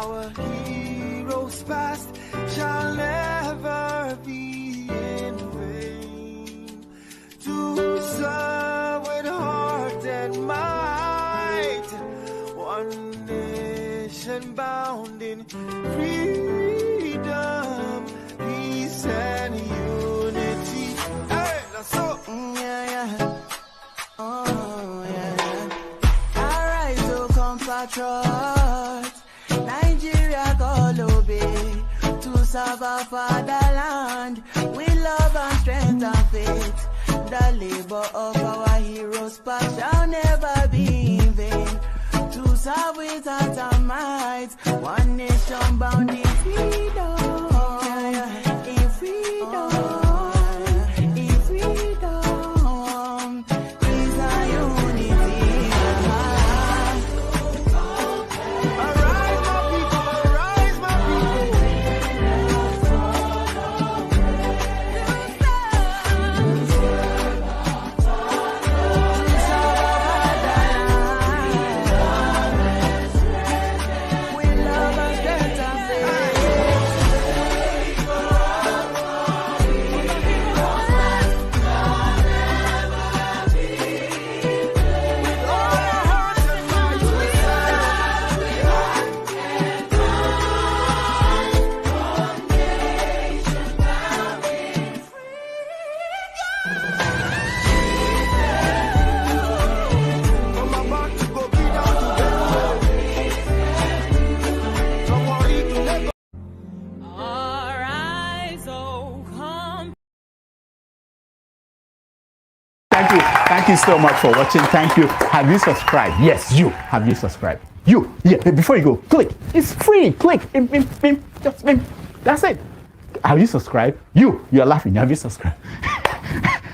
Our heroes past shall never be in vain. To serve with heart and might, one nation bound in freedom, peace and unity. Hey, that's all. Arise, O compatriots, Nigeria call obey, to serve our fatherland with love and strength and faith. The labor of our heroes past shall never be in vain. To serve with heart and might, one nation bound in freedom, in freedom. Thank you so much for watching. Thank you. Have you subscribed? Yes, you. Have you subscribed? You. Yeah, before you go, click. It's free. Click. Just that's it. Have you subscribed? You're laughing. Have you subscribed?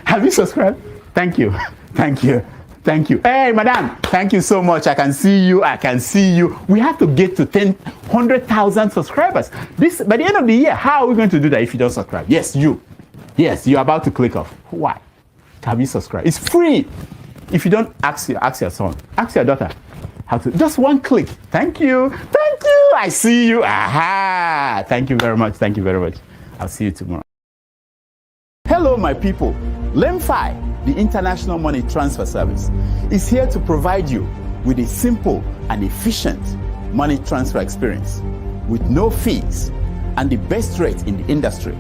Have you subscribed? Thank you. Thank you. Thank you. Hey, madam. Thank you so much. I can see you. I can see you. We have to get to 100,000 subscribers. This by the end of the year. How are we going to do that if you don't subscribe? Yes, you. Yes, you're about to click off. Why? Have you subscribed? It's free. If you don't, ask your son, ask your daughter how to. Just one click. Thank you. Thank you. I see you. Aha. Thank you very much. Thank you very much. I'll see you tomorrow. Hello, my people. LEMFI, the International Money Transfer Service, is here to provide you with a simple and efficient money transfer experience with no fees and the best rate in the industry.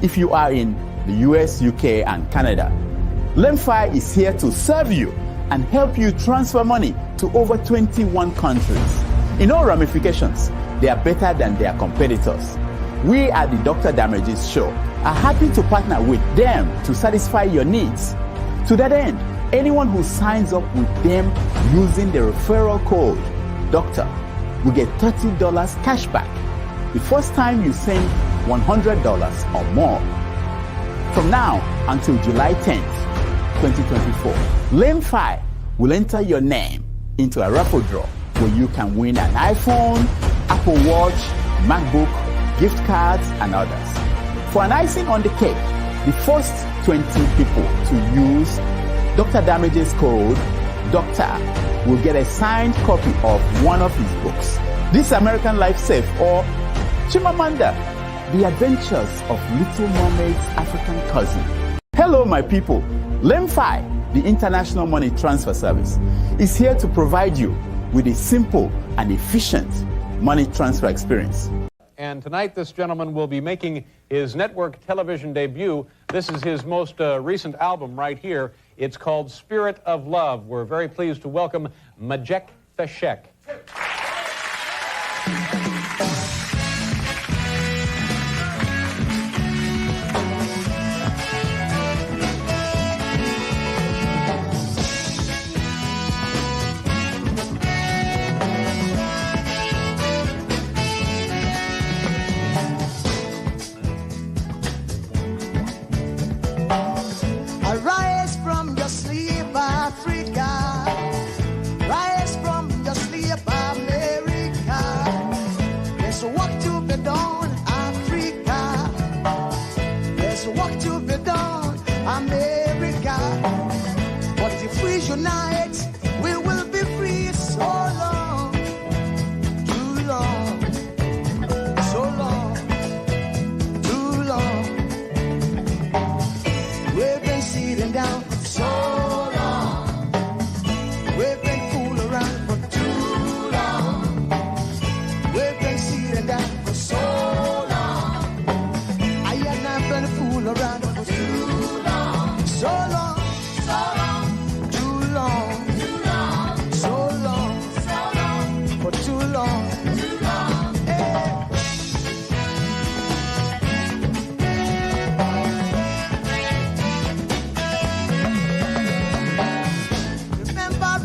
If you are in the US, UK, and Canada, LEMFI is here to serve you and help you transfer money to over 21 countries. In all ramifications, they are better than their competitors. We at the Dr. Damages Show are happy to partner with them to satisfy your needs. To that end, anyone who signs up with them using the referral code DOCTOR will get $30 cash back the first time you send $100 or more. From now until July 10th, 2024, LEMFI will enter your name into a raffle draw where you can win an iPhone, Apple Watch, MacBook, gift cards, and others. For an icing on the cake, the first 20 people to use Dr. Damages code DOCTOR will get a signed copy of one of his books, This American Life Safe or Chimamanda, The Adventures of Little Mermaid's African Cousin. Hello, my people. LEMFI, the International Money Transfer Service, is here to provide you with a simple and efficient money transfer experience. And tonight, this gentleman will be making his network television debut. This is his most recent album right here. It's called Spirit of Love. We're very pleased to welcome Majek Feshek. Arise from your sleep, Africa. Rise from your sleep, America. too long. Hey.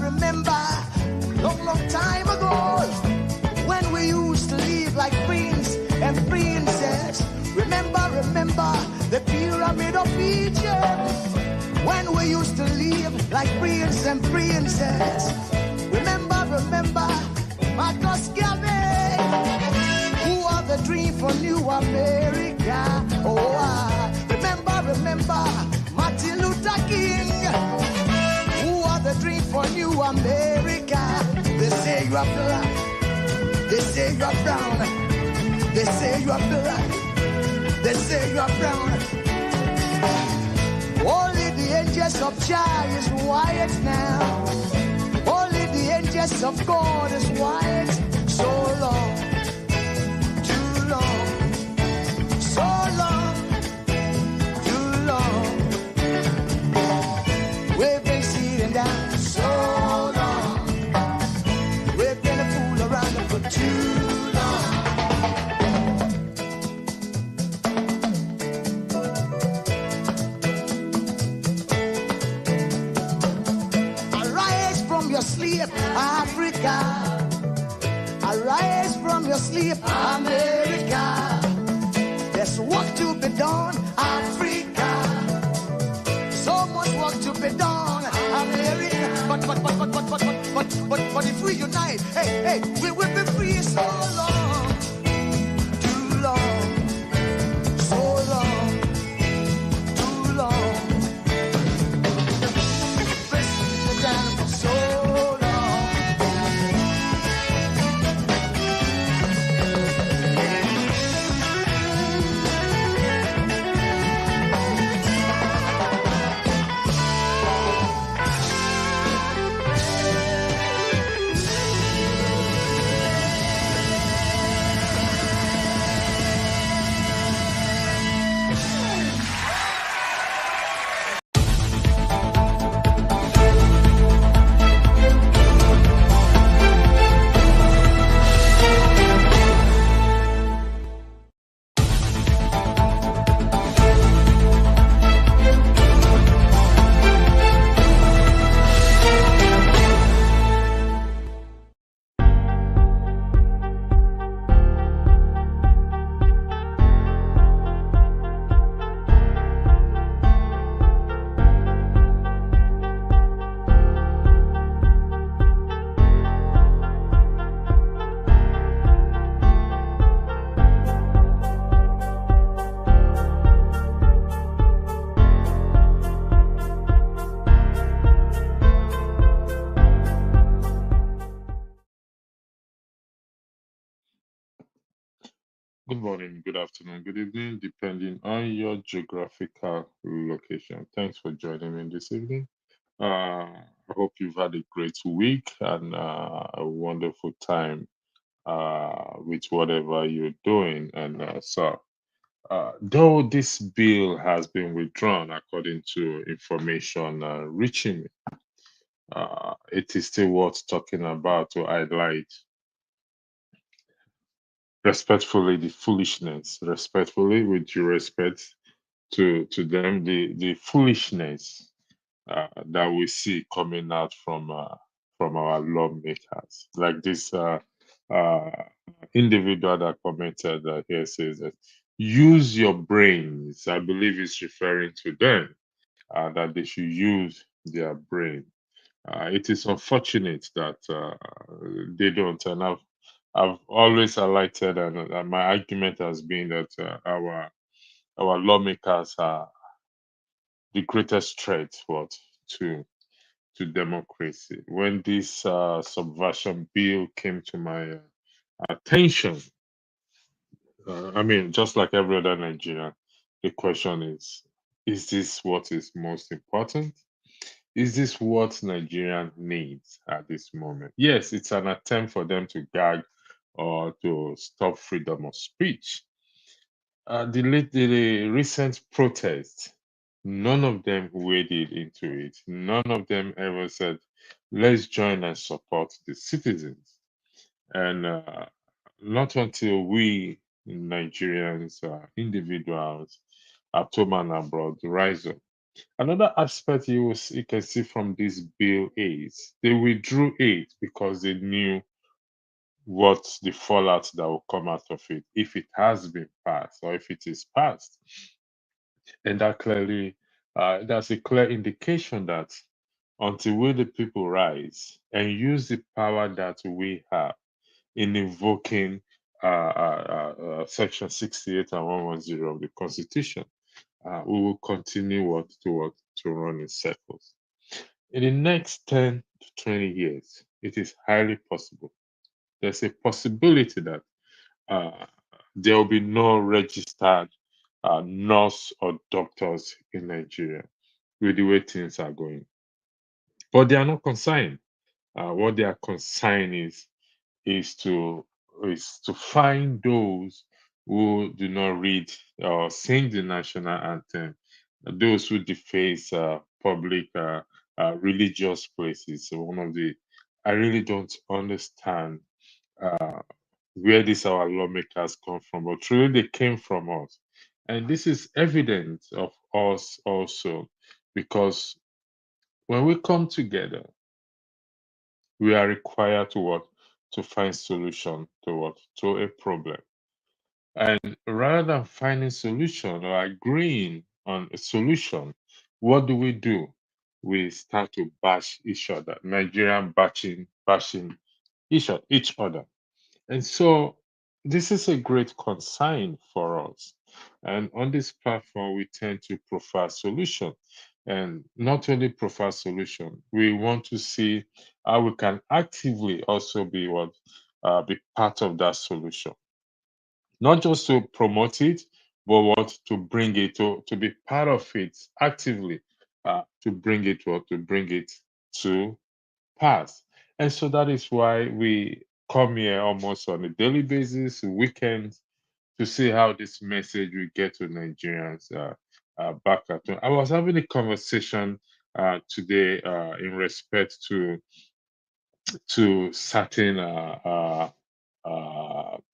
Remember, long time ago, when we used to live like prince and princess. Remember, the pyramid of Egypt, when we used to live like prince and princess. Remember, Marcus Garvey, who are the dream for New America. Oh, remember, Martin Luther King, the dream for New America. They say you are black, they say you are brown, they say you are black, they say you are brown. Only the angels of Jah is white now. Only the angels of God is white. So long, too long, so long, too long. We've been sitting down so long. We've been a fool around for too long. Arise from your sleep, Africa. Arise from your sleep, America. There's work to be done, Africa. So much work to be done, America. But if we unite, hey, we will be free. So long, too long, so long, too long. Pressing down for so long. Good morning, good afternoon, good evening, depending on your geographical location. Thanks for joining me this evening. I hope you've had a great week and a wonderful time with whatever you're doing. And though this bill has been withdrawn, according to information reaching me, it is still worth talking about to highlight respectfully the foolishness, respectfully with due respect to them, the foolishness that we see coming out from our lawmakers, like this uh, individual that commented here says that use your brains. I believe he's referring to them, that they should use their brain. It is unfortunate that they don't, and I've always highlighted, and my argument has been that our lawmakers are the greatest threat to democracy. When this subversion bill came to my attention, I mean, just like every other Nigerian, the question is this what is most important? Is this what Nigeria needs at this moment? Yes, it's an attempt for them to gag or to stop freedom of speech. The recent protests, none of them waded into it. None of them ever said, let's join and support the citizens. And not until we Nigerians, individuals, at home and abroad, rise up. Another aspect you can see from this bill is they withdrew it because they knew what the fallout that will come out of it if it has been passed or if it is passed. And that clearly, that's a clear indication that until we the people rise and use the power that we have in invoking Section 68 and 110 of the Constitution, we will continue to run in circles. In the next 10 to 20 years, it is highly possible. There's a possibility that uh, there will be no registered nurse or doctors in Nigeria with the way things are going. But they are not concerned. What they are concerned is to is to find those who do not read or sing the national anthem, those who deface public religious places. So one of the I really don't understand uh, where these our lawmakers come from, but truly they came from us. And this is evidence of us also, because when we come together, we are required to what? To find solution to what? To a problem. And rather than finding solution or agreeing on a solution, what do? We start to bash each other. Nigerian bashing each other. And so this is a great concern for us. And on this platform, we tend to prefer solution. And not only prefer solution, we want to see how we can actively also be part of that solution. Not just to promote it, but to bring it to be part of it actively, to bring it to pass. And so that is why we come here almost on a daily basis, weekends, to see how this message will get to Nigerians back at home. I was having a conversation today in respect to certain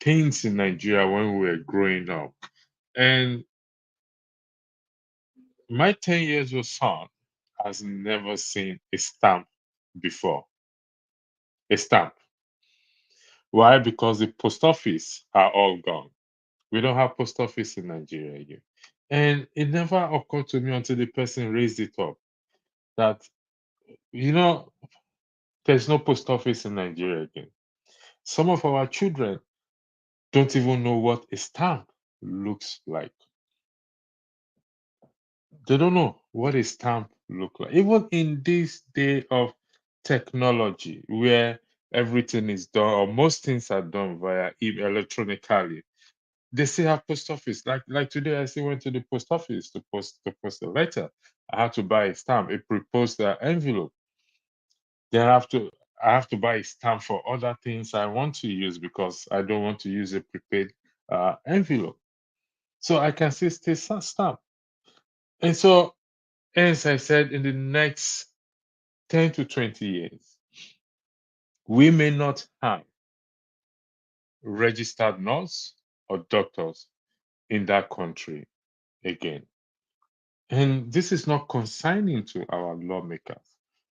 things in Nigeria when we were growing up. And my 10 years old son has never seen a stamp before. A stamp. Why? Because the post office are all gone. We don't have post office in Nigeria again. And it never occurred to me until the person raised it up that, you know, there's no post office in Nigeria again. Some of our children don't even know what a stamp looks like. They don't know what a stamp looks like. Even in this day of technology where everything is done or most things are done via electronically, they still have post office. Like today, I still went to the post office to post a letter. I had to buy a stamp, a pre-post envelope. Then I have to buy a stamp for other things I want to use because I don't want to use a prepaid envelope. So I can still stamp. And so, as I said, in the next 10 to 20 years, we may not have registered nurse or doctors in that country again. And this is not consigning to our lawmakers,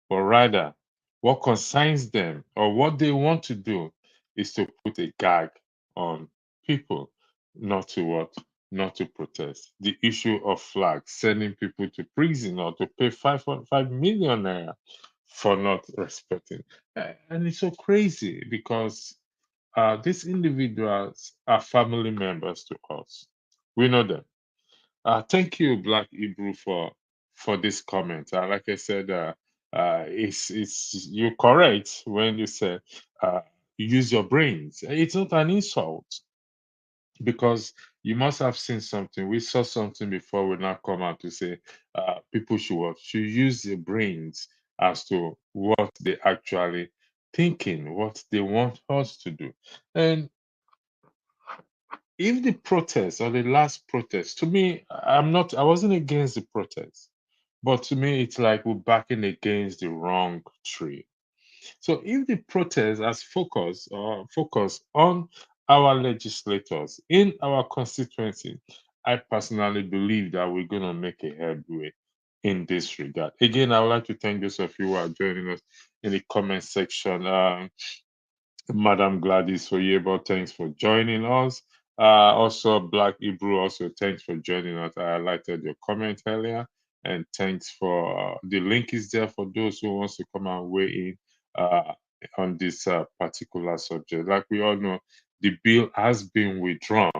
but rather what concerns them or what they want to do is to put a gag on people, not to what? Not to protest. The issue of flags, sending people to prison or to pay 5.5 million naira for not respecting. And it's so crazy because these individuals are family members to us. We know them. Thank you, Black Hebrew, for this comment. Like I said, it's you're correct when you say uh, use your brains. It's not an insult because you must have seen something. We saw something before. We now come out to say people should use their brains as to what they actually thinking, what they want us to do, and if the protest or the last protest, to me, I wasn't against the protest, but to me, it's like we're backing against the wrong tree. So if the protest has focus on our legislators in our constituency, I personally believe that we're going to make a headway in this regard. Again, I would like to thank those of you who are joining us in the comment section. Madam Gladys Oyebo, thanks for joining us. Also, Black Hebrew, also thanks for joining us. I highlighted your comment earlier, and thanks for the link is there for those who wants to come and weigh in on this particular subject. Like we all know, the bill has been withdrawn,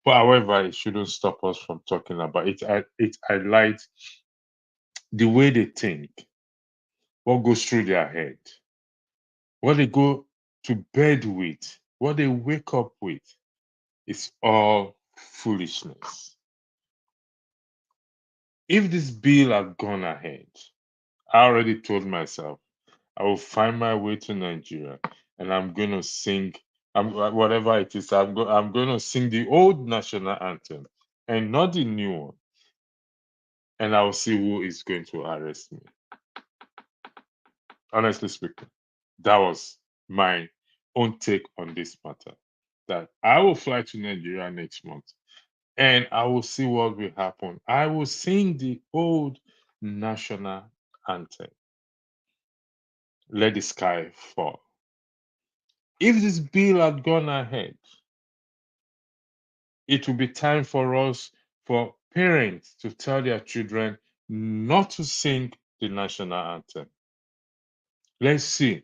but however, it shouldn't stop us from talking about it. It highlights the way they think, what goes through their head, what they go to bed with, what they wake up with. It's all foolishness. If this bill had gone ahead, I already told myself I will find my way to Nigeria and I'm going to sing, whatever it is, I'm going to sing the old national anthem and not the new one. And I will see who is going to arrest me. Honestly speaking, that was my own take on this matter. That I will fly to Nigeria next month and I will see what will happen. I will sing the old national anthem. Let the sky fall. If this bill had gone ahead, it will be time for us, for parents, to tell their children not to sing the national anthem. Let's see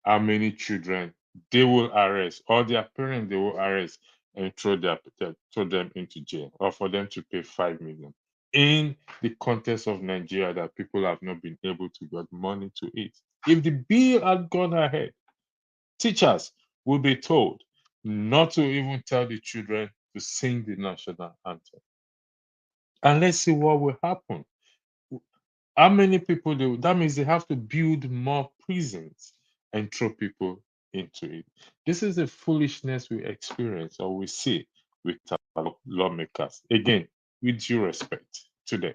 how many children they will arrest, or their parents they will arrest and throw them into jail, or for them to pay 5 million. In the context of Nigeria, that people have not been able to get money to eat. If the bill had gone ahead, teachers will be told not to even tell the children to sing the national anthem. And let's see what will happen. How many people that means they have to build more prisons and throw people into it. This is the foolishness we experience or we see with our lawmakers. Again, with due respect to them.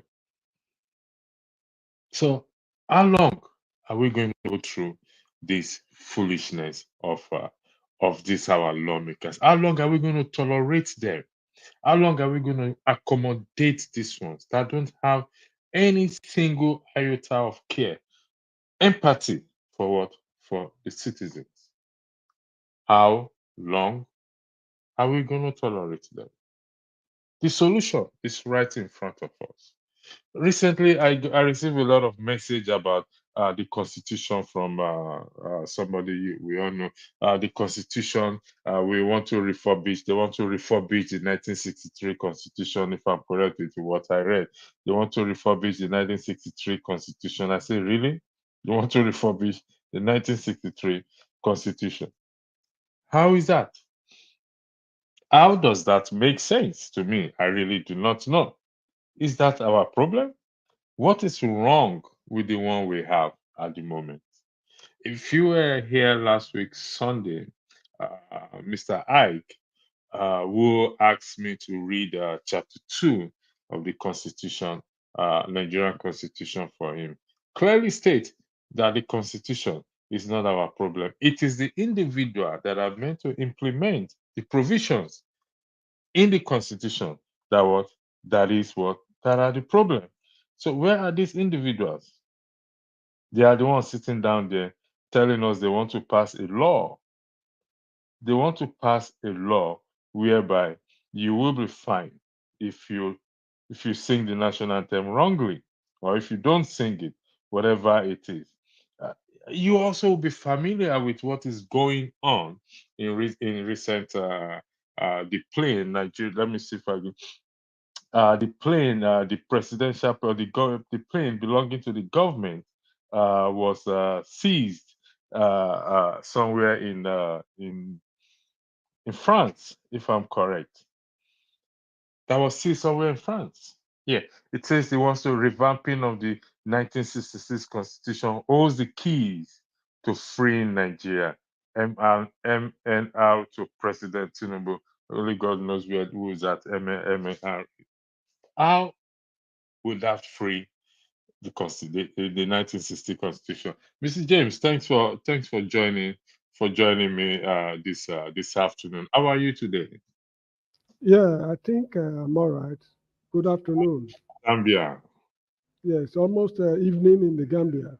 So, how long are we going to go through this foolishness of this our lawmakers? How long are we going to tolerate them? How long are we going to accommodate these ones that don't have any single iota of care, empathy for what? For the citizens. How long are we going to tolerate them? The solution is right in front of us. Recently, I received a lot of message about the constitution from somebody we all know. The constitution, we want to refurbish. They want to refurbish the 1963 constitution. If I'm correct with what I read, they want to refurbish the 1963 constitution. I say, really? You want to refurbish the 1963 constitution? How is that? How does that make sense to me? I really do not know. Is that our problem? What is wrong with the one we have at the moment? If you were here last week, Sunday, Mr. Ike, who asked me to read chapter 2 of the Constitution, Nigerian Constitution for him, clearly state that the Constitution is not our problem. It is the individual that are meant to implement the provisions in the Constitution that are the problem. So where are these individuals? They are the ones sitting down there telling us they want to pass a law. They want to pass a law whereby you will be fined if you sing the national anthem wrongly, or if you don't sing it, whatever it is. Uh, you also will be familiar with what is going on in recent the plane Nigeria. Let me see if I can. The plane, the presidential, the plane belonging to the government was seized somewhere in France, if I'm correct. That was seized somewhere in France. Yeah, it says he wants to revamping of the 1966 constitution, holds the keys to freeing Nigeria. MNR to President Tinubu. Only God knows who is that MNR. How would that free the 1960 Constitution. Mr. James, thanks for joining me this afternoon. How are you today? Yeah, I think I'm all right. Good afternoon. Gambia. Yes, almost evening in the Gambia.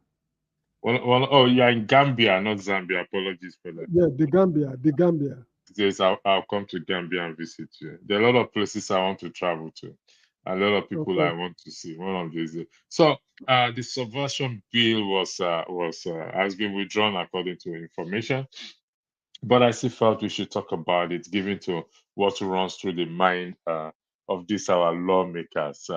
Oh, you're in Gambia, not Zambia. Apologies for that. Yeah, the Gambia. Yes, I'll come to Gambia and visit you. There are a lot of places I want to travel to, a lot of people Okay. I want to see one of these days. So, the subversion bill has been withdrawn according to information, but I still felt we should talk about it, given to what runs through the mind of these our lawmakers.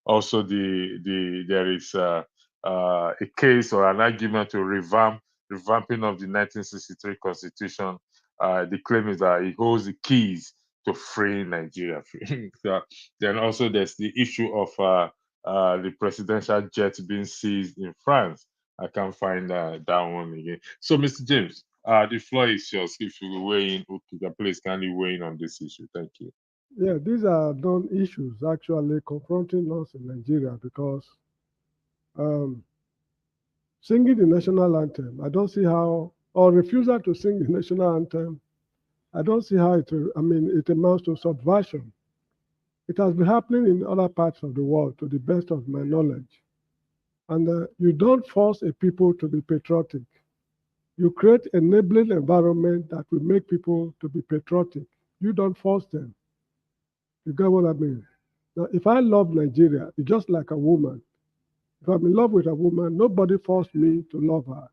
Also, there is a case or an argument to revamping of the 1963 Constitution. The claim is that it holds the keys to free Nigeria. So, then also there's the issue of the presidential jet being seized in France. I can't find that one again. So, Mr. James, the floor is yours. If you weigh in, okay, please kindly weigh in on this issue. Thank you. Yeah, these are non-issues actually confronting us in Nigeria because singing the national anthem, I don't see how, or refusal to sing the national anthem, I don't see how it amounts to subversion. It has been happening in other parts of the world to the best of my knowledge. And you don't force a people to be patriotic. You create an enabling environment that will make people to be patriotic. You don't force them. You get what I mean? Now, if I love Nigeria, it's just like a woman. If I'm in love with a woman, nobody forced me to love her.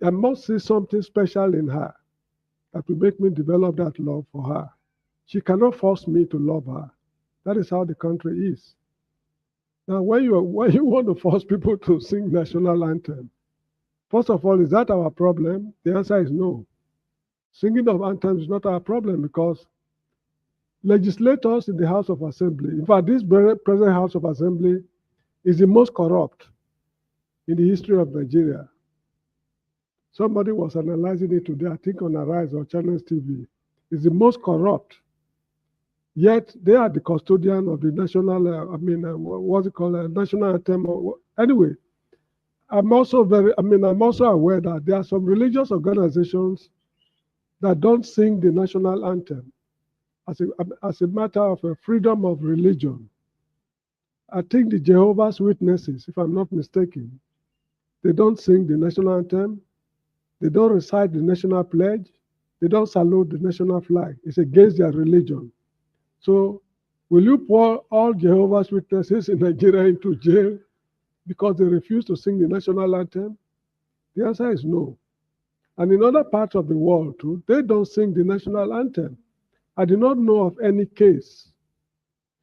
I must see something special in her that will make me develop that love for her. She cannot force me to love her. That is how the country is. Now, when you want to force people to sing national anthem, first of all, is that our problem? The answer is no. Singing of anthems is not our problem because legislators in the House of Assembly, in fact, this present House of Assembly is the most corrupt in the history of Nigeria. Somebody was analyzing it today, I think on Arise or Channels TV. It's the most corrupt. Yet they are the custodian of the national, what's it called, national anthem. Anyway, I'm also aware that there are some religious organizations that don't sing the national anthem as a matter of freedom of religion. I think the Jehovah's Witnesses, if I'm not mistaken, they don't sing the national anthem, they don't recite the national pledge, they don't salute the national flag. It's against their religion. So will you pour all Jehovah's Witnesses in Nigeria into jail because they refuse to sing the national anthem? The answer is no. And in other parts of the world too, they don't sing the national anthem. I do not know of any case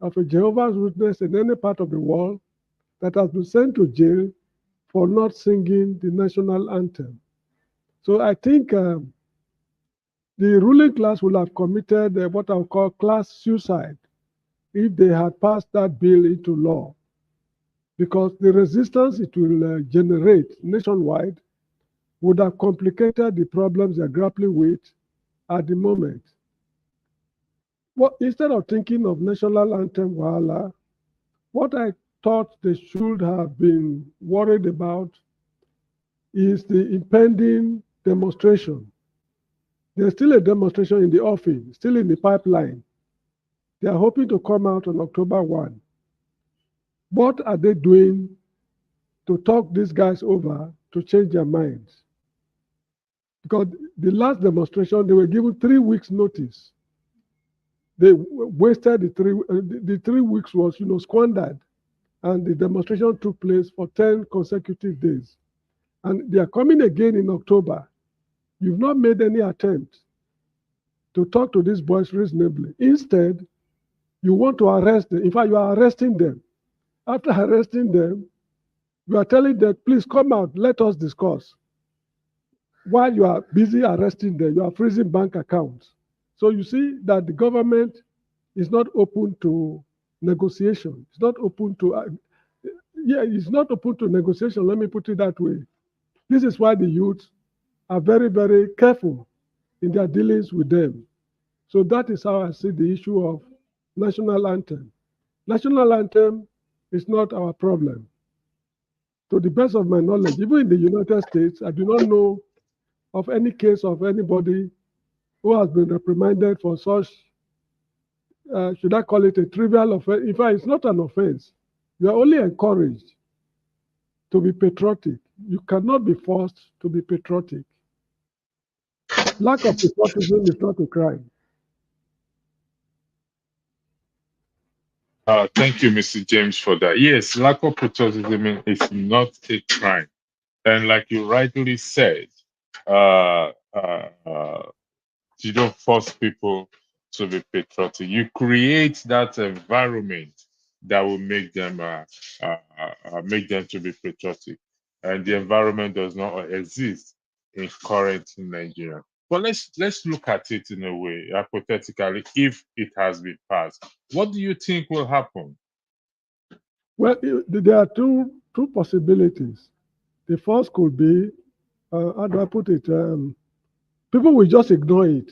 of a Jehovah's Witness in any part of the world that has been sent to jail for not singing the national anthem. So I think the ruling class will have committed what I would call class suicide if they had passed that bill into law, because the resistance it will generate nationwide would have complicated the problems they're grappling with at the moment. Well, instead of thinking of national anthem wahala, what I thought they should have been worried about is the impending demonstration. There's still a demonstration in the offing, still in the pipeline. They are hoping to come out on October 1. What are they doing to talk these guys over to change their minds? Because the last demonstration, they were given 3 weeks notice. They wasted the 3 weeks was, squandered. And the demonstration took place for 10 consecutive days. And they are coming again in October. You've not made any attempt to talk to these boys reasonably. Instead, you want to arrest them. In fact, you are arresting them. After arresting them, you are telling them, please come out, let us discuss. While you are busy arresting them, you are freezing bank accounts. So you see that the government is not open to negotiation. It's not open to, it's not open to negotiation, let me put it that way. This is why the youth are very, very careful in their dealings with them. So that is how I see the issue of national anthem. National anthem is not our problem. To the best of my knowledge, even in the United States, I do not know of any case of anybody who has been reprimanded for such, should I call it a trivial offense? In fact, it's not an offense. You are only encouraged to be patriotic. You cannot be forced to be patriotic. Lack of patriotism is not a crime. Thank you, Mr. James, for that. Yes, lack of patriotism is not a crime. And like you rightly said, uh, uh, uh, you don't force people to be patriotic. You create that environment that will make them to be patriotic, and the environment does not exist in current Nigeria. But let's look at it in a way, hypothetically, if it has been passed. What do you think will happen? Well, there are two possibilities. The first could be, how do I put it? People will just ignore it.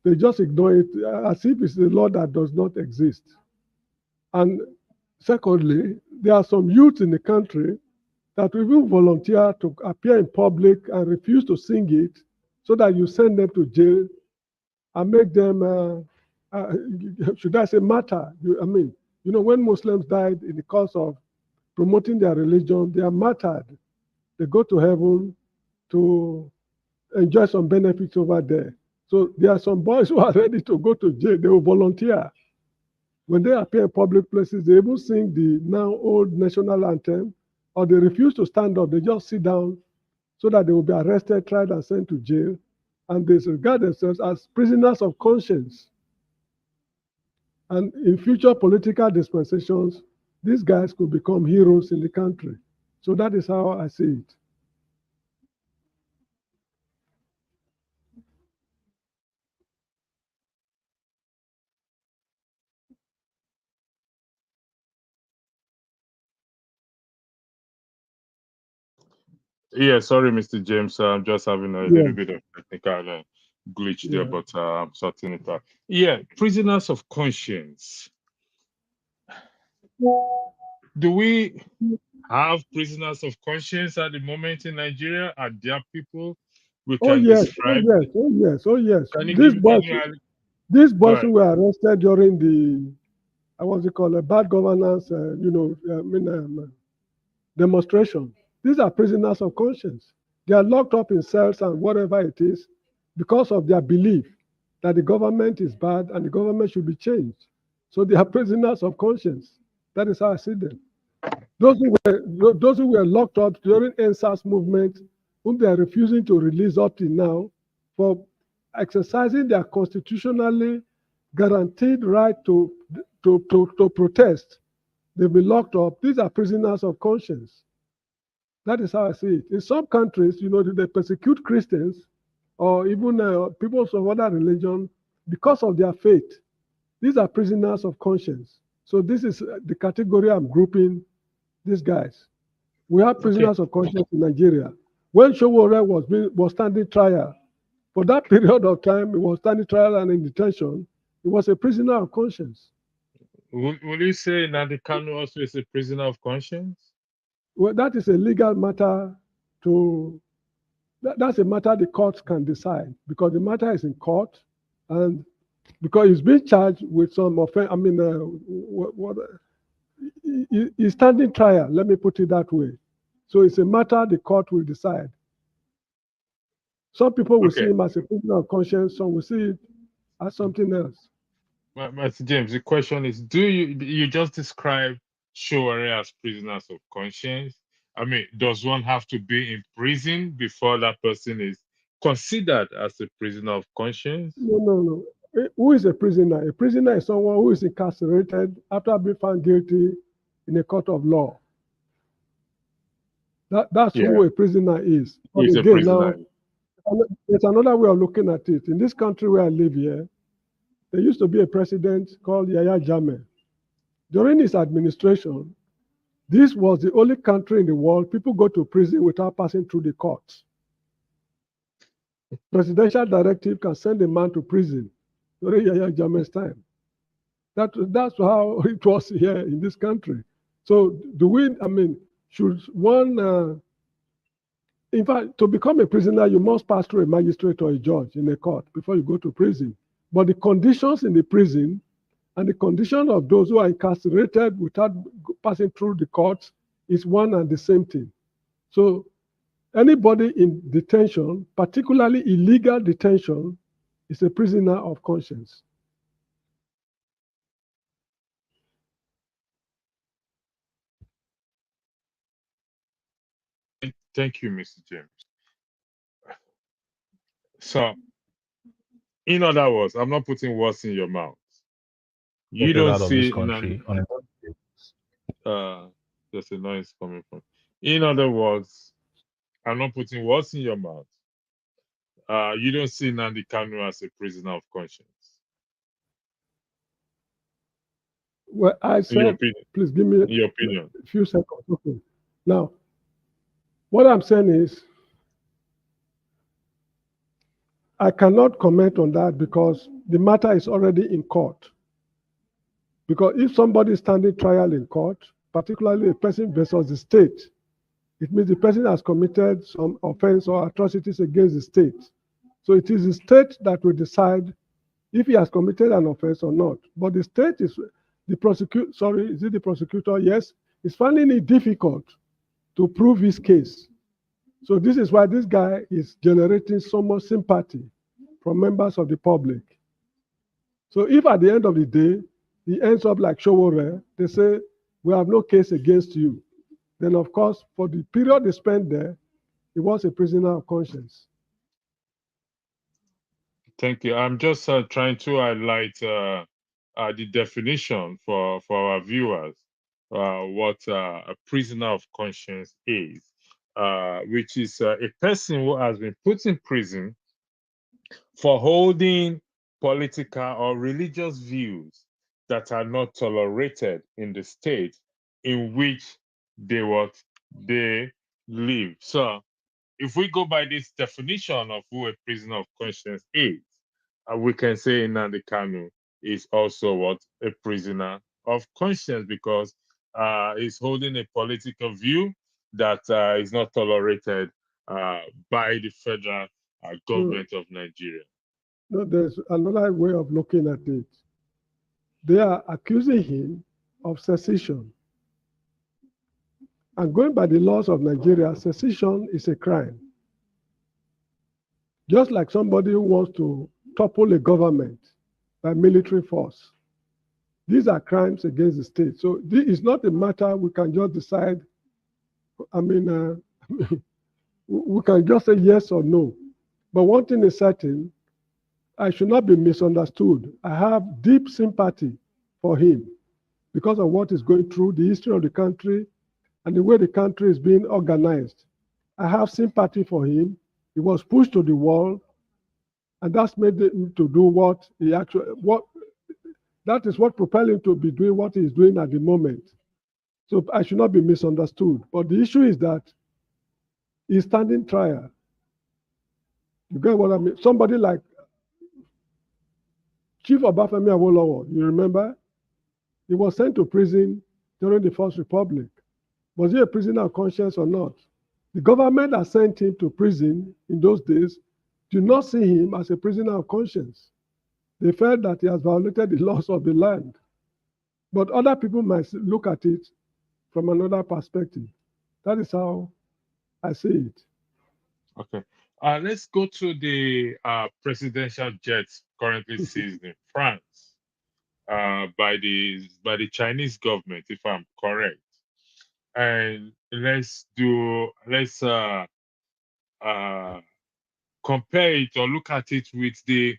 They just ignore it as if it's a law that does not exist. And secondly, there are some youth in the country that will even volunteer to appear in public and refuse to sing it so that you send them to jail and make them, should I say, martyr. When Muslims died in the course of promoting their religion, they are martyred. They go to heaven to enjoy some benefits over there. So there are some boys who are ready to go to jail. They will volunteer. When they appear in public places, they even sing the now old national anthem, or they refuse to stand up. They just sit down so that they will be arrested, tried, and sent to jail. And they regard themselves as prisoners of conscience. And in future political dispensations, these guys could become heroes in the country. So that is how I see it. Yeah, sorry, Mr. James. I'm just having a little bit of technical glitch there, but I'm sorting it out. Yeah, prisoners of conscience. Do we have prisoners of conscience at the moment in Nigeria? Are there people we can describe? Oh yes. Can you These boys who were arrested during the, what's it called, a bad governance, demonstration. These are prisoners of conscience. They are locked up in cells and whatever it is because of their belief that the government is bad and the government should be changed. So they are prisoners of conscience. That is how I see them. Those who were locked up during NSAS movement, whom they are refusing to release up to now for exercising their constitutionally guaranteed right to protest, they've been locked up. These are prisoners of conscience. That is how I see it. In some countries, they persecute Christians or even people of other religion because of their faith. These are prisoners of conscience. So this is the category I'm grouping these guys. We have prisoners of conscience in Nigeria. When Showore was standing trial, for that period of time, he was standing trial and in detention. He was a prisoner of conscience. Will you say Nnamdi Kanu also is a prisoner of conscience? Well, that is a legal matter that's a matter the courts can decide, because the matter is in court, and because he's being charged with some offense. He's standing trial, let me put it that way. So it's a matter the court will decide. Some people will see him as a prisoner of conscience, some will see it as something else. Mr. James, the question is, do you just describe Showore as prisoners of conscience? Does one have to be in prison before that person is considered as a prisoner of conscience? No. Who is a prisoner? A prisoner is someone who is incarcerated after being found guilty in a court of law. That's who a prisoner is. Who is a prisoner? Now, there's another way of looking at it. In this country where I live here, there used to be a president called Yahya Jammeh. During his administration, this was the only country in the world people go to prison without passing through the courts. Presidential directive can send a man to prison during Yahya Jammeh's time. That's how it was here in this country. So should one, in fact, to become a prisoner, you must pass through a magistrate or a judge in a court before you go to prison. But the conditions in the prison and the condition of those who are incarcerated without passing through the courts is one and the same thing. So anybody in detention, particularly illegal detention, is a prisoner of conscience. Thank you, Mr. James. So, in other words, I'm not putting words in your mouth. You Get don't out of this see country on a there's a noise coming from. In other words, I'm not putting words in your mouth. You don't see Nnamdi Kanu as a prisoner of conscience. Well, I said, please give me your opinion. A few seconds. Okay. Now, what I'm saying is, I cannot comment on that because the matter is already in court. Because if somebody is standing trial in court, particularly a person versus the state, it means the person has committed some offense or atrocities against the state. So it is the state that will decide if he has committed an offense or not. But the state is the prosecutor, is it the prosecutor? Yes, is finding it difficult to prove his case. So this is why this guy is generating so much sympathy from members of the public. So if at the end of the day, he ends up like Showore, they say, we have no case against you. Then of course, for the period they spent there, he was a prisoner of conscience. Thank you. I'm just trying to highlight the definition for our viewers, what a prisoner of conscience is, which is a person who has been put in prison for holding political or religious views that are not tolerated in the state in which they live. So if we go by this definition of who a prisoner of conscience is, we can say Nnamdi Kanu is also what? A prisoner of conscience, because he's holding a political view that is not tolerated by the federal government of Nigeria. No, there's another way of looking at it. They are accusing him of secession. And going by the laws of Nigeria, secession is a crime. Just like somebody who wants to topple a government by military force. These are crimes against the state. So this is not a matter we can just decide. I mean, we can just say yes or no. But one thing is certain, I should not be misunderstood. I have deep sympathy for him because of what is going through, the history of the country, and the way the country is being organized. I have sympathy for him. He was pushed to the wall, and that's made him to do what he actually, that is what propelled him to be doing what he is doing at the moment. So I should not be misunderstood. But the issue is that he's standing trial. You get what I mean? Somebody like Chief Obafemi Awolowo, you remember? He was sent to prison during the First Republic. Was he a prisoner of conscience or not? The government that sent him to prison in those days did not see him as a prisoner of conscience. They felt that he has violated the laws of the land. But other people might look at it from another perspective. That is how I see it. Okay. Let's go to the presidential jets currently seized in France by the Chinese government, if I'm correct. And let's compare it or look at it with the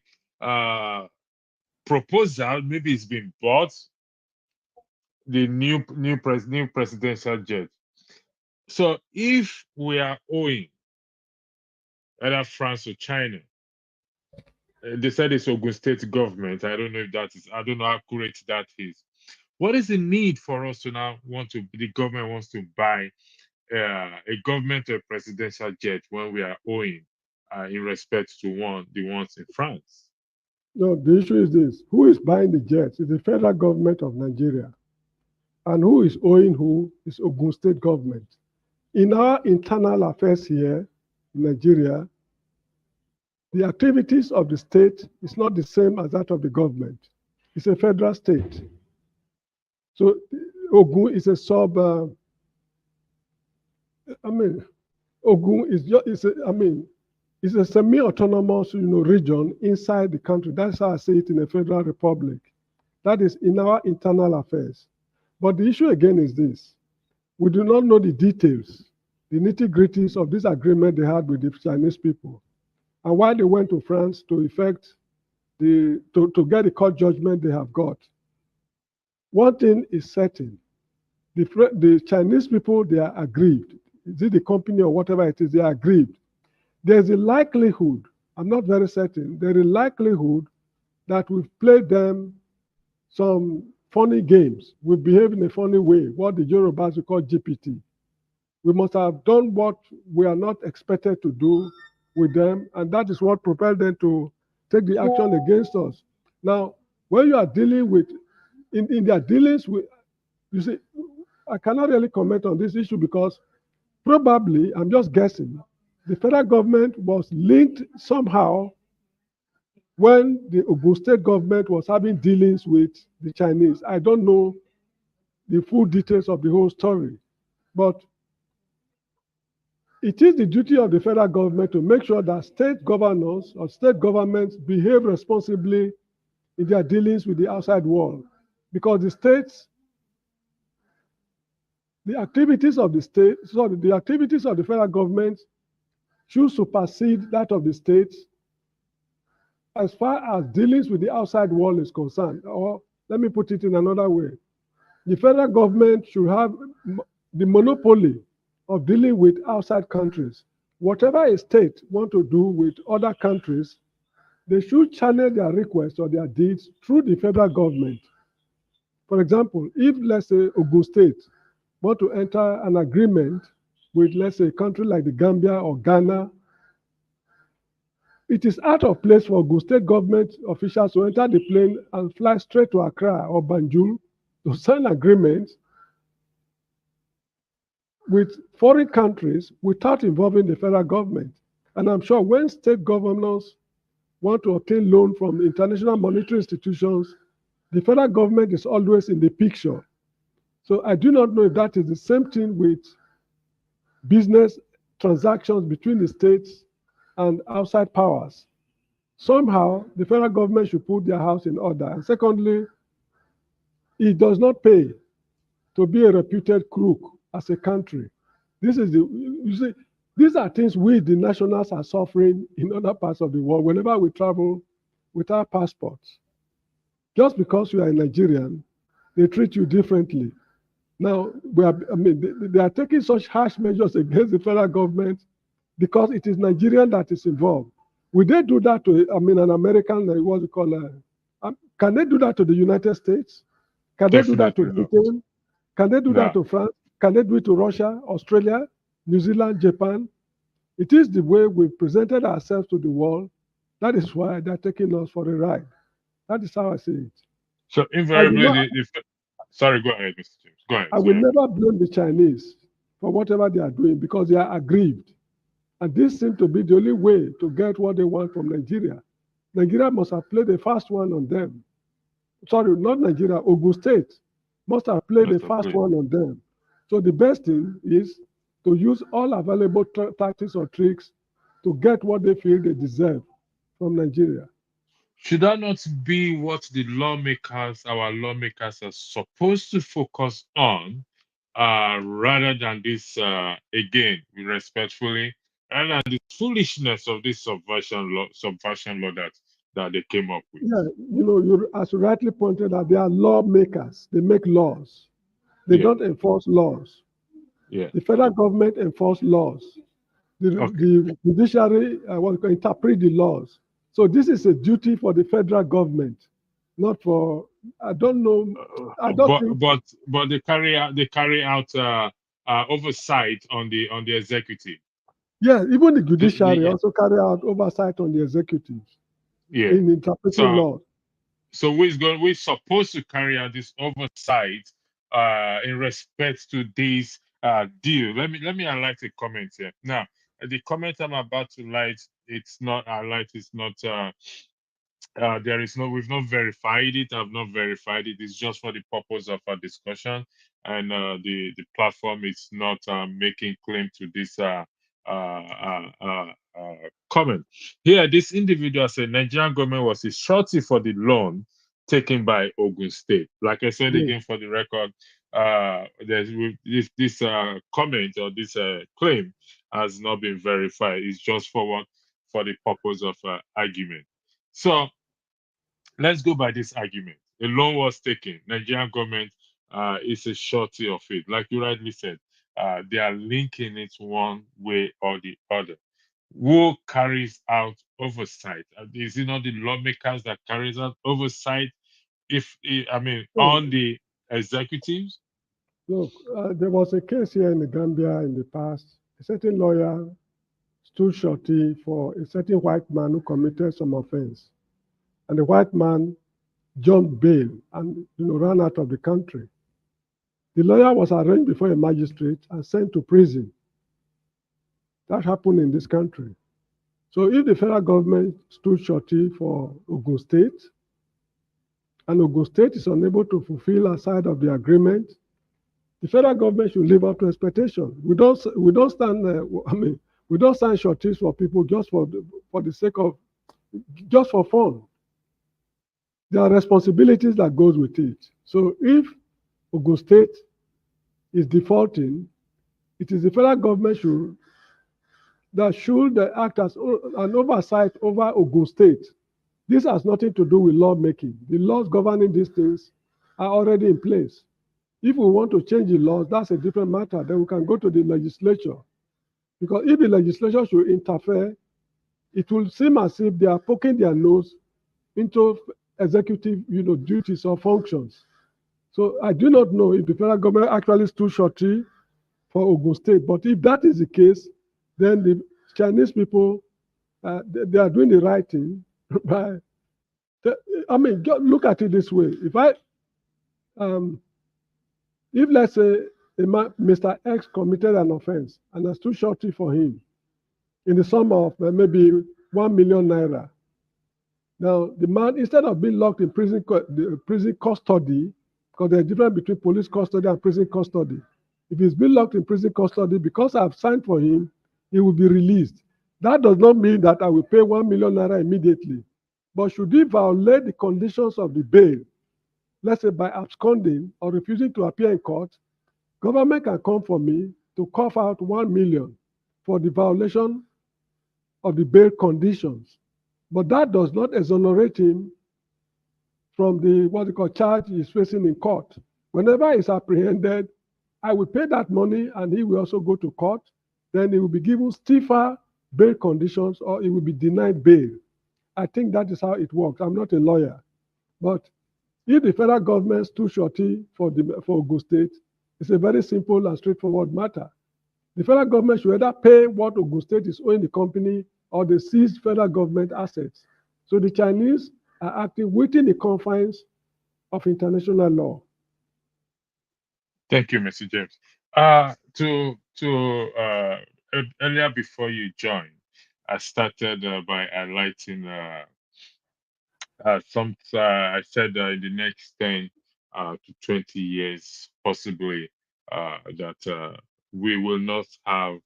proposal. Maybe it's been bought, the new presidential jet. So if we are owing either France or China, they said it's Ogun State government. I don't know if that is, I don't know how accurate that is. What is the need for us to now the government wants to buy a government or presidential jet when we are owing in respect to the ones in France? No, the issue is this. Who is buying the jets? It's the federal government of Nigeria. And who is owing who is Ogun State government. in our internal affairs here in Nigeria, the activities of the state is not the same as that of the government. It's a federal state. So Ogun is a Ogun is just, it's a semi-autonomous, region inside the country. That's how I say it in a federal republic. That is in our internal affairs. But the issue again is this. We do not know the details, the nitty-gritties of this agreement they had with the Chinese people. And why they went to France to effect to get the court judgment they have got. One thing is certain. The Chinese people, they are aggrieved. Is it the company or whatever it is, they are aggrieved. There's a likelihood, I'm not very certain, there's a likelihood that we've played them some funny games. We behave in a funny way, what the Yorubas will call GPT. We must have done what we are not expected to do with them, and that is what propelled them to take the action against us. Now, when you are dealing with, in their dealings with, you see, I cannot really comment on this issue because probably, I'm just guessing, the federal government was linked somehow when the Ogun State government was having dealings with the Chinese. I don't know the full details of the whole story, but it is the duty of the federal government to make sure that state governors or state governments behave responsibly in their dealings with the outside world. Because the states, the activities of the state, sorry, the activities of the federal government should supersede that of the states as far as dealings with the outside world is concerned. Or let me put it in another way. The federal government should have the monopoly of dealing with outside countries. Whatever a state want to do with other countries, they should channel their requests or their deeds through the federal government. For example, if, let's say, Ogun State want to enter an agreement with, let's say, a country like the Gambia or Ghana, it is out of place for Ogun State government officials to enter the plane and fly straight to Accra or Banjul to sign agreements with foreign countries without involving the federal government. And I'm sure when state governors want to obtain loan from international monetary institutions, the federal government is always in the picture. So I do not know if that is the same thing with business transactions between the states and outside powers. Somehow, the federal government should put their house in order. And secondly, it does not pay to be a reputed crook as a country. This is you see, these are things we, the nationals, are suffering in other parts of the world whenever we travel with our passports. Just because you are a Nigerian, they treat you differently. Now, they are taking such harsh measures against the federal government because it is Nigerian that is involved. Will they do that to, an American, what we call, can they do that to the United States? Can they do that to Britain? Can they do that to France? Can they do it to Russia, Australia, New Zealand, Japan? It is the way we presented ourselves to the world. That is why they're taking us for a ride. That is how I see it. So invariably, sorry, go ahead, Mr. James. Go ahead. I will never blame the Chinese for whatever they are doing because they are aggrieved. And this seems to be the only way to get what they want from Nigeria. Nigeria must have played a fast one on them. Sorry, not Nigeria, Ogun State must have played a fast one on them. So the best thing is to use all available tactics or tricks to get what they feel they deserve from Nigeria. Should that not be what the lawmakers, our lawmakers, are supposed to focus on, rather than this, again, respectfully, and the foolishness of this subversion law that they came up with? Yeah, as you rightly pointed out, they are lawmakers. They make laws. They don't enforce laws. Yeah. The federal government enforce laws. The judiciary interpret the laws. So this is a duty for the federal government, not for, I don't know. But they carry out oversight on the executive. Yeah, even the judiciary also carry out oversight on the executive in interpreting laws. So we're supposed to carry out this oversight in respect to these deal. Let me highlight a comment here. Now, the comment I'm about to light, it's not highlight. It's not. There is no. We've not verified it. I've not verified it. It's just for the purpose of our discussion, and the platform is not making claim to this comment. Here, this individual said Nigerian government was a shorty for the loan taken by Ogun State. Like I said again, for the record, there's this comment or this claim has not been verified. It's just for the purpose of argument. So let's go by this argument. A loan was taken. Nigerian government is a shorty of it. Like you rightly said, they are linking it one way or the other. Who carries out oversight? Is it not the lawmakers that carries out oversight? On the executives? Look, there was a case here in the Gambia in the past. A certain lawyer stood shorty for a certain white man who committed some offense. And the white man jumped bail and ran out of the country. The lawyer was arraigned before a magistrate and sent to prison. That happened in this country. So if the federal government stood shorty for Ogun State, and Ogun State is unable to fulfill a side of the agreement, the federal government should live up to expectation. We don't stand. We don't sign shorties for people just for the sake of, just for fun. There are responsibilities that goes with it. So if Ogun State is defaulting, it is the federal government that should act as an oversight over Ogun State. This has nothing to do with lawmaking. The laws governing these things are already in place. If we want to change the laws, that's a different matter. Then we can go to the legislature. Because if the legislature should interfere, it will seem as if they are poking their nose into executive duties or functions. So I do not know if the federal government actually stood shorty for Ogun State. But if that is the case, then the Chinese people, they are doing the right thing. Right? Look at it this way. If let's say Mr. X committed an offense and I stood shorty for him in the sum of maybe 1 million naira. Now, the man, instead of being locked in prison custody, because there's a difference between police custody and prison custody. If he's been locked in prison custody, because I've signed for him, he will be released. That does not mean that I will pay 1 million naira immediately. But should he violate the conditions of the bail, let's say by absconding or refusing to appear in court, government can come for me to cough out 1 million for the violation of the bail conditions. But that does not exonerate him from the charge he's facing in court. Whenever he's apprehended, I will pay that money and he will also go to court. Then he will be given stiffer bail conditions or he will be denied bail. I think that is how it works. I'm not a lawyer. But if the federal government stood shorty for Ogun State, it's a very simple and straightforward matter. The federal government should either pay what Ogun State is owing the company or they seize federal government assets. So the Chinese are acting within the confines of international law. Thank you, Mr. James. Earlier before you joined, I started by highlighting I said in the next 10 to 20 years, possibly, that we will not have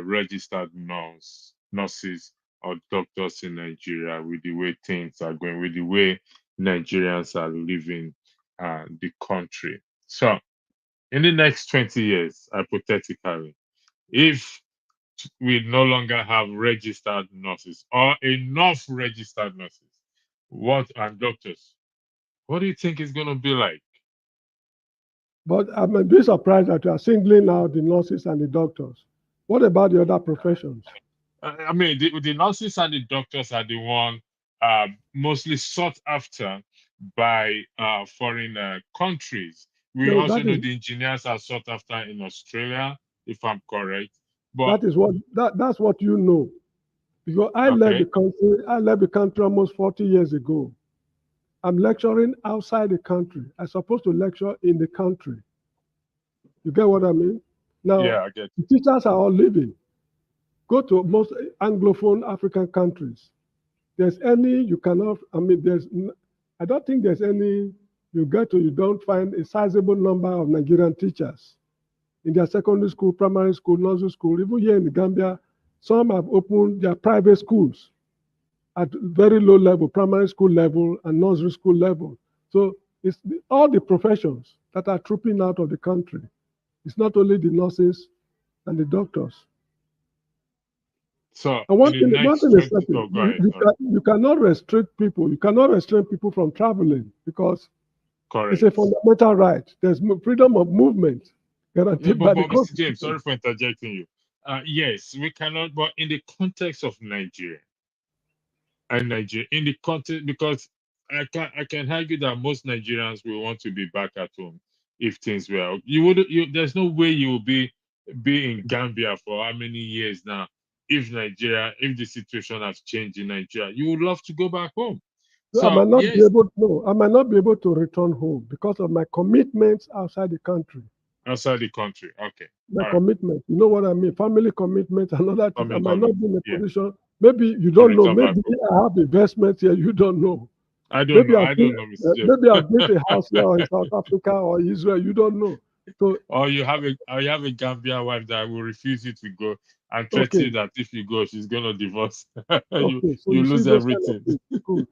registered nurses or doctors in Nigeria with the way things are going, with the way Nigerians are living the country. So, in the next 20 years, hypothetically, if we no longer have registered nurses or enough registered nurses, and doctors, what do you think it's going to be like? But I'm a bit surprised that you are singling out the nurses and the doctors. What about the other professions? The nurses and the doctors are the one mostly sought after by foreign countries. We also know the engineers are sought after in Australia, if I'm correct. But that's what you know. Because I left the country almost 40 years ago. I'm lecturing outside the country. I'm supposed to lecture in the country. You get what I mean? Now, Yeah, I get the teachers are all leaving. Go to most Anglophone African countries. There's any, you cannot, I mean, I don't think there's any, you don't find a sizable number of Nigerian teachers in their secondary school, primary school, nursery school. Even here in Gambia, some have opened their private schools at very low level, primary school level and nursery school level. So it's all the professions that are trooping out of the country. It's not only the nurses and the doctors. so. And In the next 20, certain, oh, go ahead. you cannot restrict people. You cannot restrain people from traveling because Correct. it's a fundamental right. There's freedom of movement guaranteed by the Mr. Constitution. James, sorry for interjecting you. Yes, we cannot, but in the context of Nigeria, in the context, because I can argue that most Nigerians will want to be back at home if things were. There's no way you will be in Gambia for how many years now? If the situation has changed in Nigeria, you would love to go back home. So So I might not yes, be able to return home because of my commitments outside the country. outside the country. Okay. My All right. commitment, you know what I mean? Family commitment, another thing. I might not be in a Yeah. position. Maybe you don't know. return back Maybe I have investments here. You don't know. I don't Maybe know. I've I don't know, Mr. James. maybe I've built a house here or in South Africa or Israel. You don't know. So Or you have a Gambian wife that will refuse you to go and threaten you that if you go, she's gonna divorce. okay, so you you lose see those kind of everything. things. Good.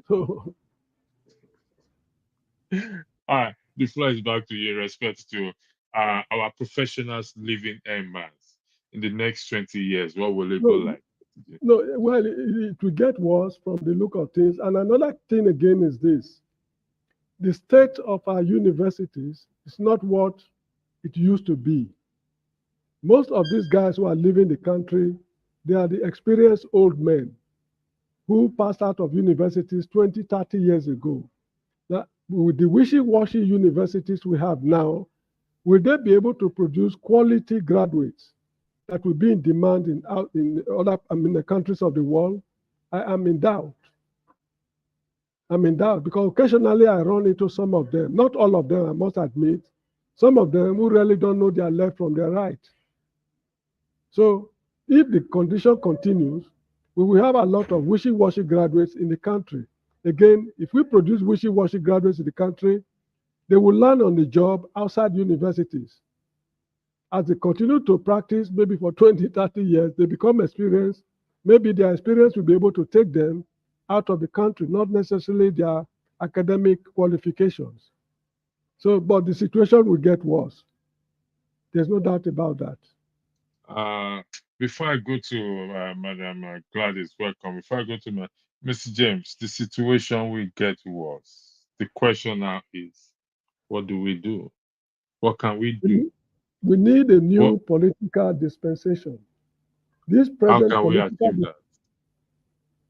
So All right, the floor is back to you in respect to our professionals living en masse in the next 20 years. What will it no, go like? no, well, it will get worse from the look of things. And another thing again is this: the state of our universities is not what it used to be. Most of these guys who are leaving the country, they are the experienced old men who passed out of universities 20, 30 years ago. Now, with the wishy-washy universities we have now, will they be able to produce quality graduates that will be in demand in the countries of the world? I am in doubt. I'm in doubt because occasionally I run into some of them, not all of them, I must admit, some of them who really don't know their left from their right. So if the condition continues, we will have a lot of wishy-washy graduates in the country. Again, if we produce wishy-washy graduates in the country, they will learn on the job outside universities. As they continue to practice, maybe for 20, 30 years, they become experienced. Maybe their experience will be able to take them out of the country, not necessarily their academic qualifications. So, but the situation will get worse. There's no doubt about that. Before I go to Madam Gladys, welcome. Before I go to Mr. James, the situation will get worse. The question now is, what do we do? What can we do? We need a new political dispensation. This present how can we political achieve that?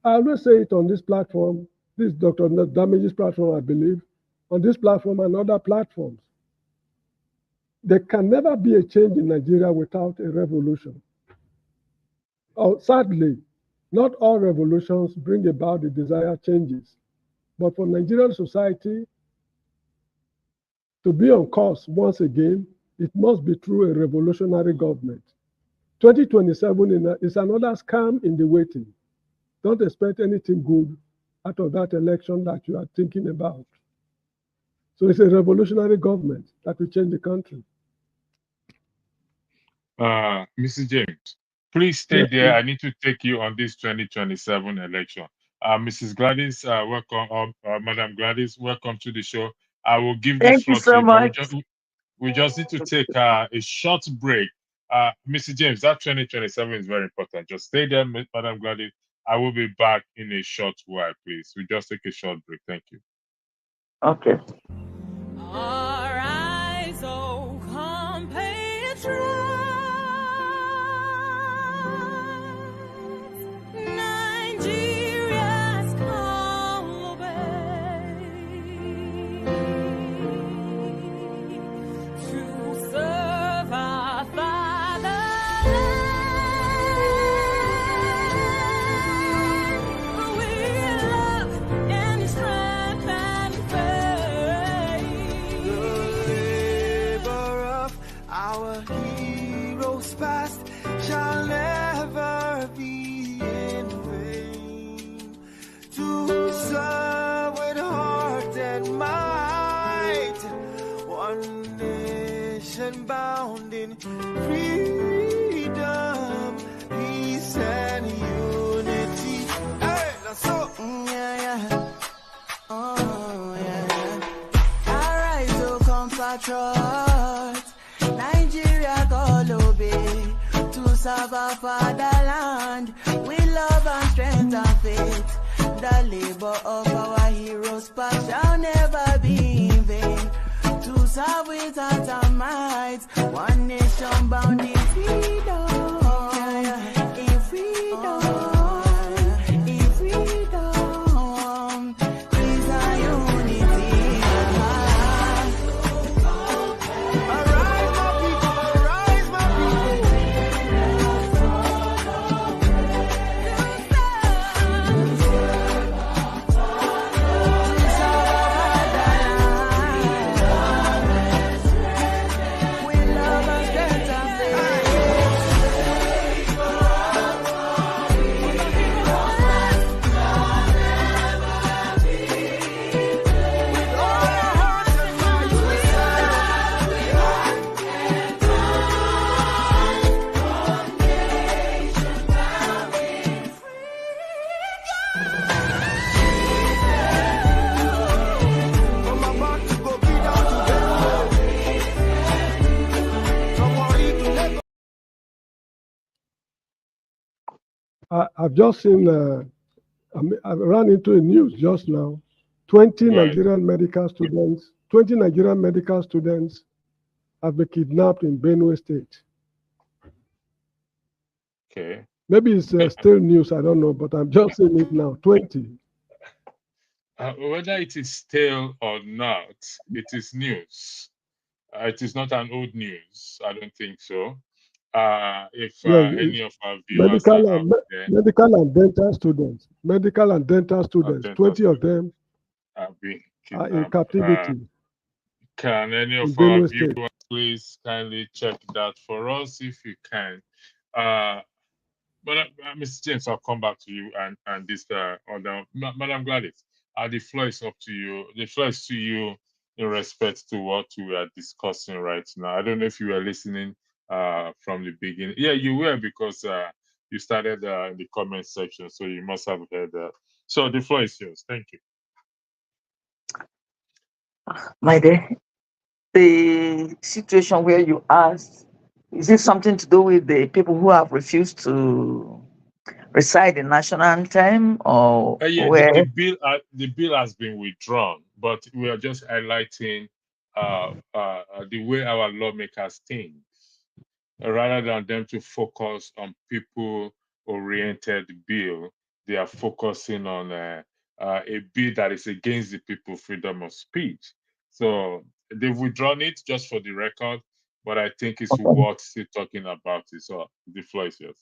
I always say it on this platform, this Dr. Damage's platform, I believe, on this platform and other platforms. There can never be a change in Nigeria without a revolution. Sadly, not all revolutions bring about the desired changes. But for Nigerian society to be on course once again, it must be through a revolutionary government. 2027 is another scam in the waiting. Don't expect anything good out of that election that you are thinking about. So it's a revolutionary government that will change the country. Mr. James, please stay there. I need to take you on this 2027 election. Mrs. Gladys, welcome. Madam Gladys, welcome to the show. I will give this floor to you. But we just need to take a short break. Mr. James, that 2027 is very important. Just stay there, Madam Gladys. I will be back in a short while, please. We just take a short break. Thank you. Okay. Arise, O compatriots, Nigeria's call obey, to serve our fatherland. We love and strength and faith. in freedom, peace and unity. Hey, that's all. Oh, yeah. Arise, O compatriots, Nigeria call obey, to serve our fatherland with love and strength and faith. The labor of our heroes past shall never be in vain. To serve with heart and might, one nation bound in freedom, in freedom. I've just seen, I ran into a news just now. 20 Right. Nigerian medical students, 20 Nigerian medical students have been kidnapped in Benue State. Okay. Maybe it's still news, I don't know, but I'm just seeing it now. 20. Whether it is stale or not, it is news. It is not an old news. I don't think so. If Yes, any of our viewers are out there, medical and dental students, medical and dental students, dental 20 of them have been are in kidnapped. captivity Can any in of our Benue State. viewers please kindly check that for us if you can? But Mr. James, I'll come back to you and this other Madam Gladys. The floor is up to you. The floor is to you in respect to what we are discussing right now. I don't know if you were listening from the beginning. Yeah, you were, because you started in the comment section, so you must have heard that. So the floor is yours. Thank you. My dear, the situation where you asked, is it something to do with the people who have refused to recite the national anthem, or Yeah, where? the bill has been withdrawn, but we are just highlighting the way our lawmakers think, rather than them to focus on people-oriented bill. They are focusing on a bill that is against the people freedom of speech. So they've withdrawn it, just for the record, but I think it's worth still talking about it. So the floor is yours.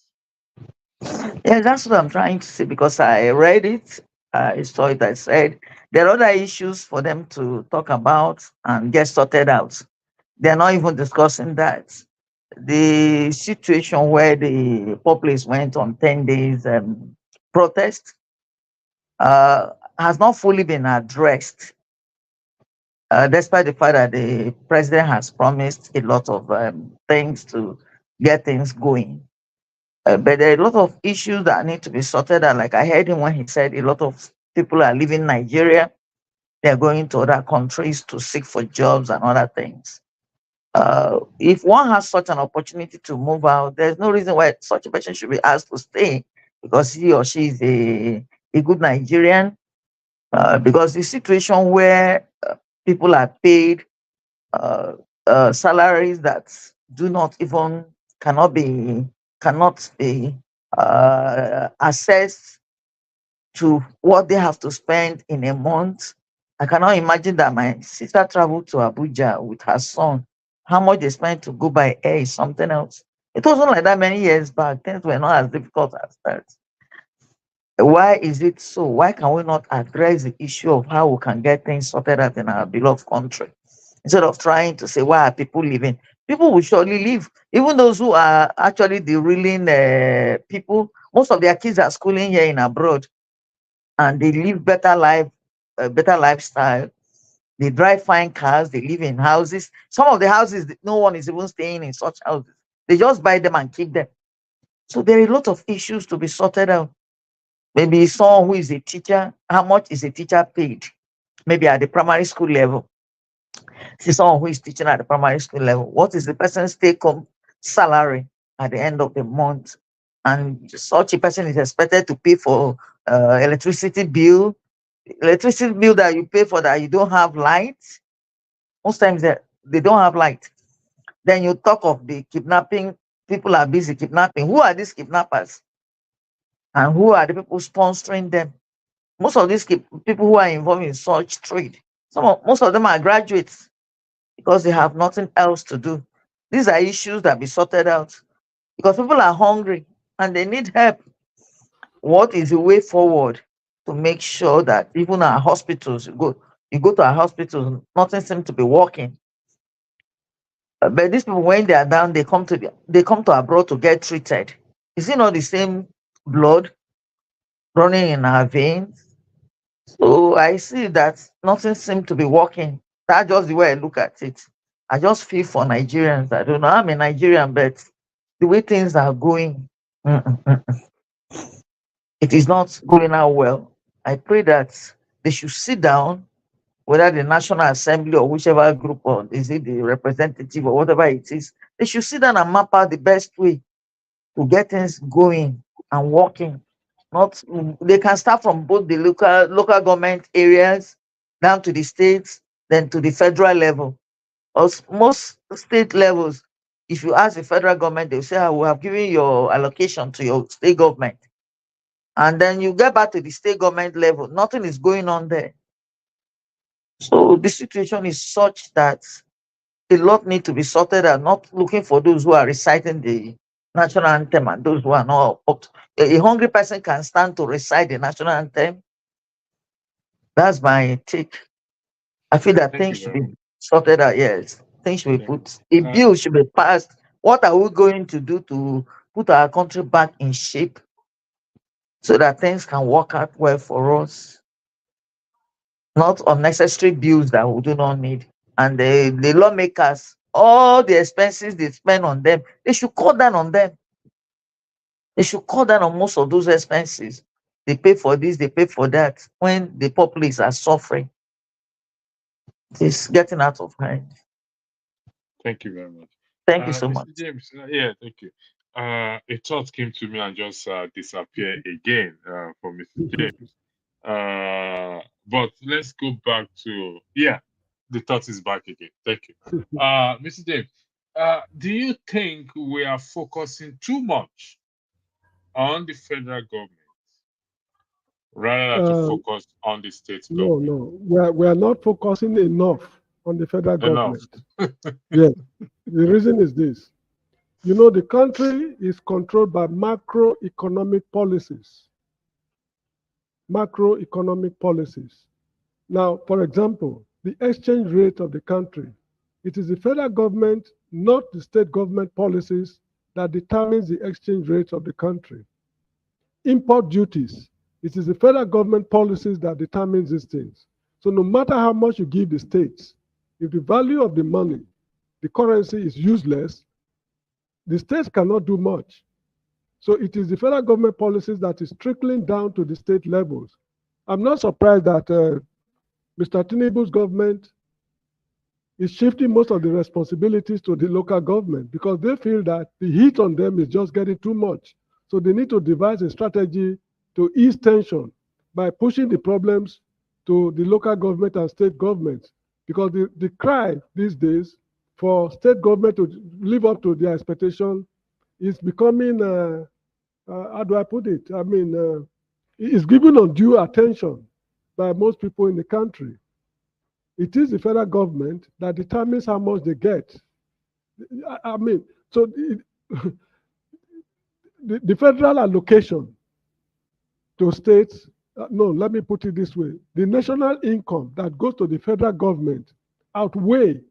Yeah, that's what I'm trying to say, because I read it, I saw it, I said there are other issues for them to talk about and get sorted out. They're not even discussing that. The situation where the populace went on 10 days protest has not fully been addressed, despite the fact that the president has promised a lot of things to get things going. But there are a lot of issues that need to be sorted out. Like I heard him when he said a lot of people are leaving Nigeria. They're going to other countries to seek for jobs and other things. If one has such an opportunity to move out, there's no reason why such a person should be asked to stay, because he or she is a good Nigerian. Because the situation where people are paid salaries that do not even cannot be assessed to what they have to spend in a month. I cannot imagine that my sister traveled to Abuja with her son. How much they spent to go by air is something else. It wasn't like that many years back. Things were not as difficult as that. Why is it so? Why can we not address the issue of how we can get things sorted out in our beloved country? Instead of trying to say, why are people leaving? People will surely leave. Even those who are actually the ruling people, most of their kids are schooling here in abroad, and they live better life, better lifestyle. They drive fine cars, they live in houses. Some of the houses, no one is even staying in such houses. They just buy them and keep them. So there are a lot of issues to be sorted out. Maybe someone who is a teacher, how much is a teacher paid? Maybe at the primary school level. See someone who is teaching at the primary school level. What is the person's take-home salary at the end of the month? And such a person is expected to pay for electricity bill that you pay for, that you don't have light. Most times they don't have light. Then you talk of the kidnapping. People are busy kidnapping. Who are these kidnappers? And who are the people sponsoring them? Most of these people who are involved in such trade, most of them are graduates because they have nothing else to do. These are issues that be sorted out because people are hungry and they need help. What is the way forward to make sure that even our hospitals, you go to our hospitals, nothing seems to be working. But these people, when they are down, they come to abroad to get treated. Is it not the same blood running in our veins? So I see that nothing seems to be working. That's just the way I look at it. I just feel for Nigerians. I don't know. I'm a Nigerian, but the way things are going, it is not going out well. I pray that they should sit down, whether the National Assembly or whichever group, or is it the representative or whatever it is, they should sit down and map out the best way to get things going and working. Not They can start from both the local government areas down to the states, then to the federal level. Most state levels, if you ask the federal government, they'll say, we have given your allocation to your state government. And then you get back to the state government level, nothing is going on there. So the situation is such that a lot need to be sorted out, not looking for those who are reciting the national anthem and those who are not up. A hungry person can stand to recite the national anthem. That's my take. I feel that Thank things you should very be much. sorted out. Yes, things should be Thank put. A you. bill should be passed. What are we going to do to put our country back in shape so that things can work out well for us? Not unnecessary bills that we do not need. And the lawmakers, all the expenses they spend on them, they should cut down on them. They should cut down on most of those expenses. They pay for this, they pay for that. When the populace are suffering, it's getting out of hand. Thank you very much. Thank you so Mr. much. James, yeah, thank you. A thought came to me and just disappeared again for Mr. James. But let's go back to, yeah, the thought is back again. Thank you. Mr. James, do you think we are focusing too much on the federal government rather than to focus on the state No, government? no, we are not focusing enough on the federal Enough. government. Yes, the reason is this. You know, the country is controlled by macroeconomic policies. Macroeconomic policies. Now, for example, the exchange rate of the country, it is the federal government, not the state government policies, that determines the exchange rate of the country. Import duties, it is the federal government policies that determines these things. So no matter how much you give the states, if the value of the money, the currency is useless, the states cannot do much. So it is the federal government policies that is trickling down to the state levels. I'm not surprised that Mr. Tinubu's government is shifting most of the responsibilities to the local government because they feel that the heat on them is just getting too much. So they need to devise a strategy to ease tension by pushing the problems to the local government and state government. Because the cry these days for state government to live up to their expectation is becoming, how do I put it? I mean, it's given undue attention by most people in the country. It is the federal government that determines how much they get. I mean, so the federal allocation to states, no, let me put it this way. The national income that goes to the federal government outweigh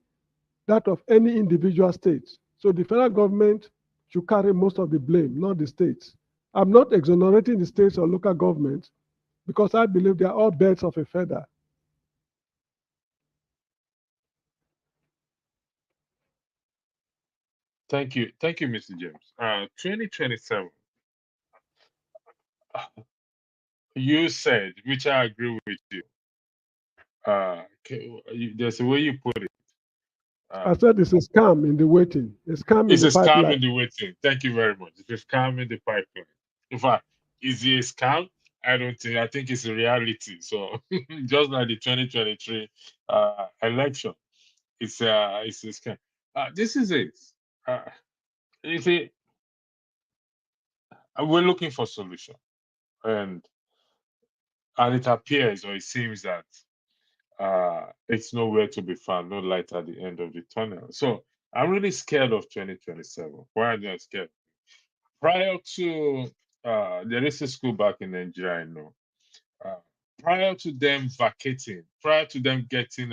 that of any individual state. So the federal government should carry most of the blame, not the states. I'm not exonerating the states or local governments because I believe they are all birds of a feather. Thank you, Mr. James. 2027. You said, which I agree with you. There's a way you put it. I said it's a scam in the waiting, a scam in It's the a scam pipeline. in the waiting. Thank you very much. It's a scam in the pipeline. In fact, is it a scam? I don't think. I think it's a reality. So just like the 2023 election, it's a scam. This is it. Uh, you see, we're looking for solution, and it appears or it seems that it's nowhere to be found, no light at the end of the tunnel. So I'm really scared of 2027. Why am I scared? Prior to there is a school back in Nigeria, I know. Uh, Prior to them vacating, prior to them getting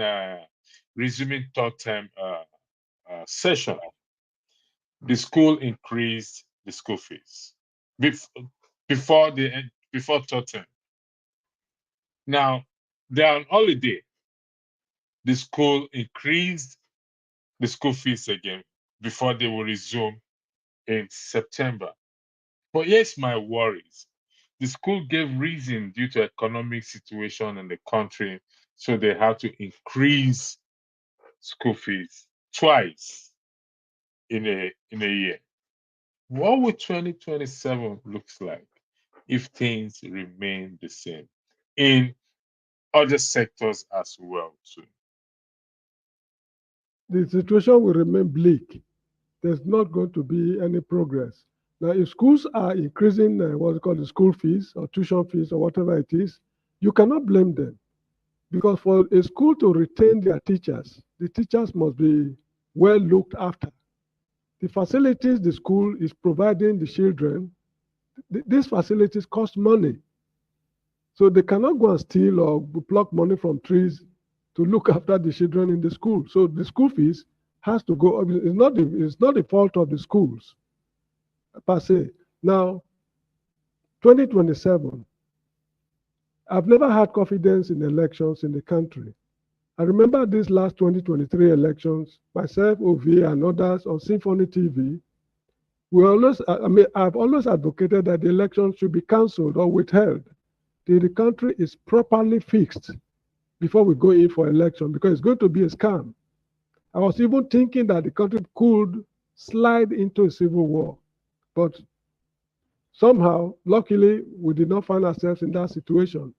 resuming third term session, the school increased the school fees before before third term. Now they're on holiday. The school increased the school fees again before they will resume in September. But here's my worries. The school gave reason due to economic situation in the country, so they had to increase school fees twice in a year. What would 2027 looks like if things remain the same in other sectors as well too? The situation will remain bleak. There's not going to be any progress. Now, if schools are increasing what's called the school fees or tuition fees or whatever it is, you cannot blame them. Because for a school to retain their teachers, the teachers must be well looked after. The facilities the school is providing the children, these facilities cost money. So they cannot go and steal or pluck money from trees to look after the children in the school. So the school fees has to go up. It's not the fault of the schools per se. Now, 2027, I've never had confidence in elections in the country. I remember these last 2023 elections, myself, OV, and others on Symphony TV, I've always advocated that the elections should be cancelled or withheld till the country is properly fixed before we go in for election, because it's going to be a scam. I was even thinking that the country could slide into a civil war, but somehow, luckily, we did not find ourselves in that situation.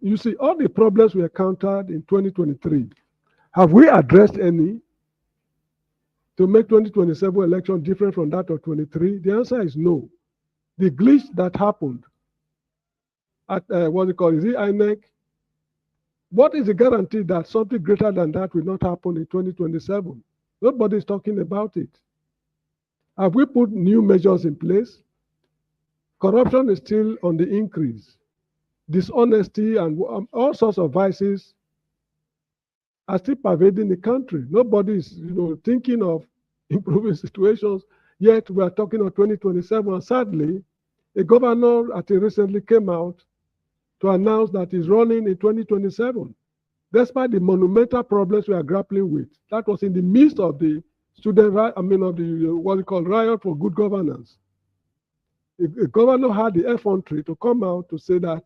You see, all the problems we encountered in 2023, have we addressed any to make 2027 election different from that of 23? The answer is no. The glitch that happened at is it INEC? What is the guarantee that something greater than that will not happen in 2027? Nobody is talking about it. Have we put new measures in place? Corruption is still on the increase. Dishonesty and all sorts of vices are still pervading the country. Nobody is, thinking of improving situations. Yet we are talking of 2027. And sadly, a governor recently came out to announce that he's running in 2027, despite the monumental problems we are grappling with. That was in the midst of the riot for good governance. A governor had the effrontery to come out to say that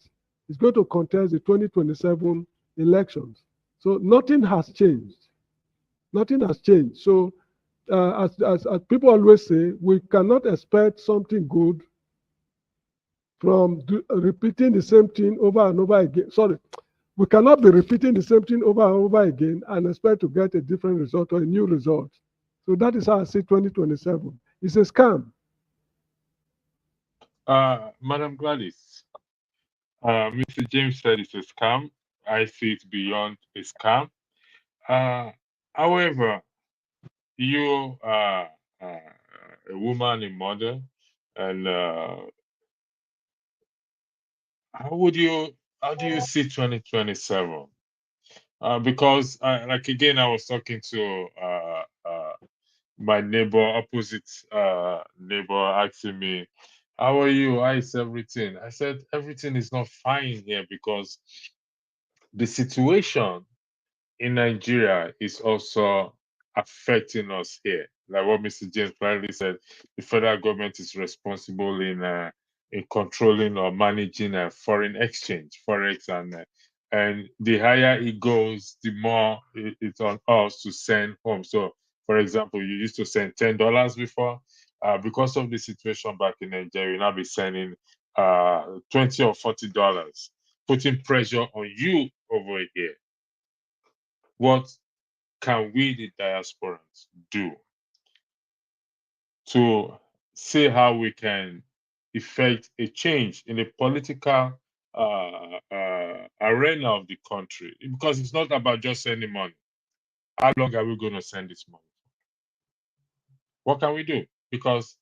he's going to contest the 2027 elections. So nothing has changed. Nothing has changed. So as people always say, we cannot expect something good from repeating the same thing over and over again. Sorry, we cannot be repeating the same thing over and over again and expect to get a different result or a new result. So that is how I see 2027. It's a scam. Madam Gladys, Mr. James said it's a scam. I see it beyond a scam. However, you are a woman, a mother, and how do you see 2027? Because again, I was talking to my opposite neighbor, asking me, "How are you? How is everything?" I said, "Everything is not fine here because the situation in Nigeria is also affecting us here." like what Mr. James rightly said, the federal government is responsible in controlling or managing foreign exchange, forex, and the higher it goes, the more it's on us to send home. So, for example, you used to send $10 before. Because of the situation back in Nigeria, you now be sending $20 or $40, putting pressure on you over here. What can we, the diasporans, do to see how we can effect a change in the political arena of the country? Because it's not about just sending money. How long are we going to send this money? What can we do? Because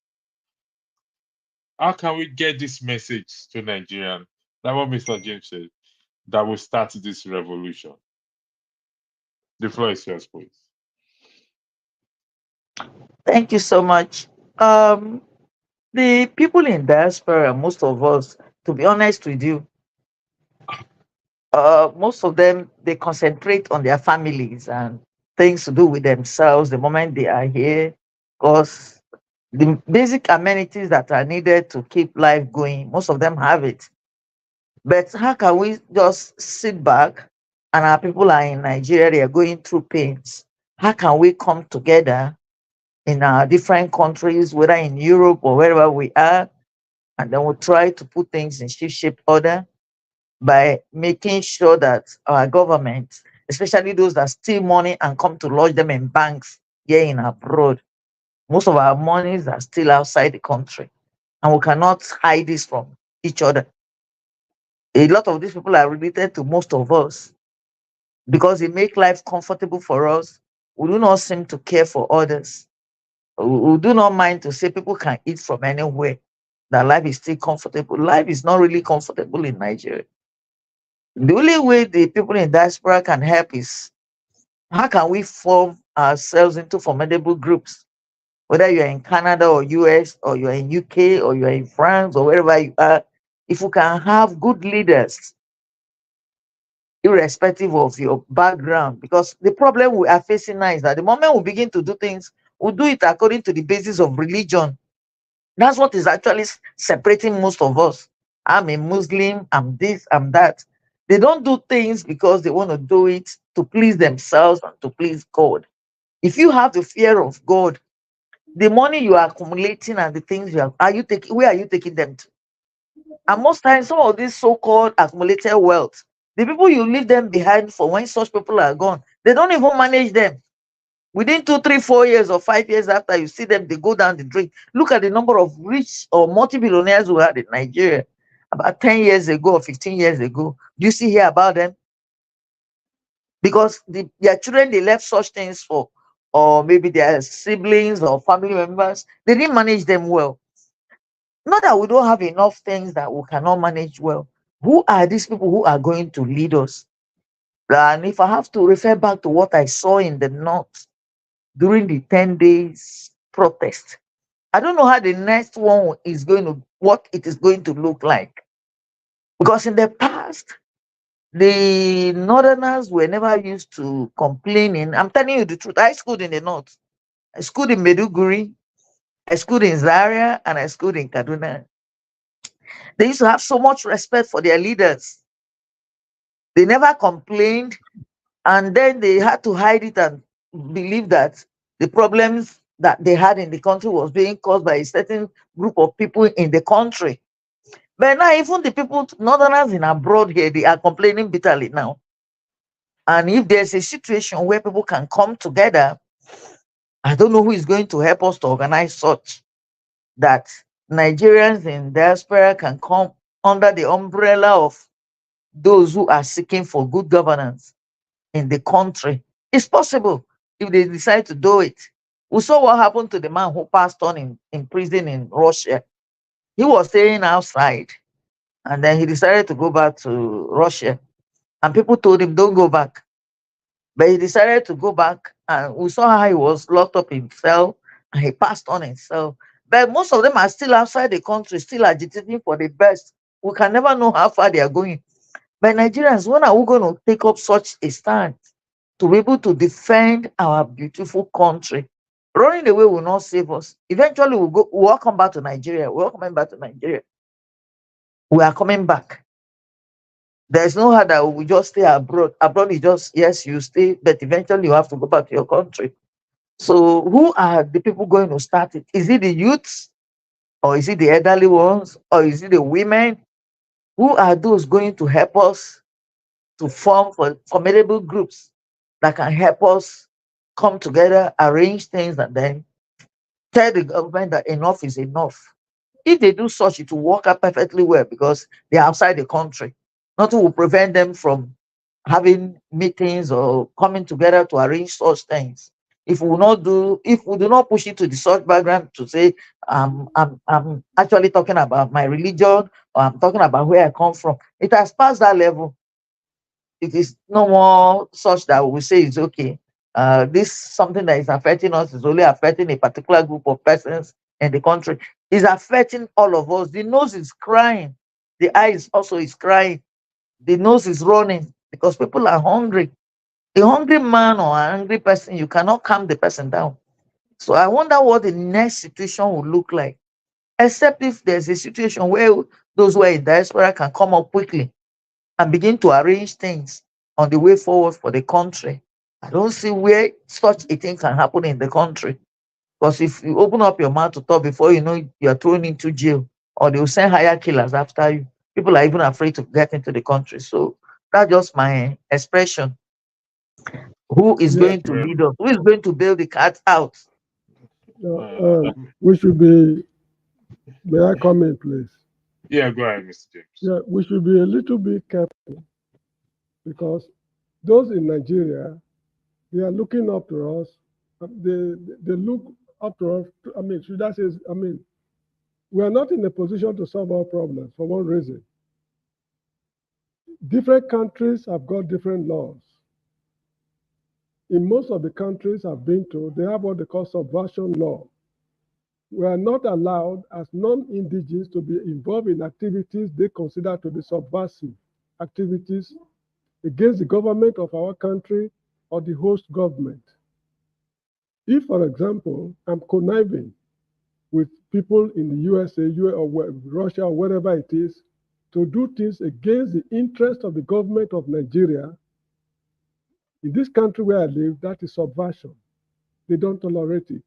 how can we get this message to Nigerians, like what Mr. James said, that will start this revolution? The floor is yours, please. Thank you so much. Um, the people in diaspora, most of us, to be honest with you, most of them they concentrate on their families and things to do with themselves the moment they are here, because the basic amenities that are needed to keep life going, most of them have it. But how can we just sit back and our people are in Nigeria, they are going through pains? How can we come together in our different countries, whether in Europe or wherever we are, and then we'll try to put things in shape order by making sure that our government, especially those that steal money and come to lodge them in banks here in abroad, most of our monies are still outside the country, and we cannot hide this from each other. A lot of these people are related to most of us because they make life comfortable for us. We do not seem to care for others. We do not mind to say people can eat from anywhere, that life is still comfortable. Life is not really comfortable in Nigeria. The only way the people in diaspora can help is how can we form ourselves into formidable groups, whether you're in Canada or US or you're in UK or you're in France or wherever you are. If we can have good leaders, irrespective of your background, because the problem we are facing now is that the moment we begin to do things, we do it according to the basis of religion. That's what is actually separating most of us. I'm a Muslim, I'm this, I'm that. They don't do things because they want to do it to please themselves and to please God. If you have the fear of God, the money you are accumulating and the things are you taking, where are you taking them to? And most times, some of this so-called accumulated wealth, the people you leave them behind for when such people are gone, they don't even manage them. Within 2, 3, 4 years or 5 years after, you see them, they go down the drain. Look at the number of rich or multi-billionaires we had in Nigeria about 10 years ago or 15 years ago. Do you see hear about them? Because their children, they left such things for, or maybe their siblings or family members, they didn't manage them well. Not that we don't have enough things that we cannot manage well. Who are these people who are going to lead us? And if I have to refer back to what I saw in the north during the 10 days protest, I don't know how the next one is going to, what it is going to look like. Because in the past, the northerners were never used to complaining. I'm telling you the truth. I schooled in the north. I schooled in Meduguri, I schooled in Zaria, and I schooled in Kaduna. They used to have so much respect for their leaders. They never complained, and then they had to hide it and believe that the problems that they had in the country was being caused by a certain group of people in the country. But now, even the people, northerners in abroad here, they are complaining bitterly now. And if there's a situation where people can come together, I don't know who is going to help us to organize such that Nigerians in diaspora can come under the umbrella of those who are seeking for good governance in the country. It's possible if they decide to do it. We saw what happened to the man who passed on in prison in Russia. He was staying outside and then he decided to go back to Russia. And people told him, don't go back. But he decided to go back, and we saw how he was locked up in cell and he passed on in cell. But most of them are still outside the country, still agitating for the best. We can never know how far they are going. But Nigerians, when are we going to take up such a stand to be able to defend our beautiful country? Running away will not save us. Eventually, we'll all come back to Nigeria. We're all coming back to Nigeria. We are coming back. There's no how that we just stay abroad. Abroad is just, yes, you stay, but eventually you have to go back to your country. So who are the people going to start it? Is it the youths? Or is it the elderly ones? Or is it the women? Who are those going to help us to form formidable groups that can help us come together, arrange things, and then tell the government that enough is enough? If they do such, it will work out perfectly well because they are outside the country. Nothing will prevent them from having meetings or coming together to arrange such things. If we do not push it to the such background to say, I'm actually talking about my religion or I'm talking about where I come from, it has passed that level. It is no more such that we say it's okay. This something that is affecting us is only affecting a particular group of persons in the country. It's affecting all of us. The nose is crying. The eyes also is crying. The nose is running because people are hungry. A hungry man or an angry person, you cannot calm the person down. So I wonder what the next situation will look like, except if there's a situation where those who are in diaspora can come up quickly and begin to arrange things on the way forward for the country. I don't see where such a thing can happen in the country. Because if you open up your mouth to talk, before you know, you're thrown into jail or they'll send higher killers after you. People are even afraid to get into the country. So that's just my expression. Who is Yeah, going to lead us? Who is going to bail the cat out? we should be. May I comment, please? Yeah, go ahead, Mr. James. Yeah, we should be a little bit careful because those in Nigeria, they are looking up to us. They look up to us. I mean, should I say? I mean, we are not in a position to solve our problems for one reason. Different countries have got different laws. In most of the countries I've been to, they have what they call subversion law. We are not allowed as non-indigenous to be involved in activities they consider to be subversive activities against the government of our country or the host government. If, for example, I'm conniving with people in the USA, or Russia, or wherever it is, to do things against the interest of the government of Nigeria, in this country where I live, that is subversion. They don't tolerate it.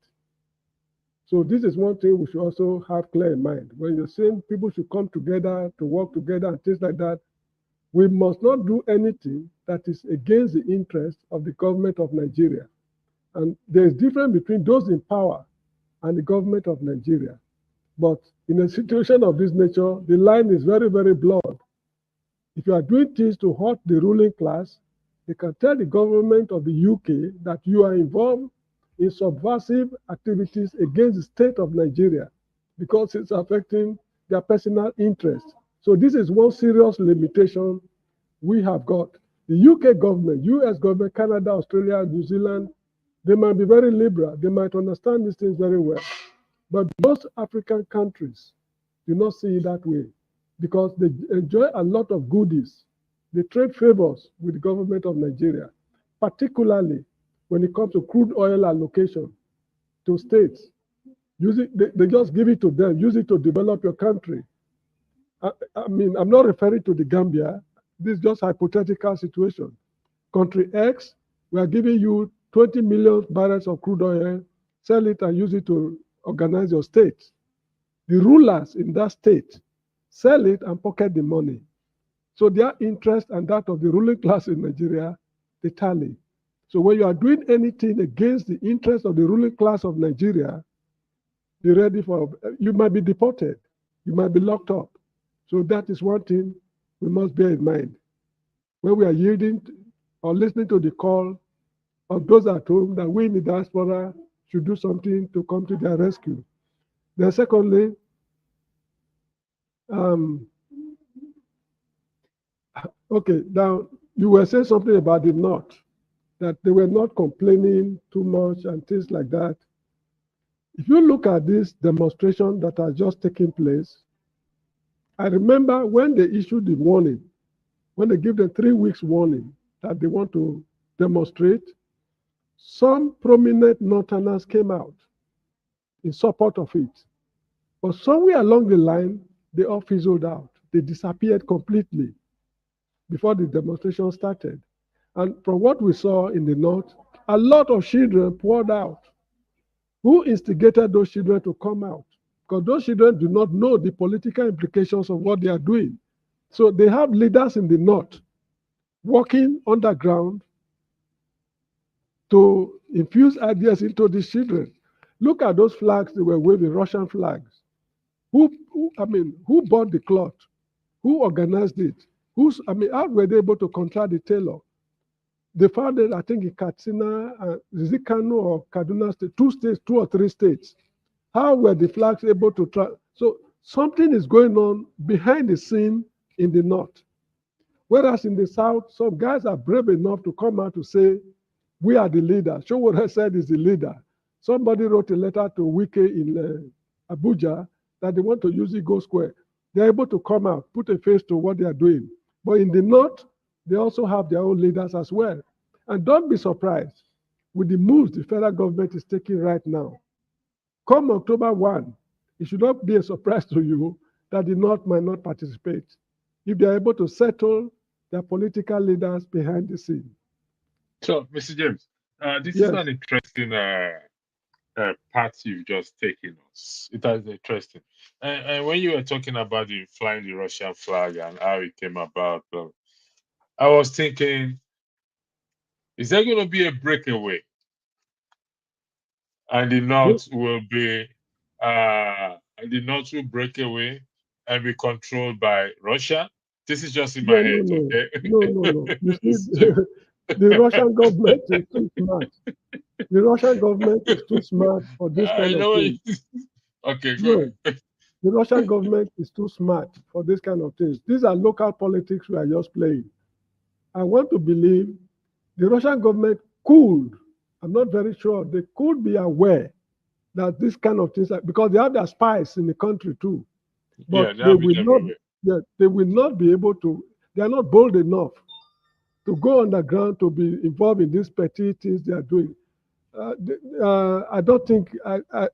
So this is one thing we should also have clear in mind. When you're saying people should come together to work together and things like that, we must not do anything that is against the interest of the government of Nigeria. And there is difference between those in power and the government of Nigeria. But in a situation of this nature, the line is very, very blurred. If you are doing things to hurt the ruling class, they can tell the government of the UK that you are involved in subversive activities against the state of Nigeria because it's affecting their personal interest. So this is one serious limitation we have got. The UK government, US government, Canada, Australia, New Zealand, they might be very liberal. They might understand these things very well. But most African countries do not see it that way because they enjoy a lot of goodies. They trade favors with the government of Nigeria, particularly when it comes to crude oil allocation to states. They just give it to them, use it to develop your country. I mean, I'm not referring to the Gambia. This is just hypothetical situation. Country X, we are giving you 20 million barrels of crude oil, sell it and use it to organize your state. The rulers in that state sell it and pocket the money. So their interest and that of the ruling class in Nigeria, they tally. So when you are doing anything against the interest of the ruling class of Nigeria, be ready for, you might be deported, you might be locked up. So that is one thing we must bear in mind. When we are yielding or listening to the call of those at home that we in the diaspora should do something to come to their rescue. Then secondly, okay, now you were saying something about the North, that they were not complaining too much and things like that. If you look at this demonstration that has just taken place, I remember when they issued the warning, when they give them 3 weeks warning that they want to demonstrate, some prominent Northerners came out in support of it. But somewhere along the line, they all fizzled out. They disappeared completely before the demonstration started. And from what we saw in the North, a lot of children poured out. Who instigated those children to come out? Because those children do not know the political implications of what they are doing. So they have leaders in the North working underground to infuse ideas into these children. Look at those flags they were waving, Russian flags. Who bought the cloth? Who organized it? How were they able to contract the tailor? They found it, I think, in Katsina, Kano or Kaduna State, two or three states. How were the flags able to So something is going on behind the scene in the North. Whereas in the South, some guys are brave enough to come out to say, we are the leader. Showore said is the leader. Somebody wrote a letter to Wike in Abuja that they want to use Eagle Square. They're able to come out, put a face to what they are doing. But in the North, they also have their own leaders as well. And don't be surprised with the moves the federal government is taking right now. Come October 1, it should not be a surprise to you that the North might not participate if they're able to settle their political leaders behind the scene. So, Mr. James, this Yes. is an interesting path you've just taken us. It is interesting. And when you were talking about the flying the Russian flag and how it came about, I was thinking, is there going to be a breakaway? And the North will be, the North will break away and be controlled by Russia. This is just in my head, okay? No. You see, the Russian government is too smart. The Russian government is too smart for this kind of thing. Okay, No, go ahead. the Russian government is too smart for this kind of things. These are local politics we are just playing. I want to believe the Russian government could, I'm not very sure, they could be aware that this kind of things, because they have their spies in the country too. But they will not be able to, they are not bold enough to go underground to be involved in these petty things they are doing. I don't think,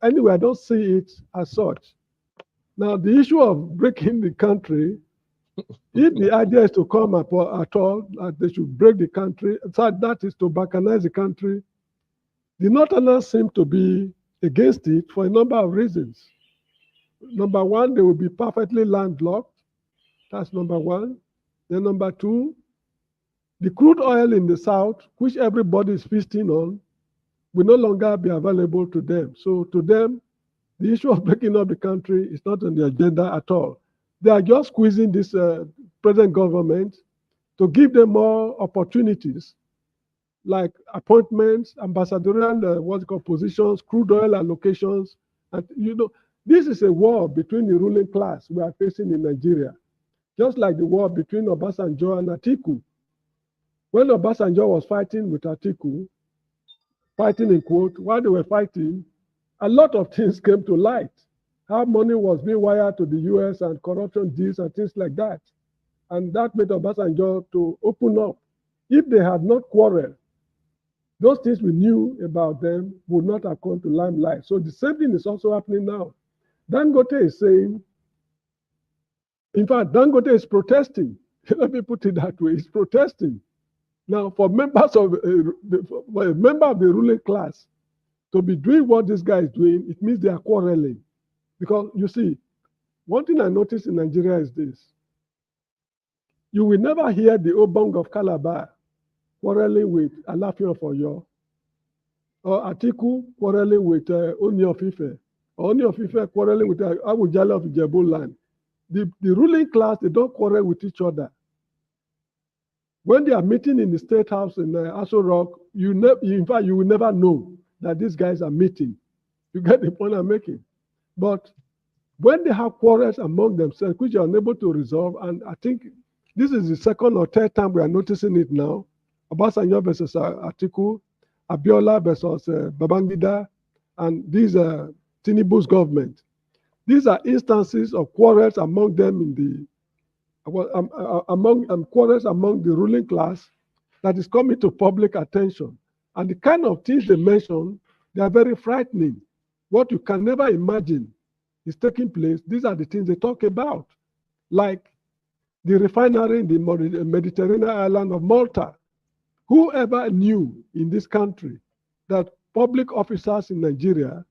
anyway, I don't see it as such. Now, the issue of breaking the country, if the idea is to come up at all, they should break the country, so that is to balkanize the country. The Northerners seem to be against it for a number of reasons. Number one, they will be perfectly landlocked. That's number one. Then number two, the crude oil in the South, which everybody is feasting on, will no longer be available to them. So to them, the issue of breaking up the country is not on the agenda at all. They are just squeezing this present government to give them more opportunities, like appointments, ambassadorial, positions, crude oil allocations. And this is a war between the ruling class we are facing in Nigeria, just like the war between Obasanjo and Atiku. When Obasanjo was fighting with Atiku, fighting in quote, while they were fighting, a lot of things came to light. How money was being wired to the US and corruption deals and things like that. And that made Obasanjo to open up. If they had not quarreled, those things we knew about them would not have come to limelight. So the same thing is also happening now. Dangote is saying, in fact, Dangote is protesting. Let me put it that way, he's protesting. Now, for members of for a member of the ruling class to be doing what this guy is doing, it means they are quarreling. Because you see, one thing I noticed in Nigeria is this. You will never hear the Obong of Calabar quarreling with Alaafin of Oyo, or Atiku quarreling with Oni of Ife, or Oni of Ife quarreling with Awujale of Ijebu land. The ruling class, they don't quarrel with each other. When they are meeting in the State House in Aso Rock, in fact, you will never know that these guys are meeting. You get the point I'm making? But when they have quarrels among themselves, which are unable to resolve, and I think this is the second or third time we are noticing it now, Obasanjo versus Atiku, Abiola versus Babangida, and these Tinubu's government. These are instances of quarrels among them in the quarrels among the ruling class that is coming to public attention. And the kind of things they mention, they are very frightening. What you can never imagine is taking place. These are the things they talk about, like the refinery in the Mediterranean island of Malta. Whoever knew in this country that public officers in Nigeria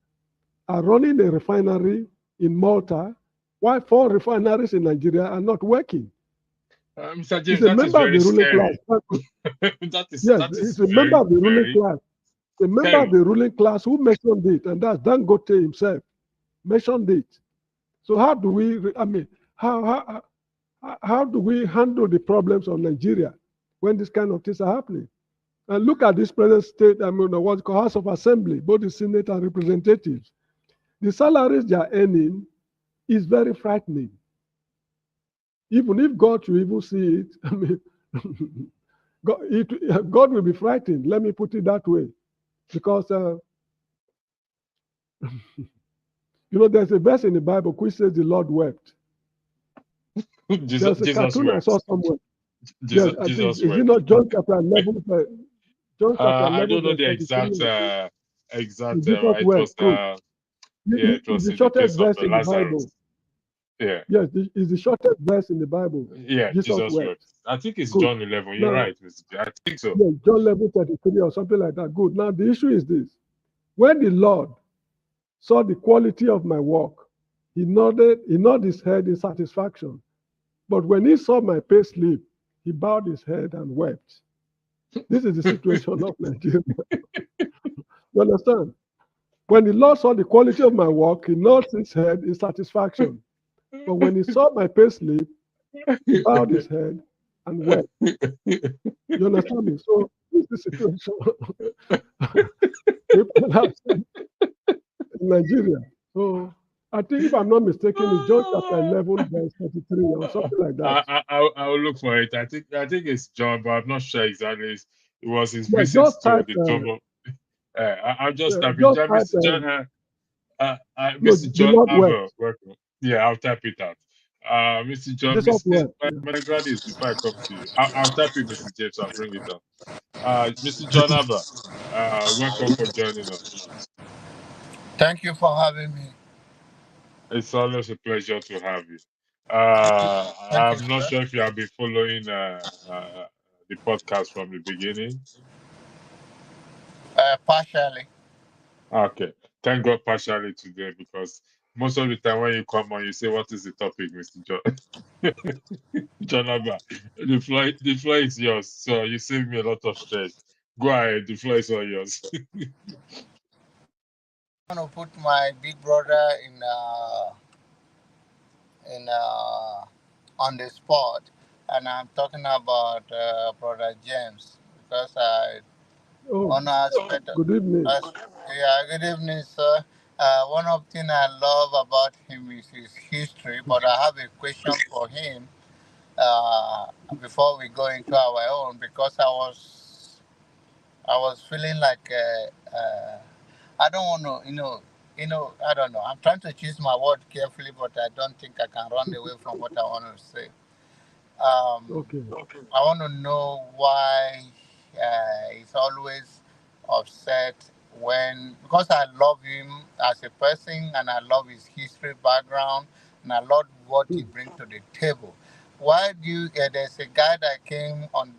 are running a refinery in Malta, while 4 refineries in Nigeria are not working? Mr. He's James, a that is member of very the ruling scary. class. That Yes, is he's a member very, of the ruling very class. A member of scary. the ruling class who mentioned it, and that's Dangote himself mentioned it. So how do we, I mean, how do we handle the problems of Nigeria when this kind of things are happening? And look at this present state, I mean, what's called House of Assembly, both the Senate and representatives. The salaries they are earning is very frightening. Even if God should even see it, I mean, God will be frightened. Let me put it that way. Because, there's a verse in the Bible which says the Lord wept. There's a Jesus cartoon I wept. saw somewhere. Jesus, Yes, I think, Jesus is it wept. not John chapter 11, John chapter I 11, don't know verse the 33? exact. Jesus It wept. was Good. it It's was the in the shortest case of verse in the Lazarus. Bible. Yeah, Yes, it's the shortest verse in the Bible. yeah. Jesus Jesus wept. wept. I think it's Good. John 11. You're Now, right, Mr. J. I think so. yes, John 11, 33 or something like that. Good. Now, the issue is this. When the Lord saw the quality of my work, he nodded his head in satisfaction. But when he saw my pay slip, he bowed his head and wept. This is the situation of Nigeria. You understand? When the Lord saw the quality of my work, he nodded his head in satisfaction. But when he saw my pay slip, he bowed his head and wept. You understand me? So this is the situation people have in Nigeria. So I think, if I'm not mistaken, it's John chapter 11, verse 33 or something like that. I will look for it. I think it's John, but I'm not sure exactly. It was his Yeah, visit just to type, the tomb of. I'm just typing. just type, Mr. John, no, Mr. the John Lord wept. Abel. Welcome. Yeah, I'll type it out. Mr. John, Jesus wept. my grad is before I come to you. I'll type it, Mr. James. I'll bring it up. Mr. John Abel, welcome for joining us. Thank you for having me. It's always a pleasure to have you. Thank you, I'm not sir. sure if you have been following the podcast from the beginning. Partially. Okay. Thank God partially today, because most of the time when you come on, you say, "What is the topic, Mr. John?" John Abba, the floor is yours. So you saved me a lot of stress. Go ahead, the floor is all yours. I want to put my big brother in on the spot, and I'm talking about brother James, because Oh, one aspect of, good evening. yeah, good evening, sir. One of the things I love about him is his history, but I have a question for him uh, before we go into our own, because I was feeling like I don't want to, I don't know. I'm trying to choose my word carefully, but I don't think I can run away from what I want to say. Okay. I want to know why he's always upset because I love him as a person, and I love his history background, and I love what he brings to the table. Why do you, there's a guy that came on,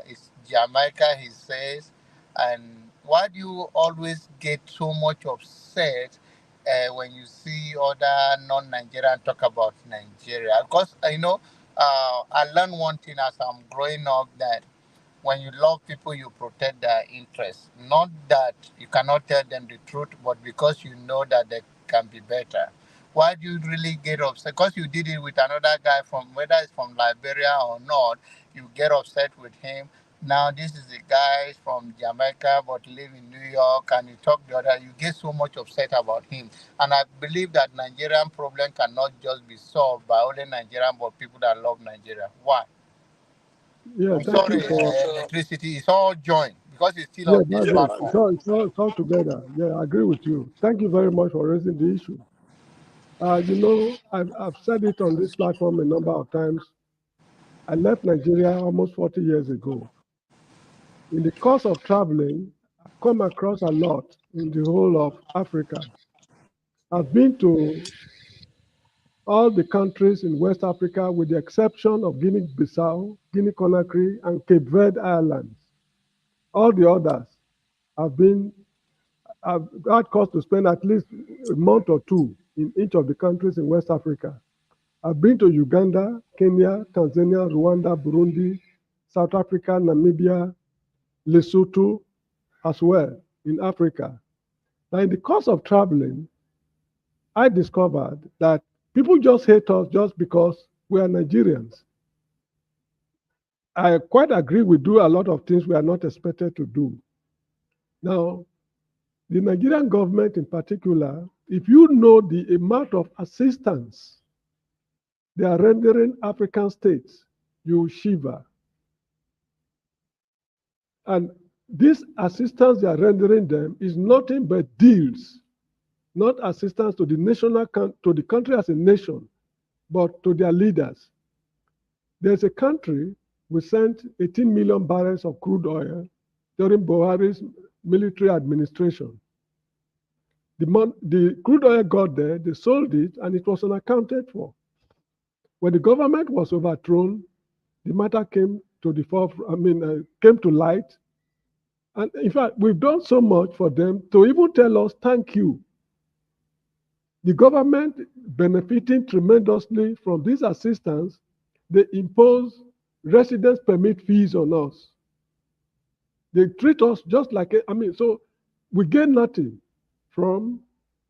it's Jamaica, he says, and why do you always get so much upset when you see other non-Nigerian talk about Nigeria? Because I learned one thing as I'm growing up, that when you love people, you protect their interests. Not that you cannot tell them the truth, but because you know that they can be better. Why do you really get upset? Because you did it with another guy from, whether it's from Liberia or not, you get upset with him. Now this is a guy from Jamaica but live in New York, and you talk the other, you get so much upset about him. And I believe that Nigerian problem cannot just be solved by only Nigerian, but people that love Nigeria. Why? Yeah, I'm thank you sorry, for. electricity is all joined because it's still Yeah, on this that's it. platform. It's all together. Yeah, I agree with you. Thank you very much for raising the issue. I've said it on this platform a number of times. I left Nigeria almost 40 years ago. In the course of traveling, come across a lot in the whole of Africa. I've been to all the countries in West Africa with the exception of Guinea-Bissau, Guinea-Conakry, and Cape Verde Islands. All the others have been, I've had cause to spend at least a month or two in each of the countries in West Africa. I've been to Uganda, Kenya, Tanzania, Rwanda, Burundi, South Africa, Namibia, Lesotho as well in Africa. Now, in the course of traveling, I discovered that people just hate us just because we are Nigerians. I quite agree we do a lot of things we are not expected to do. Now, the Nigerian government in particular, if you know the amount of assistance they are rendering African states, you will shiver. And this assistance they are rendering them is nothing but deals, not assistance to the to the country as a nation, but to their leaders. There's a country we sent 18 million barrels of crude oil during Buhari's military administration. The crude oil got there, they sold it, and it was unaccounted for. When the government was overthrown, the matter came to came to light. And in fact, we've done so much for them to even tell us thank you. The government benefiting tremendously from this assistance, they impose residence permit fees on us. They treat us just like, so we gain nothing from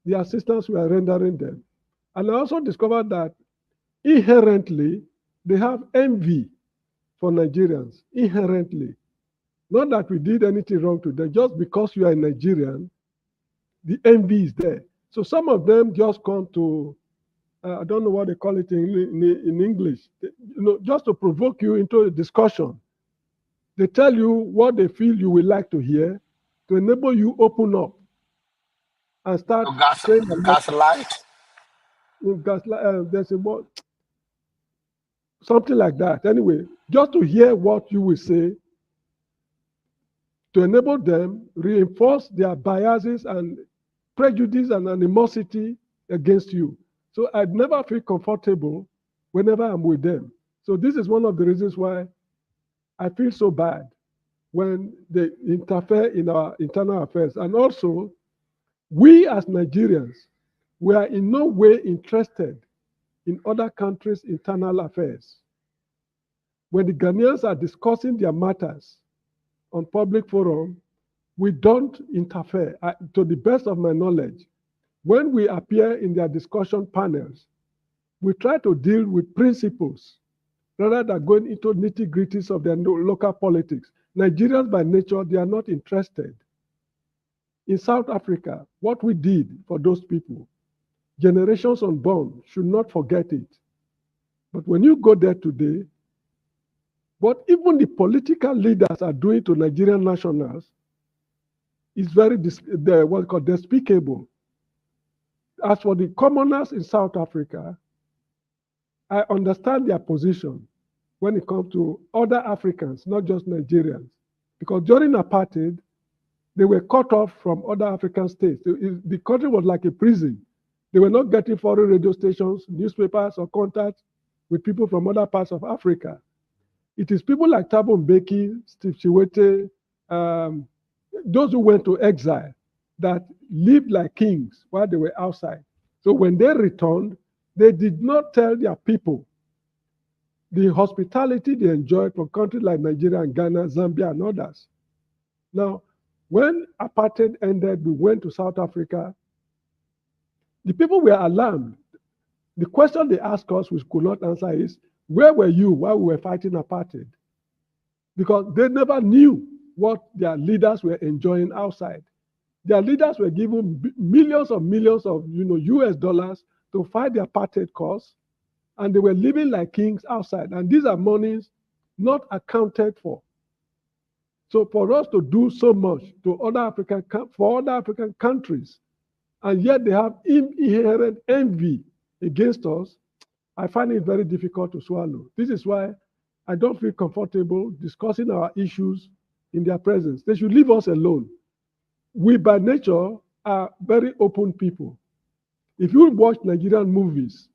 the assistance we are rendering them. And I also discovered that inherently, they have envy for Nigerians, inherently. Not that we did anything wrong to them, just because you are a Nigerian, the envy is there. So some of them just come to, I don't know what they call it in English, just to provoke you into a discussion. They tell you what they feel you will like to hear to enable you open up and start saying gaslight. There's a word, something like that. Anyway, just to hear what you will say, to enable them reinforce their biases and prejudice and animosity against you. So I'd never feel comfortable whenever I'm with them. So this is one of the reasons why I feel so bad when they interfere in our internal affairs. And also, we as Nigerians, we are in no way interested in other countries' internal affairs. When the Ghanaians are discussing their matters on public forum, we don't interfere. To the best of my knowledge, when we appear in their discussion panels, we try to deal with principles rather than going into nitty-gritties of their local politics. Nigerians by nature, they are not interested. In South Africa, what we did for those people, generations unborn should not forget it. But when you go there today, what even the political leaders are doing to Nigerian nationals is very despicable. As for the commoners in South Africa, I understand their position when it comes to other Africans, not just Nigerians. Because during apartheid, they were cut off from other African states. The country was like a prison. They were not getting foreign radio stations, newspapers, or contact with people from other parts of Africa. It is people like Thabo Mbeki, Steve Chiwete, those who went to exile that lived like kings while they were outside. So when they returned, they did not tell their people the hospitality they enjoyed from countries like Nigeria and Ghana, Zambia, and others. Now, when apartheid ended, we went to South Africa. The people were alarmed. The question they asked us, which could not answer, is, where were you while we were fighting apartheid? Because they never knew what their leaders were enjoying outside. Their leaders were given millions of US dollars to fight the apartheid cause, and they were living like kings outside. And these are monies not accounted for. So for us to do so much to other African countries, and yet they have inherent envy against us, I find it very difficult to swallow. This is why I don't feel comfortable discussing our issues in their presence. They should leave us alone. we by nature are very open people. If you watch Nigerian movies,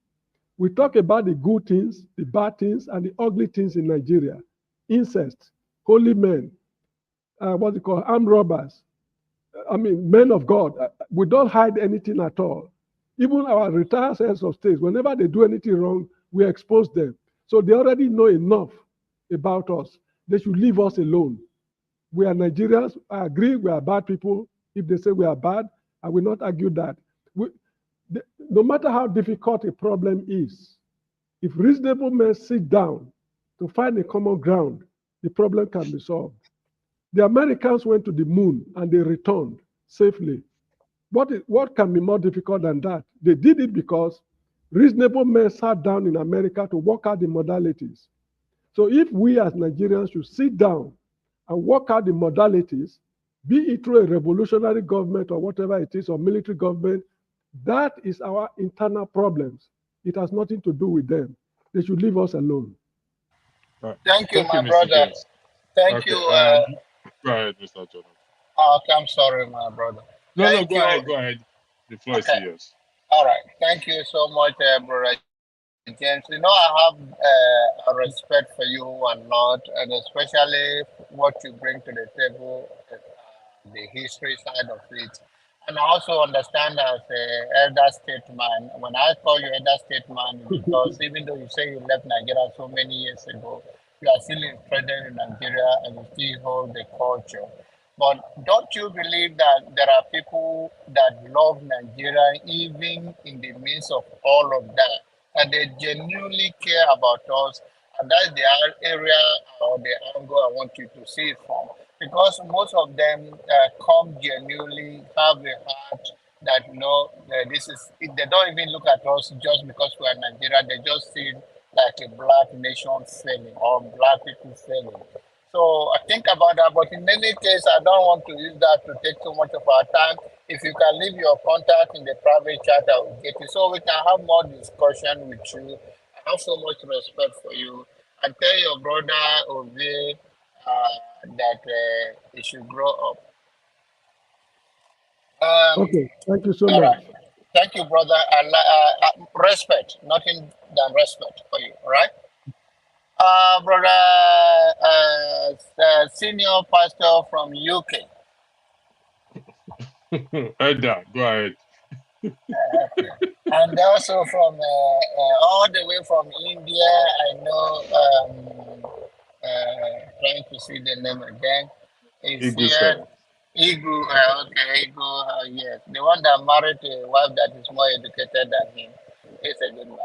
we talk about the good things, the bad things, and the ugly things in Nigeria. Incest, holy men, what they call armed robbers. I mean, men of God. We don't hide anything at all. Even our retired heads of states, whenever they do anything wrong, we expose them. So they already know enough about us. They should leave us alone. We are Nigerians. I agree we are bad people. If they say we are bad, I will not argue that. No matter how difficult a problem is, if reasonable men sit down to find a common ground, the problem can be solved. The Americans went to the moon and they returned safely. What can be more difficult than that? They did it because reasonable men sat down in America to work out the modalities. So if we as Nigerians should sit down and work out the modalities, be it through a revolutionary government or whatever it is, or military government, that is our internal problems. It has nothing to do with them. They should leave us alone. Thank you, my Mr. brother. James. Thank Okay, you. go ahead, Mr. Jonathan. Okay, I'm sorry, my brother. No, Thank go you. ahead, go ahead. The floor is Okay. yours. All right. Thank you so much, brother James. You know, I have a respect for you a lot, and especially what you bring to the table, the history side of it. And I also understand as an elder statesman, when I call you elder statesman, because even though you say you left Nigeria so many years ago, you are still present in Nigeria and you still hold the culture. But don't you believe that there are people that love Nigeria even in the midst of all of that, and they genuinely care about us, and that's the area or the angle I want you to see it from. Because most of them come genuinely, have a heart that this is. They don't even look at us just because we are Nigeria. They just see it like a black nation failing or black people failing. So I think about that, but in any case, I don't want to use that to take too much of our time. If you can leave your contact in the private chat, I will get it so we can have more discussion with you. I have so much respect for you. And tell your brother Ove that he should grow up. Okay, thank you so All much. right. Thank you, brother. Respect, nothing than respect for you. All right. Brother, senior pastor from UK. Elder, go ahead. And also from all the way from India, I know, trying to see the name again, is Eagle here. 7. Eagle, okay, Eagle, yes. The one that married a wife that is more educated than him. It's a good man.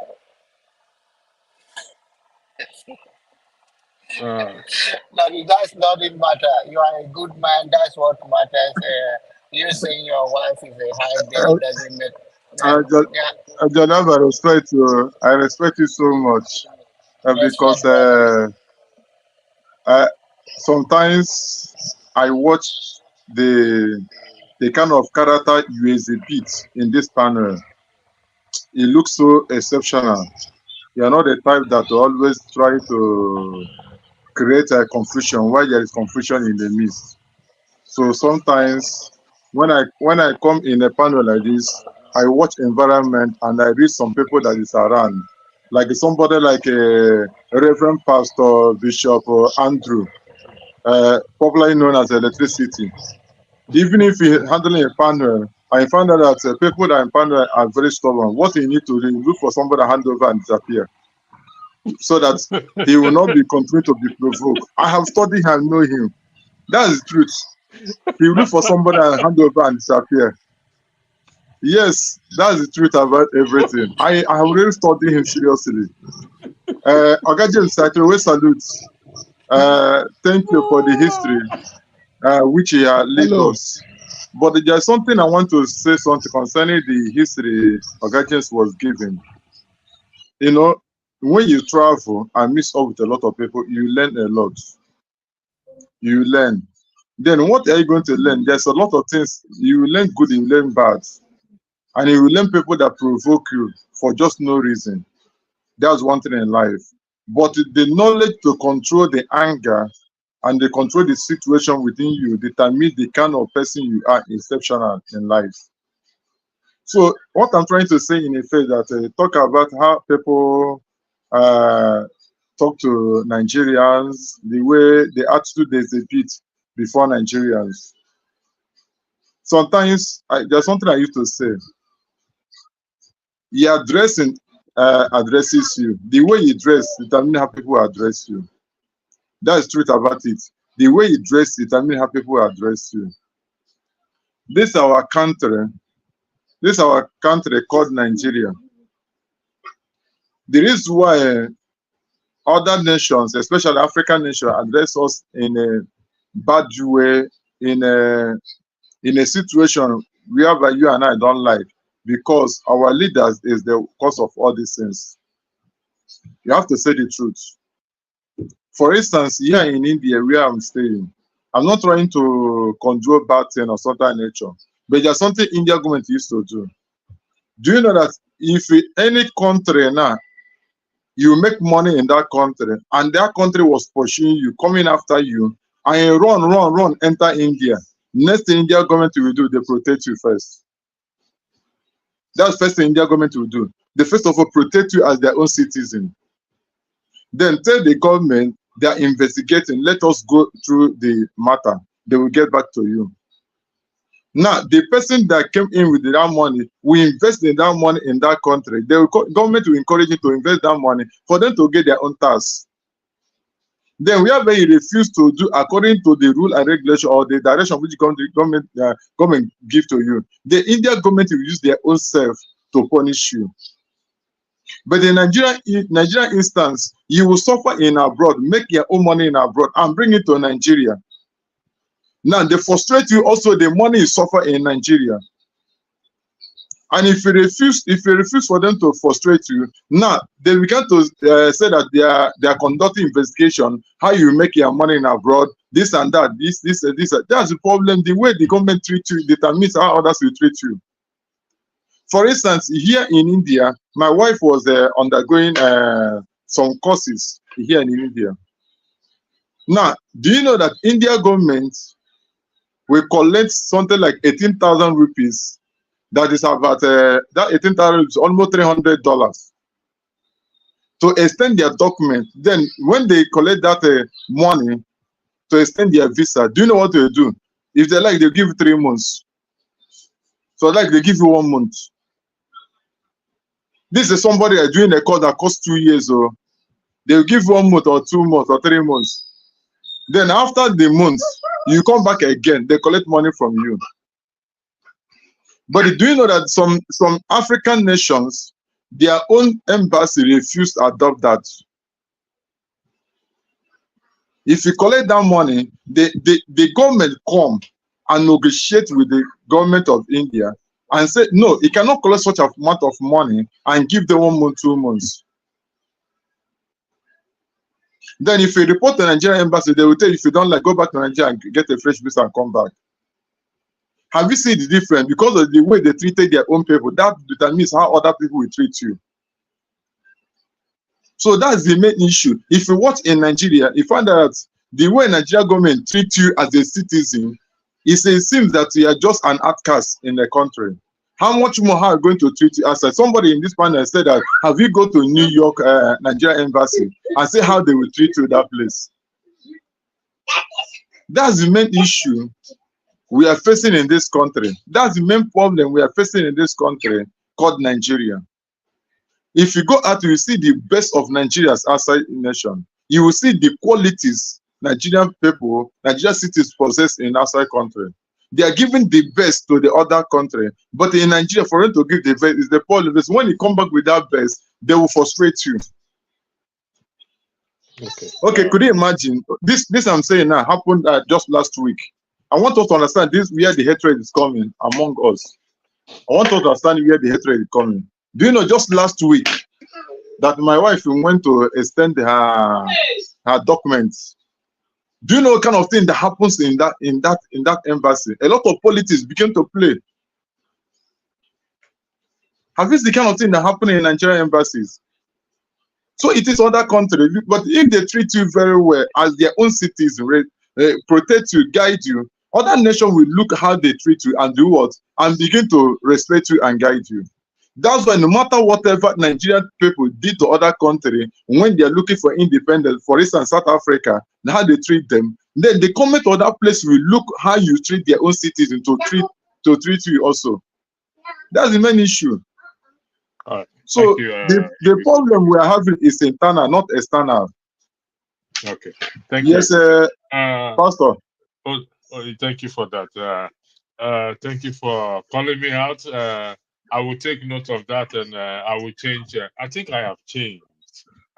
But that's not it matter. You are a good man. That's what matters. You saying your wife is a high baby doesn't make. Yeah. Jonathan, I respect you so much because Respect, brother. sometimes I watch the kind of character you exhibit in this panel. It looks so exceptional. You are not the type that always try to create a confusion while there is confusion in the midst. So sometimes when I come in a panel like this, I watch environment and I read some people that is around, like somebody like a Reverend Pastor Bishop Andrew, popularly known as Electricity. Even if he handling a panel, I found out that people that in panel are very stubborn. What you need to do is look for somebody to hand over and disappear, so that he will not be continue to be provoked. I have studied him and know him. That is the truth. He will look for somebody and hand over and disappear. Yes, that's the truth about everything. I have really studied him seriously. Oga James, I always salute. Thank you for the history which he led us. But there's something I want to say something concerning the history Oga James was given. You know, when you travel and mix up with a lot of people, you learn a lot. You learn. Then what are you going to learn? There's a lot of things. You will learn good, you learn bad. And you will learn people that provoke you for just no reason. That's one thing in life. But the knowledge to control the anger and they control the situation within you, determine the kind of person you are exceptional in life. So what I'm trying to say in effect that talk about how people talk to Nigerians, the way the attitude they exhibit before Nigerians. Sometimes there's something I used to say. Your dressing addresses you. The way you dress determines how people address you. That's the truth about it. The way you dress determines how people address you. This is our country. This is our country called Nigeria. The reason why other nations, especially African nations, address us in a bad way, in a situation whereby you and I don't like, because our leaders is the cause of all these things. You have to say the truth. For instance, here in India, where I'm staying, I'm not trying to control bad thing or certain nature, but there's something India government used to do. Do you know that if any country now, you make money in that country, and that country was pursuing you, coming after you, and you run, enter India. Next thing India government will do, they protect you first. That's first thing India government will do. They first of all protect you as their own citizen. Then tell the government they are investigating. Let us go through the matter. They will get back to you. Now, the person that came in with that money, we invest in that money in that country. The government will encourage you to invest that money for them to get their own tax. Then wherever you refuse to do according to the rule and regulation or the direction which government give to you, the Indian government will use their own self to punish you. But in Nigerian instance, you will suffer in abroad, make your own money in abroad, and bring it to Nigeria. Now they frustrate you. Also, the money is suffer in Nigeria. And if you refuse for them to frustrate you, now they begin to say that they are conducting investigation, how you make your money in abroad, this and that, this. That's the problem. The way the government treats you determines how others will treat you. For instance, here in India, my wife was undergoing some courses here in India. Now, do you know that India government will collect something like 18,000 rupees? That is about that 18,000 is almost $300 to extend their document. Then when they collect that money to extend their visa, do you know what they do? If they like, they give you 3 months. So like they give you 1 month. This is somebody doing a course that costs 2 years, or they'll give 1 month or 2 months or 3 months. Then after the month, you come back again, they collect money from you. But do you know that some African nations, their own embassy refuse to adopt that? If you collect that money, the government come and negotiate with the government of India and say, no, you cannot collect such a amount of money and give them 1 month, 2 months. Then if you report to the Nigerian embassy, they will tell you, if you don't like, go back to Nigeria and get a fresh visa and come back. Have you seen the difference? Because of the way they treated their own people, that determines how other people will treat you. So that's the main issue. If you watch in Nigeria, you find that the way Nigerian government treats you as a citizen, it seems that you are just an outcast in the country. How much more are going to treat you as somebody in this panel said that, have you go to New York, Nigeria embassy, and see how they will treat you in that place? That's the main issue we are facing in this country. That's the main problem we are facing in this country called Nigeria. If you go out, you see the best of Nigeria's outside nation. You will see the qualities Nigerian people, Nigerian cities possess in outside country. They are giving the best to the other country, but in Nigeria, for them to give the best is the poor best. When you come back with that best, they will frustrate you. Okay, could you imagine this? This I'm saying now happened just last week. I want us to understand this where the hatred is coming among us. I want us to understand where the hatred is coming. Do you know just last week that my wife went to extend her documents? Do you know what kind of thing that happens in that embassy? A lot of politics begin to play. Have you seen the kind of thing that happen in Nigerian embassies? So it is other countries, but if they treat you very well as their own citizen, protect you, guide you, other nation will look how they treat you and do what? And begin to respect you and guide you. That's why no matter whatever Nigerian people did to other country, when they are looking for independence, for instance, South Africa, how they treat them, then they come to other place will look how you treat their own citizens to treat you also. That's the main issue. All right. So Thank you. the problem we are having is internal, not external. Okay. Thank Yes, you. Pastor. Oh, thank you for that. Thank you for calling me out. I will take note of that and I will change. I think I have changed.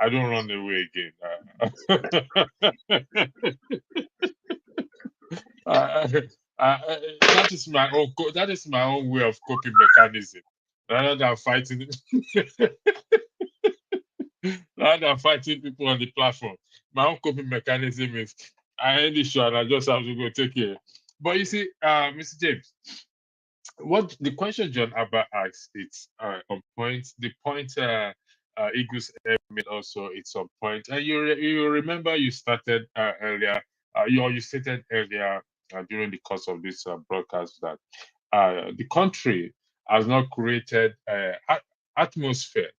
I don't run away again. That is my own. That is my own way of coping mechanism. Rather than fighting, rather than fighting people on the platform, my own coping mechanism is I end the show and I just have to go take care. But you see, Mr. James, what the question John Abba asked, it's on point. The point Eagles made also, it's on point. And you remember you started earlier, you stated earlier during the course of this broadcast that the country has not created atmosphere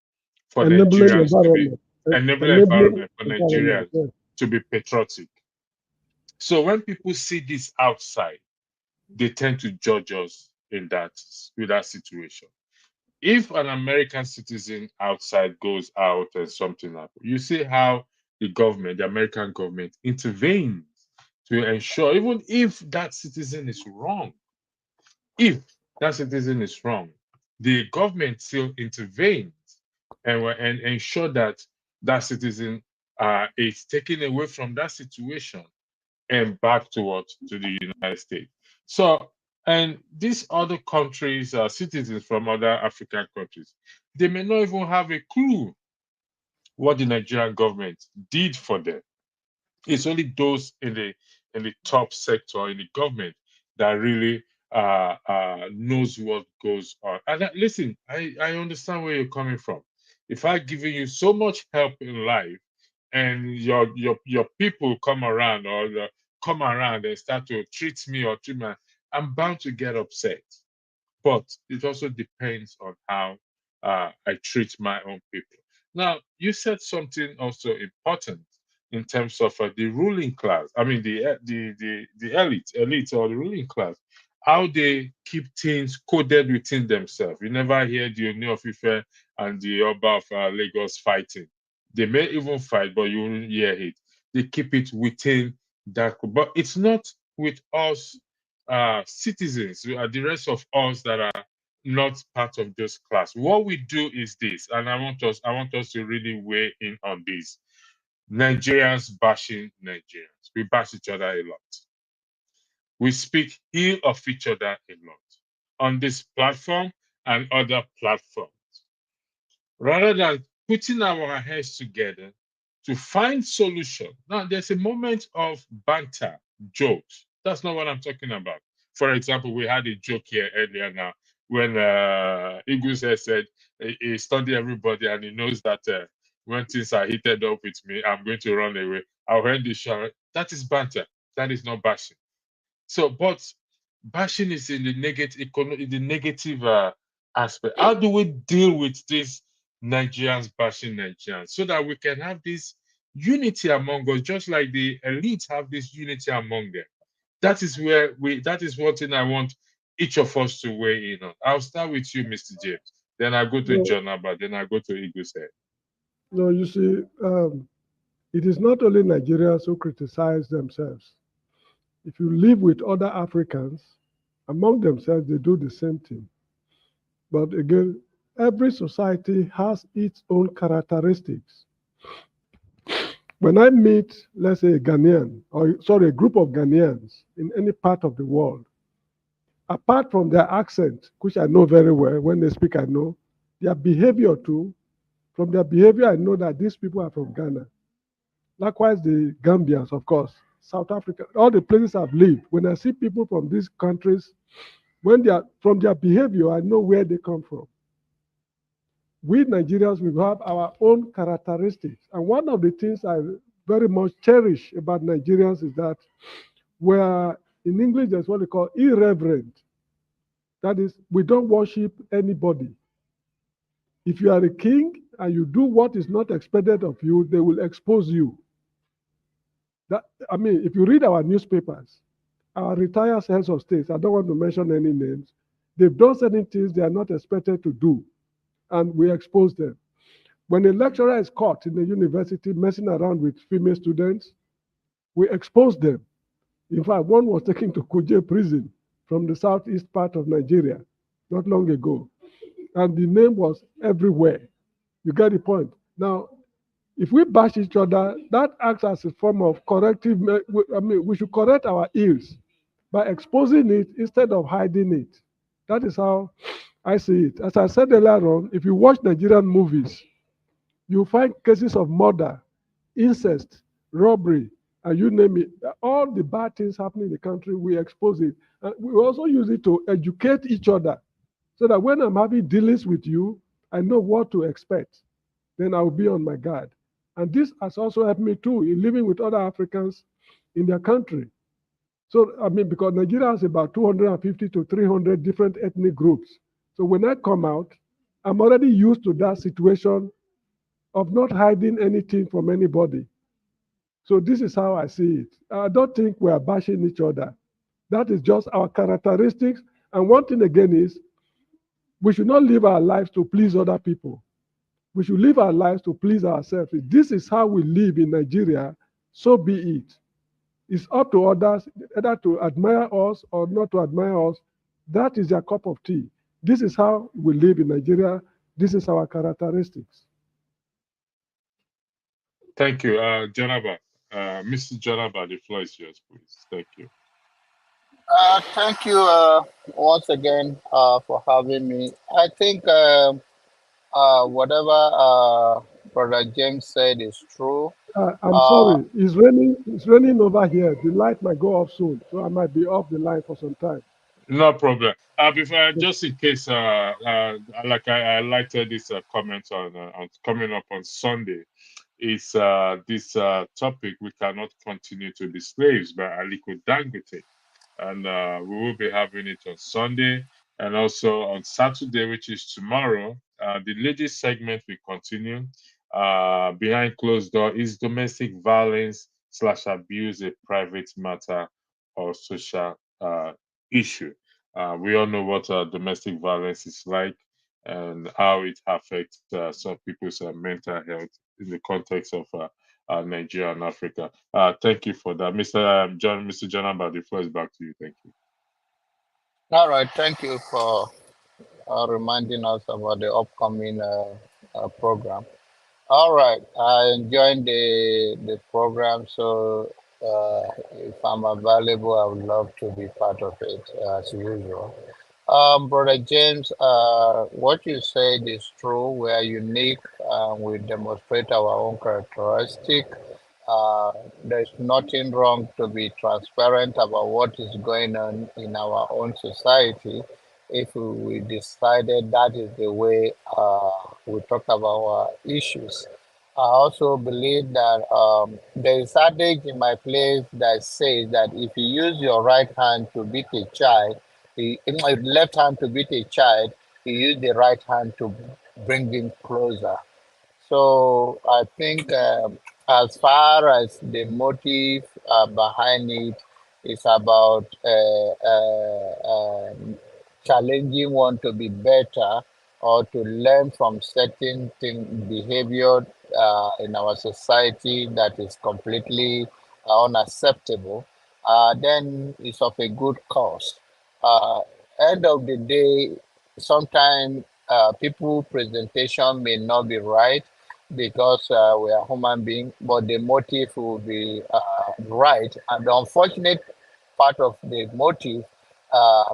for Enabling Nigerians to be environment. enabling Enabling environment for environment. Nigerians Yeah. to be patriotic. So when people see this outside, they tend to judge us with that situation. If an American citizen outside goes out and something happens, you see how the American government intervenes to ensure, even if that citizen is wrong, the government still intervenes and ensure that that citizen is taken away from that situation and back to the United States. So, and these other countries, citizens from other African countries, they may not even have a clue what the Nigerian government did for them. It's only those in the top sector in the government that really knows what goes on. And listen, I understand where you're coming from. If I've given you so much help in life, and your people come around and start to treat me or treat me, I'm bound to get upset. But it also depends on how I treat my own people. Now, you said something also important in terms of the ruling class. I mean, the elite or the ruling class, how they keep things coded within themselves. You never hear the Oni of Ife and the Oba of Lagos fighting. They may even fight, but you won't hear it. They keep it within that. But it's not with us citizens, the rest of us that are not part of this class. What we do is this, and I want us to really weigh in on this. Nigerians bashing Nigerians. We bash each other a lot. We speak ill of each other a lot on this platform and other platforms. Rather than putting our heads together to find solution. Now, there's a moment of banter, jokes. That's not what I'm talking about. For example, we had a joke here earlier now when Eagles said he studied everybody and he knows that when things are heated up with me, I'm going to run away. I'll end the show. That is banter. That is not bashing. So, but bashing is in the negative aspect. How do we deal with this Nigerians bashing Nigerians so that we can have this unity among us, just like the elites have this unity among them? That is one thing I want each of us to weigh in on. I'll start with you, Mr. James. Then I go to No, John Abba. Then I go to Eagles Head. no, you see, it is not only Nigerians who criticize themselves. If you live with other Africans, among themselves, they do the same thing. But again, every society has its own characteristics. When I meet, let's say, a Ghanaian, a group of Ghanaians in any part of the world, apart from their accent, which I know very well, when they speak, I know, their behavior too, from their behavior, I know that these people are from Ghana. Likewise, the Gambians, of course, South Africa, all the places I've lived, when I see people from these countries, when they are from their behavior, I know where they come from. We Nigerians, we have our own characteristics. And one of the things I very much cherish about Nigerians is that we're, in English, there's what they call irreverent. That is, we don't worship anybody. If you are a king and you do what is not expected of you, they will expose you. That, I mean, if you read our newspapers, our retired heads of states, I don't want to mention any names, they've done certain things they are not expected to do, and we expose them. When a lecturer is caught in the university messing around with female students, we expose them. In fact, one was taken to Kuje prison from the southeast part of Nigeria not long ago, and the name was everywhere. You get the point. Now, if we bash each other, that acts as a form of corrective. I mean, we should correct our ills by exposing it instead of hiding it. That is how I see it. As I said earlier on, if you watch Nigerian movies, you find cases of murder, incest, robbery, and you name it. All the bad things happening in the country, we expose it. And we also use it to educate each other so that when I'm having dealings with you, I know what to expect. Then I'll be on my guard. And this has also helped me too in living with other Africans in their country. So, I mean, because Nigeria has about 250 to 300 different ethnic groups. So when I come out, I'm already used to that situation of not hiding anything from anybody. So this is how I see it. I don't think we are bashing each other. That is just our characteristics. And one thing again is, we should not live our lives to please other people. We should live our lives to please ourselves. If this is how we live in Nigeria, so be it. It's up to others either to admire us or not to admire us. That is their cup of tea. This is how we live in Nigeria. This is our characteristics. Thank you, Jonaba. Mr. Jonaba, the floor is yours, please. Thank you. Thank you once again for having me. I think whatever Brother James said is true. I'm sorry, it's raining. It's raining over here. The light might go off soon, so I might be off the line for some time. No problem. Before, just in case, like I highlighted this comment on coming up on Sunday, is this topic: we cannot continue to be slaves by Aliko Dangote, and we will be having it on Sunday and also on Saturday, which is tomorrow. The ladies segment will continue. Behind closed door, is domestic violence / abuse a private matter or social issue? We all know what domestic violence is like and how it affects some people's mental health in the context of Nigeria and Africa. Thank you for that, Mr. John Abba. The floor is back to you. Thank you. All right, thank you for reminding us about the upcoming program. All right, I enjoyed the program, so if I'm available, I would love to be part of it as usual. Brother James, what you said is true. We are unique. We demonstrate our own characteristic. There's nothing wrong to be transparent about what is going on in our own society. If we decided that is the way we talk about our issues. I also believe that there is adage in my place that says that if you use your right hand to beat a child, left hand to beat a child, you use the right hand to bring him closer. So I think as far as the motive behind it is about challenging one to be better or to learn from certain behavior in our society that is completely unacceptable, then it's of a good cause. Uh, End of the day, sometimes people presentation may not be right because we are human beings, but the motive will be right. And the unfortunate part of the motive,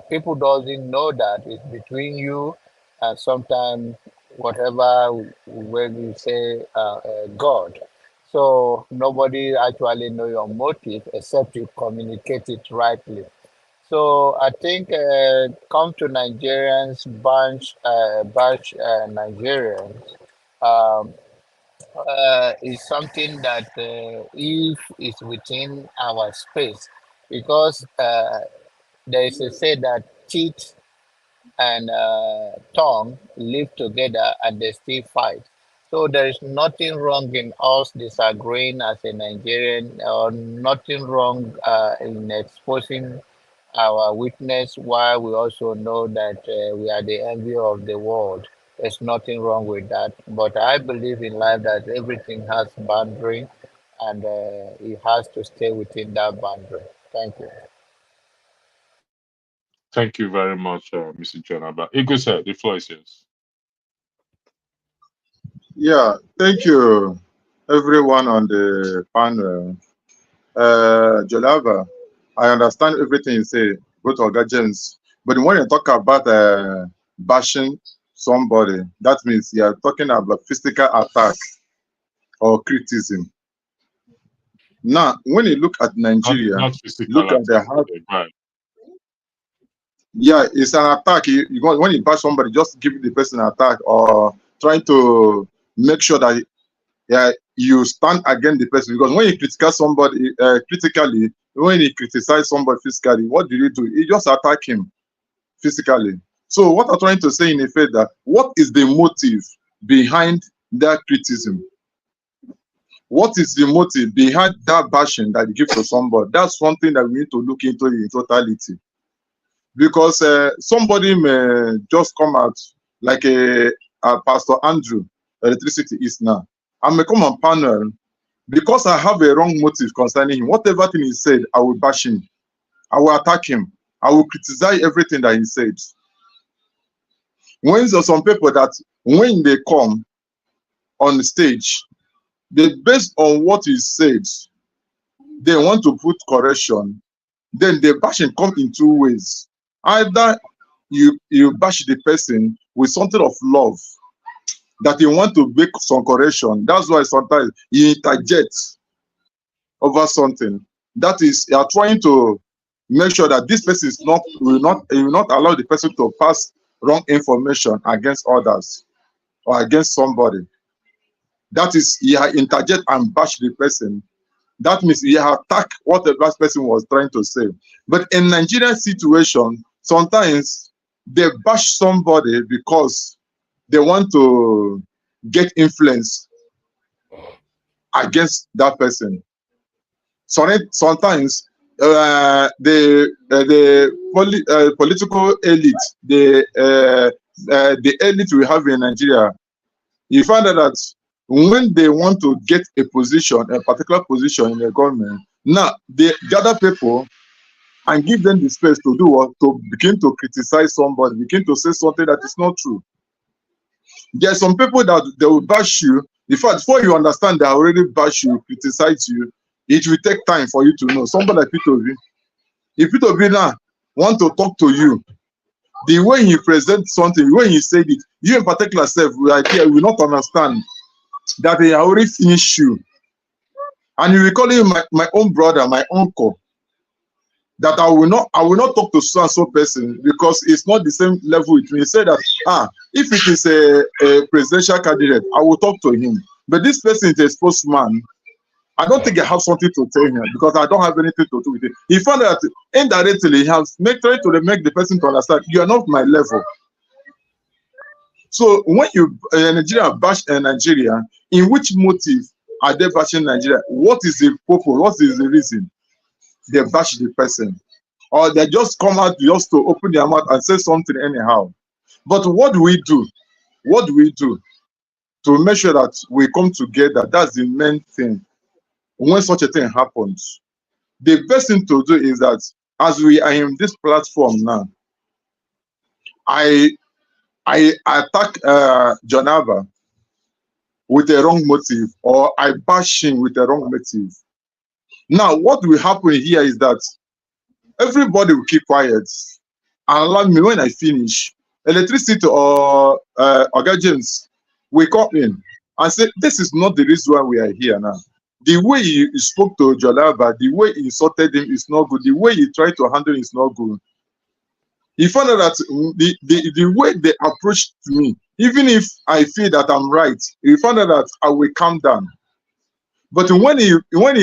people doesn't know that it's between you and sometimes whatever when we say God. So nobody actually know your motive except you communicate it rightly. So I think come to Nigerians, bash Nigerians. Um, is something that if it's within our space, because there is a say that teeth and tongue live together and they still fight. So there is nothing wrong in us disagreeing as a Nigerian, or nothing wrong in exposing our weakness, while we also know that we are the envy of the world. There's nothing wrong with that. But I believe in life that everything has boundary, and it has to stay within that boundary. Thank you. Thank you very much, Mr. Jonaba. Ego sir, the floor is yours. Yeah, thank you, everyone on the panel. Jolava, I understand everything you say, both Oga James. But when you talk about bashing somebody, that means you are talking about physical attack or criticism. Now, when you look at Nigeria, Not physical look at the attack. heart. Right. Yeah, it's an attack. When you bash somebody, just give the person an attack or trying to make sure that you stand against the person. Because when you criticize somebody critically, when you criticize somebody physically, what do? You just attack him physically. So what I'm trying to say in effect that what is the motive behind that criticism? What is the motive behind that bashing that you give to somebody? That's one thing that we need to look into in totality. Because somebody may just come out like a Pastor Andrew, electricity is now. I may come on panel because I have a wrong motive concerning him. Whatever thing he said, I will bash him. I will attack him. I will criticize everything that he said. When there's some people that when they come on the stage, they based on what he said, they want to put correction. Then the bashing come in two ways. Either you bash the person with something of love that you want to make some correction. That's why sometimes you interject over something. That is, you are trying to make sure that this person is will not allow the person to pass wrong information against others or against somebody. That is, you interject and bash the person. That means you attack what the last person was trying to say. But in Nigerian situation, sometimes they bash somebody because they want to get influence against that person. So sometimes the political elite, the elite we have in Nigeria, you find out that when they want to get a position, a particular position in the government, now they gather people and give them the space to do what? To begin to criticize somebody, begin to say something that is not true. There are some people that they will bash you. In fact, before you understand they already bash you, criticize you, it will take time for you to know. Somebody like P2V, if P2V now want to talk to you, the way he presents something, the way he said it, you in particular self will not understand that they already finished you. And you will call him my own brother, my uncle. That I will not talk to so and so person because it's not the same level with me. He said that if it is a presidential candidate, I will talk to him. But this person is a spokesman. I don't think I have something to tell him because I don't have anything to do with it. He found that indirectly he has tried to make the person to understand you are not my level. So when you Nigeria bash Nigeria, in which motive are they bashing Nigeria? What is the purpose? What is the reason? They bash the person, or they just come out just to open their mouth and say something anyhow. But what do we do? What do we do to make sure that we come together? That's the main thing. When such a thing happens, the best thing to do is that as we are in this platform now, I attack Jonava with a wrong motive, or I bash him with a wrong motive. Now, what will happen here is that everybody will keep quiet and allow me when I finish. Electricity or Oga James will come in and say, this is not the reason why we are here now. The way he spoke to Jolava, the way he insulted him is not good. The way he tried to handle it is not good. He found out that the way they approached me, even if I feel that I'm right, he found out that I will calm down. But when he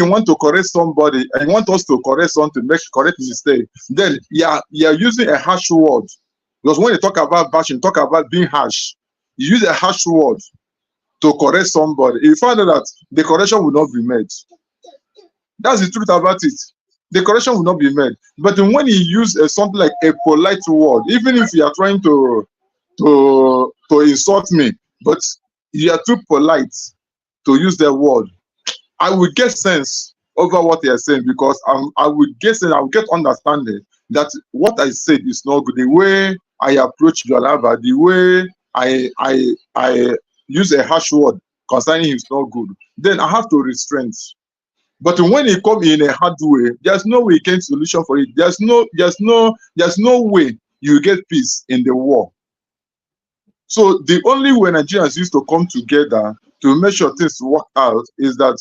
want to correct somebody and want us to correct something, make correct mistake, then you're using a harsh word. Because when you talk about bashing, talk about being harsh, you use a harsh word to correct somebody. He found out that the correction will not be made. That's the truth about it. The correction will not be made. But when you use something like a polite word, even if you are trying to insult me, but you are too polite to use that word, I will get sense over what they are saying, because I will get sense, I will get understanding that what I said is not good. The way I approach Jalaba, the way I use a harsh word concerning him is not good. Then I have to restrain. But when it comes in a hard way, there's no way you get solution for it. There's no way you get peace in the war. So the only way Nigerians used to come together to make sure things work out is that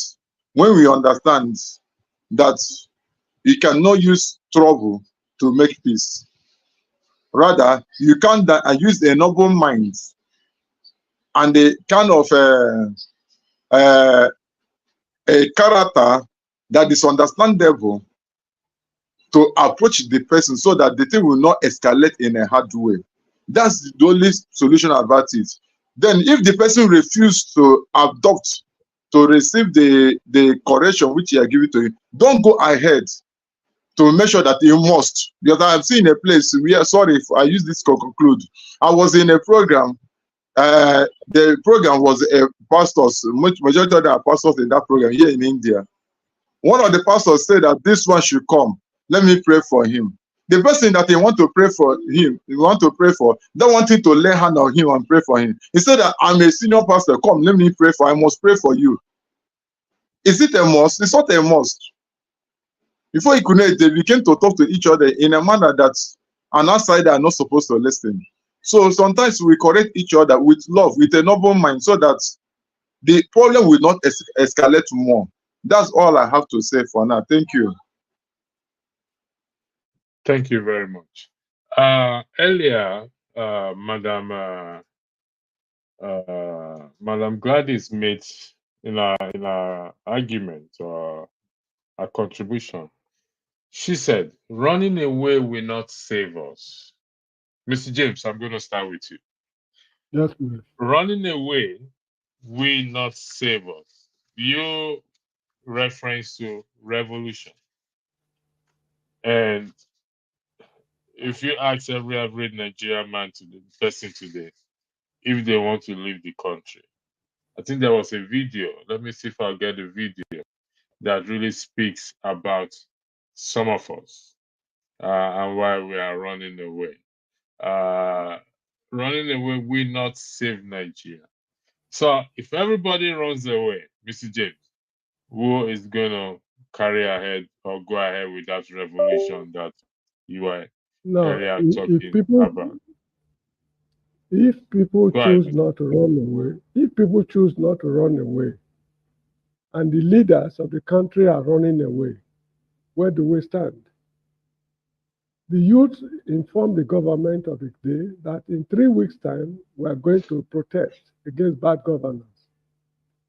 when we understand that you cannot use trouble to make peace. Rather, you can use a noble mind and a kind of a character that is understandable to approach the person so that the thing will not escalate in a hard way. That's the only solution about it. Then if the person refuses to adopt, to receive the correction which you are giving to him, don't go ahead to make sure that you must. Because I have seen a place where, sorry if I use this to conclude, I was in a program. The program was a pastors, majority of the pastors in that program here in India. One of the pastors said that this one should come. Let me pray for him. The person that they want to pray for him, don't want him to lay hand on him and pray for him. He said that I'm a senior pastor. Come, let me pray for. I must pray for you. Is it a must? It's not a must. Before he couldn't, they began to talk to each other in a manner that an outsider are not supposed to listen. So sometimes we correct each other with love, with a noble mind, so that the problem will not escalate more. That's all I have to say for now. Thank you. Thank you very much. Earlier, Madam Gladys made in our argument or a contribution. She said, "Running away will not save us." Mr. James, I'm going to start with you. Yes, please. Running away will not save us. You reference to revolution, and if you ask every average Nigerian man person today if they want to leave the country, I think there was a video. Let me see if I'll get a video that really speaks about some of us and why we are running away. Running away will not save Nigeria. So if everybody runs away, Mr. James, who is going to carry ahead or go ahead with that revolution that you were Now, earlier if talking people about? choose ahead. not to run away, if people choose not to run away, and the leaders of the country are running away, where do we stand? The youth informed the government of the day that in 3 weeks' time, we are going to protest against bad governance.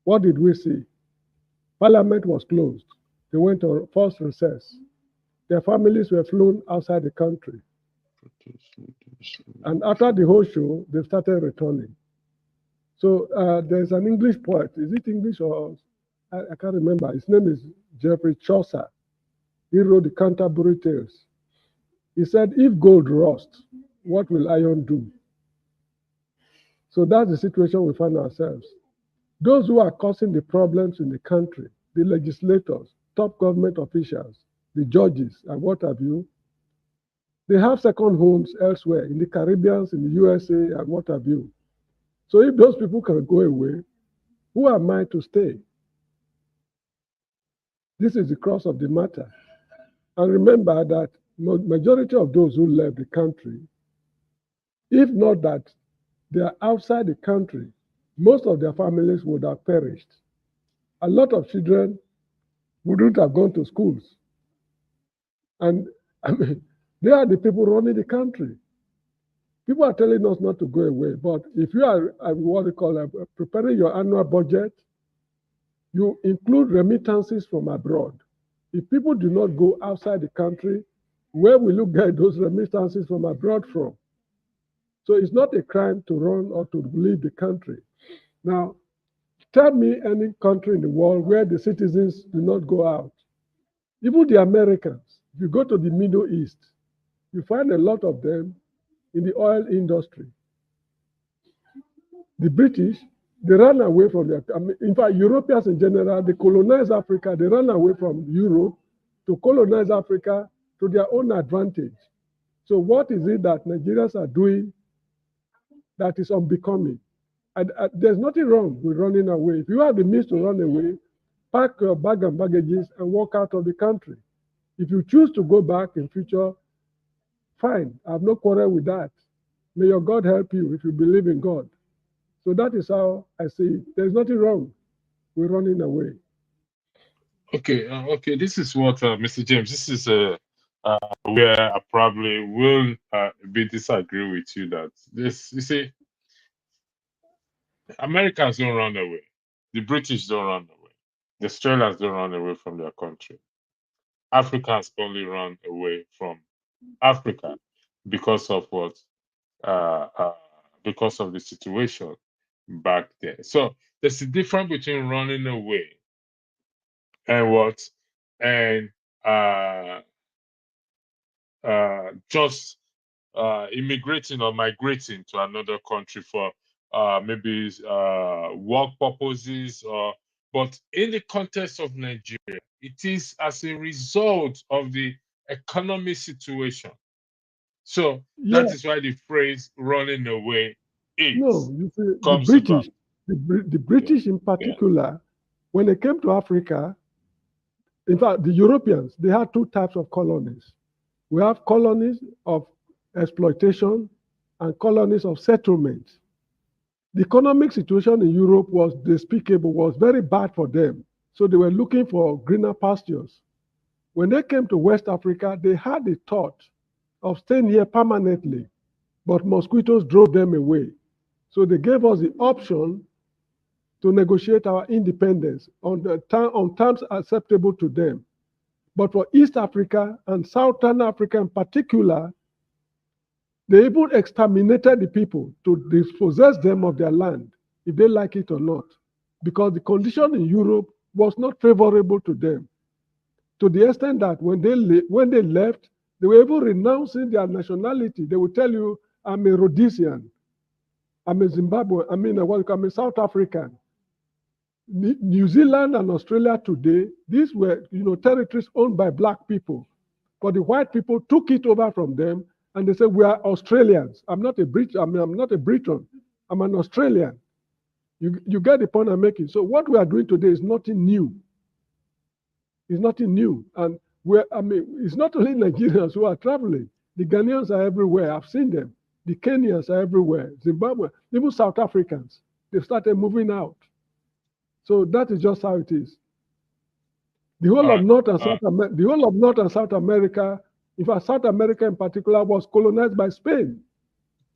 What did we see? Parliament was closed. They went on forced recess. Their families were flown outside the country. And after the whole show, they started returning. So there's an English poet. Is it English or I can't remember. His name is Geoffrey Chaucer. He wrote the Canterbury Tales. He said, if gold rusts, what will iron do? So that's the situation we find ourselves. Those who are causing the problems in the country, the legislators, top government officials, the judges, and what have you, they have second homes elsewhere, in the Caribbean, in the USA, and what have you. So if those people can go away, who am I to stay? This is the crux of the matter. And remember that majority of those who left the country, if not that they are outside the country, most of their families would have perished. A lot of children wouldn't have gone to schools. And I mean, they are the people running the country. People are telling us not to go away, but if you are what they call preparing your annual budget, you include remittances from abroad. If people do not go outside the country, where will you get those remittances from abroad from? So it's not a crime to run or to leave the country. Now, tell me any country in the world where the citizens do not go out. Even the Americans, if you go to the Middle East, you find a lot of them in the oil industry. The British, they ran away from their, in fact, Europeans in general, they colonized Africa, they ran away from Europe to colonize Africa to their own advantage. So what is it that Nigerians are doing that is unbecoming? There's nothing wrong with running away. If you have the means to run away, pack your bag and baggages and walk out of the country. If you choose to go back in future, fine. I have no quarrel with that. May your God help you if you believe in God. So that is how I see it. There's nothing wrong with running away. Okay, okay. This is what, Mr. James. This is where I probably will be disagree with you. That this, you see, Americans don't run away. The British don't run away. The Australians don't run away from their country. Africans only run away from Africa because of what? Because of the situation back there. So there's a difference between running away and what, and just immigrating or migrating to another country for maybe work purposes, or but in the context of Nigeria, it is as a result of the economic situation. So Yeah, that is why the phrase "running away" no, is you see, the comes about. British, the Yeah, British in yeah. particular, when they came to Africa, in fact, the Europeans, they had two types of colonies. We have colonies of exploitation and colonies of settlement. The economic situation in Europe was despicable, was very bad for them. So they were looking for greener pastures. When they came to West Africa, they had the thought of staying here permanently, but mosquitoes drove them away. So they gave us the option to negotiate our independence on terms acceptable to them. But for East Africa and Southern Africa in particular, they even exterminated the people to dispossess them of their land, if they like it or not, because the condition in Europe was not favorable to them. To the extent that when they left, they were even renouncing their nationality. They would tell you, I'm a Rhodesian, I'm a Zimbabwean, I'm a South African. New Zealand and Australia today, these were territories owned by black people, but the white people took it over from them, and they said, we are Australians. I'm not a Brit. I'm not a Briton. I'm an Australian. You get the point I'm making. So what we are doing today is nothing new. It's nothing new, and it's not only Nigerians who are traveling. The Ghanaians are everywhere. I've seen them. The Kenyans are everywhere. Zimbabwe, even South Africans, they've started moving out. So that is just how it is. The whole of North and South America, in fact, South America in particular, was colonized by Spain,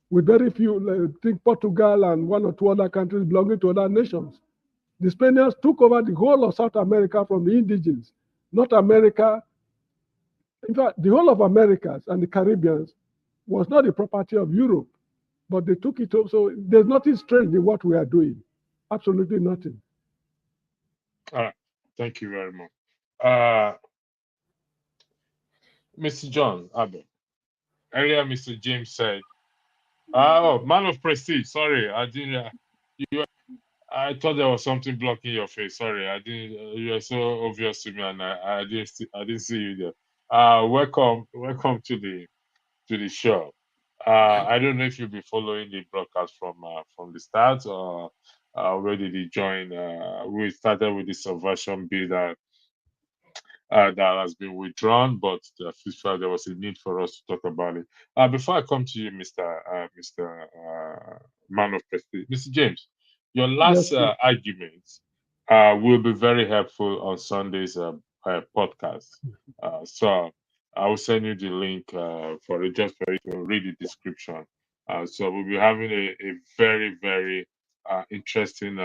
with very few, I think Portugal and one or two other countries belonging to other nations. The Spaniards took over the whole of South America from the indigenes. North America, in fact, the whole of Americas and the Caribbeans was not the property of Europe, but they took it over. So there's nothing strange in what we are doing. Absolutely nothing. All right. Thank you very much. Mr. John Abel. Earlier, Mr. James said, "Oh, man of prestige. Sorry, I didn't. I thought there was something blocking your face. Sorry, I didn't. You are so obvious to me, and I didn't see you there. Welcome to the show. I don't know if you'll be following the broadcast from the start, or where did you join? We started with the Subversion bill that has been withdrawn, but I felt there was a need for us to talk about it. Before I come to you, Mr. Man of Prestige, Mr. James, your last Yes, argument will be very helpful on Sunday's podcast. So I will send you the link for it, just for you to read the description So we'll be having a very, very interesting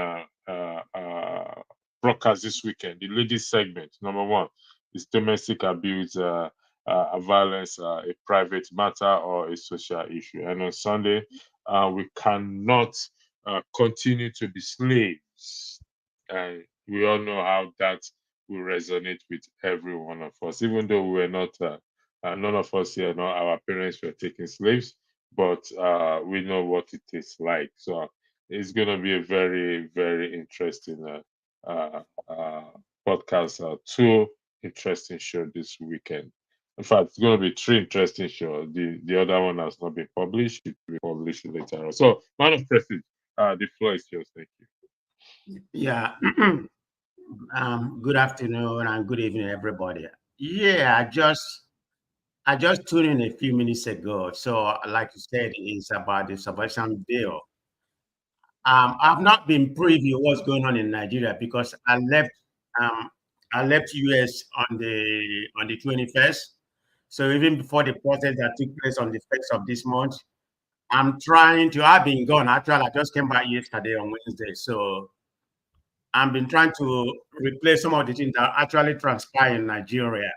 broadcast this weekend. The ladies segment, number one, is domestic abuse, violence, a private matter or a social issue. And on Sunday, we cannot continue to be slaves. And we all know how that will resonate with every one of us, even though we were not, none of us here, no, our parents were taking slaves, but we know what it is like. So it's going to be a very, very interesting podcast. Two interesting shows this weekend. In fact, it's going to be three interesting shows. The other one has not been published. It will be published later on. So, man of prestige, the floor is yours. Thank you. Yeah. Good afternoon and good evening, everybody. Yeah, I just tuned in a few minutes ago. So, like you said, it's about the Subversion bill. I've not been preview what's going on in Nigeria because I left US on the 21st. So even before the protest that took place on the 1st of this month, I've been gone. Actually, I just came back yesterday on Wednesday. So I've been trying to replace some of the things that actually transpire in Nigeria.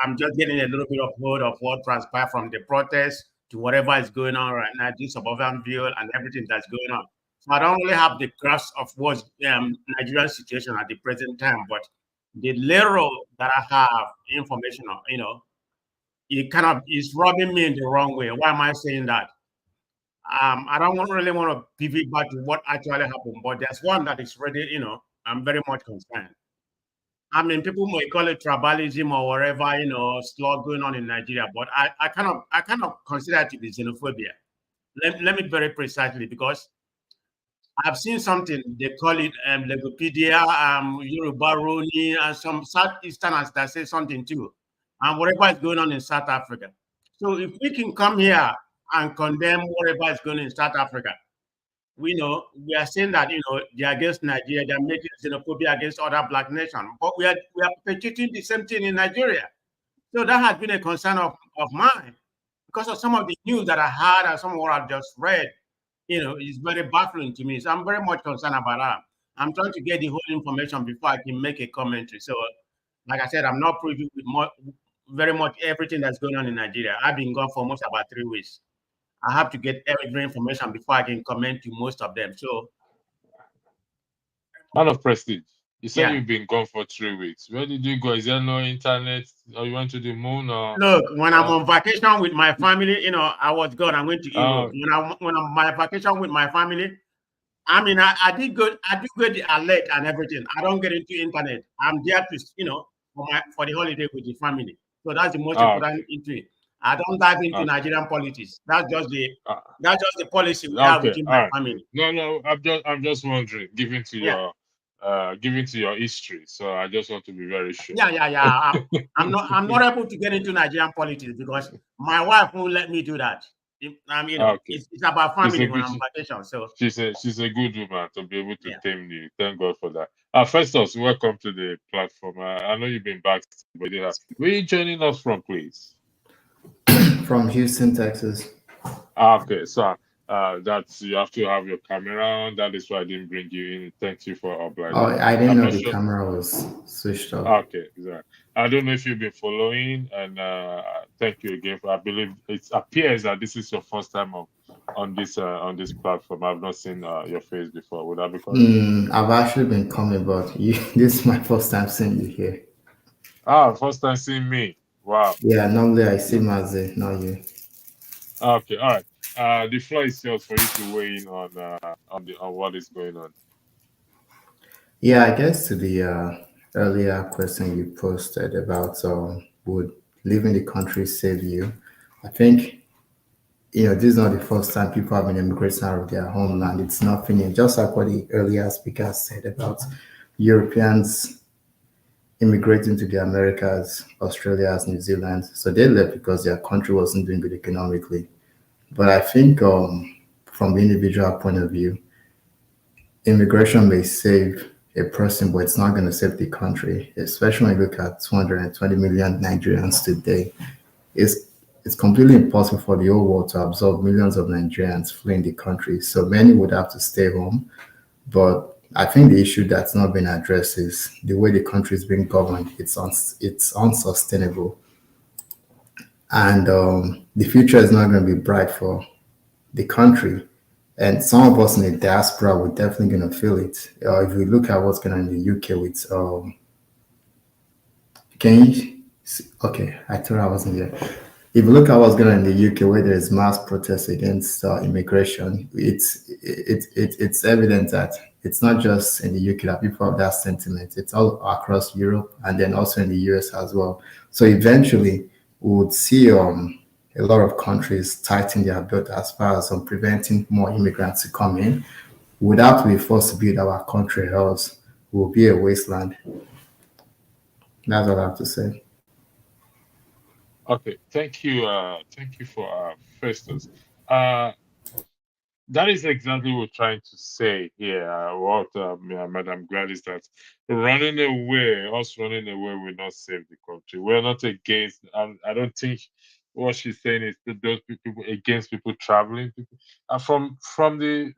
I'm just getting a little bit of hold of what transpired from the protest to whatever is going on right now, this Suburban bill and everything that's going on. So I don't really have the grasp of what's Nigerian situation at the present time, but the little that I have information on, it kind of is rubbing me in the wrong way. Why am I saying that? I don't really want to pivot back to what actually happened, but there's one that is really, I'm very much concerned. I mean, people may call it tribalism or whatever, slog going on in Nigeria, but I kind of consider it to be xenophobia. Let me very precisely, because I've seen something, they call it Legopedia, Yoruba Roni, and some Southeasterners that say something too, and whatever is going on in South Africa. So if we can come here and condemn whatever is going on in South Africa, we are saying that they're against Nigeria, they're making xenophobia against other black nations, but we are perpetuating the same thing in Nigeria. So that has been a concern of mine because of some of the news that I heard and some of what I've just read. It's very baffling to me. So I'm very much concerned about that. I'm trying to get the whole information before I can make a commentary. So, like I said, I'm not privy with very much everything that's going on in Nigeria. I've been gone for almost about 3 weeks. I have to get every information before I can comment to most of them. So, Man of prestige, you said Yeah. you've been gone for 3 weeks. Where did you go? Is there no internet, or you went to the moon? Or look, when I'm on vacation with my family, I was gone. I went to Europe. Oh. When I'm on my vacation with my family, I mean, I did get the alert and everything. I don't get into internet. I'm there to, for the holiday with the family. So that's the most important into it. I don't dive into Nigerian politics. That's just the policy we have within my family. No, I'm just wondering, given to your history. So I just want to be very sure. Yeah. I'm not able to get into Nigerian politics because my wife won't let me do that. It's about family when I'm on vacation. So she's a good woman to be able to tame you. Thank God for that. Festus, welcome to the platform. I know you've been back, but where are you joining us from, please? From Houston, Texas. Okay, so that's, you have to have your camera on. That is why I didn't bring you in. Thank you for obliging. Oh, I didn't know the camera was switched off. Okay, exactly. I don't know if you've been following, and thank you again. I believe it appears that this is your first time on this platform. I've not seen your face before. Would that be correct? I've actually been coming, but this is my first time seeing you here. First time seeing me. Wow. Yeah, normally I see Mazi, not you. Okay, all right. The floor is yours for you to weigh in on what is going on. Yeah, I guess to the earlier question you posted about would leaving the country save you? I think this is not the first time people have been immigrating out of their homeland. It's nothing new. Just like what the earlier speaker said about Europeans immigrating to the Americas, Australia, New Zealand. So they left because their country wasn't doing good economically. But I think from the individual point of view, immigration may save a person, but it's not going to save the country, especially when you look at 220 million Nigerians today. it's completely impossible for the whole world to absorb millions of Nigerians fleeing the country. So many would have to stay home. But I think the issue that's not been addressed is the way the country is being governed. It's unsustainable, and the future is not going to be bright for the country. And some of us in the diaspora, we're definitely going to feel it. If we look at what's going on in the UK with, can you, okay, I thought I wasn't here. If you look at what's going on in the UK, where there is mass protests against immigration, it's evident that it's not just in the UK that people have that sentiment. It's all across Europe and then also in the US as well. So eventually, we would see a lot of countries tighten their belt as far as preventing more immigrants to come in. Without we forced to build our country, else will be a wasteland. That's all I have to say. Okay, thank you. Thank you for Festus. That is exactly what we're trying to say here. What Madam Gladys, that running away, us running away will not save the country. We're not against. I don't think what she's saying is that those people against people traveling. From the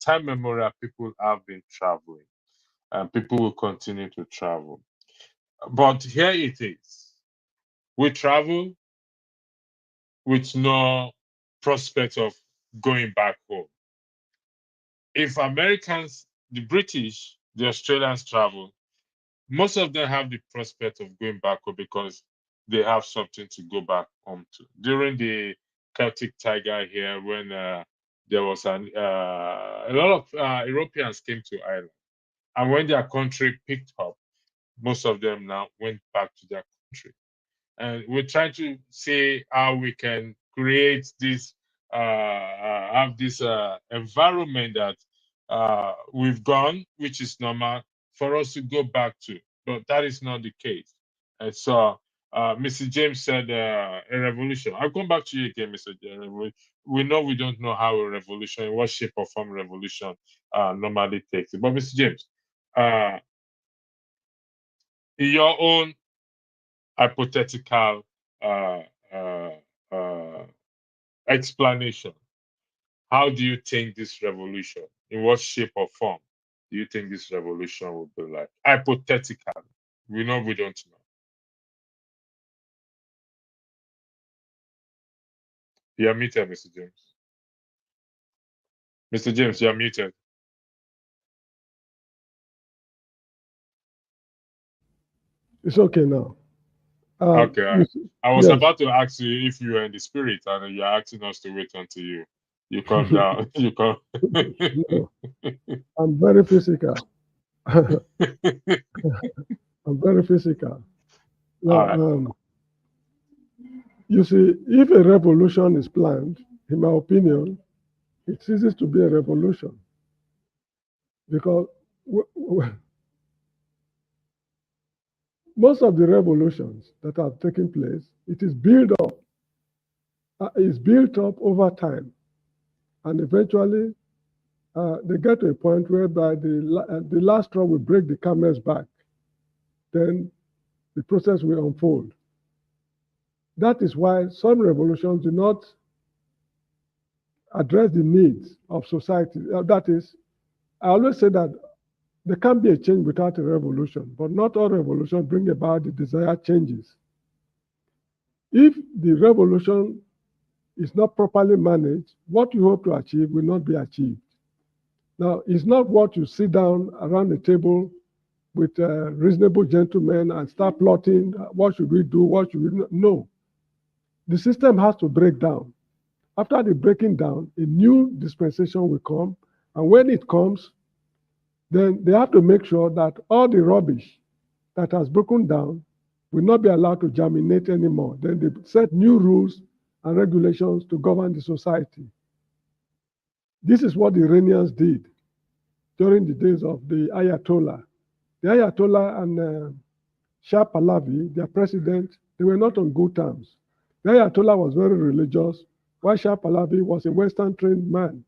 time memorial, people have been traveling, and people will continue to travel. But here it is: we travel with no prospect of going back home. If Americans, the British, the Australians travel, most of them have the prospect of going back home because they have something to go back home to. During the Celtic Tiger here, when there was a lot of Europeans came to Ireland, and when their country picked up, most of them now went back to their country. And we're trying to see how we can create this, have this environment that we've gone, which is normal, for us to go back to. But that is not the case. And so, Mr. James said a revolution. I'll come back to you again, Mr. James. We know we don't know how a revolution, what shape or form revolution normally takes. But Mr. James, in your own hypothetical explanation, how do you think this revolution, in what shape or form, do you think this revolution will be like? Hypothetical. We know we don't know. You're muted, Mr. James. Mr. James, you're muted. It's okay now. Okay. I was yes. about to ask you if you are in the spirit, and you're asking us to wait until you come down. You come. No, I'm very physical. I'm very physical. Now, you see, if a revolution is planned, in my opinion, it ceases to be a revolution. Because most of the revolutions that have taken place, it is built up. It's built up over time. And eventually, they get to a point whereby the last straw will break the camel's back. Then the process will unfold. That is why some revolutions do not address the needs of society. That is, I always say that there can't be a change without a revolution, but not all revolutions bring about the desired changes. If the revolution is not properly managed, what you hope to achieve will not be achieved. Now, it's not what you sit down around the table with reasonable gentlemen and start plotting, what should we do, what should we do? No. The system has to break down. After the breaking down, a new dispensation will come, and when it comes, then they have to make sure that all the rubbish that has broken down will not be allowed to germinate anymore. Then they set new rules and regulations to govern the society. This is what the Iranians did during the days of the Ayatollah. The Ayatollah and Shah Pahlavi, their president, they were not on good terms. The Ayatollah was very religious, while Shah Pahlavi was a Western trained man.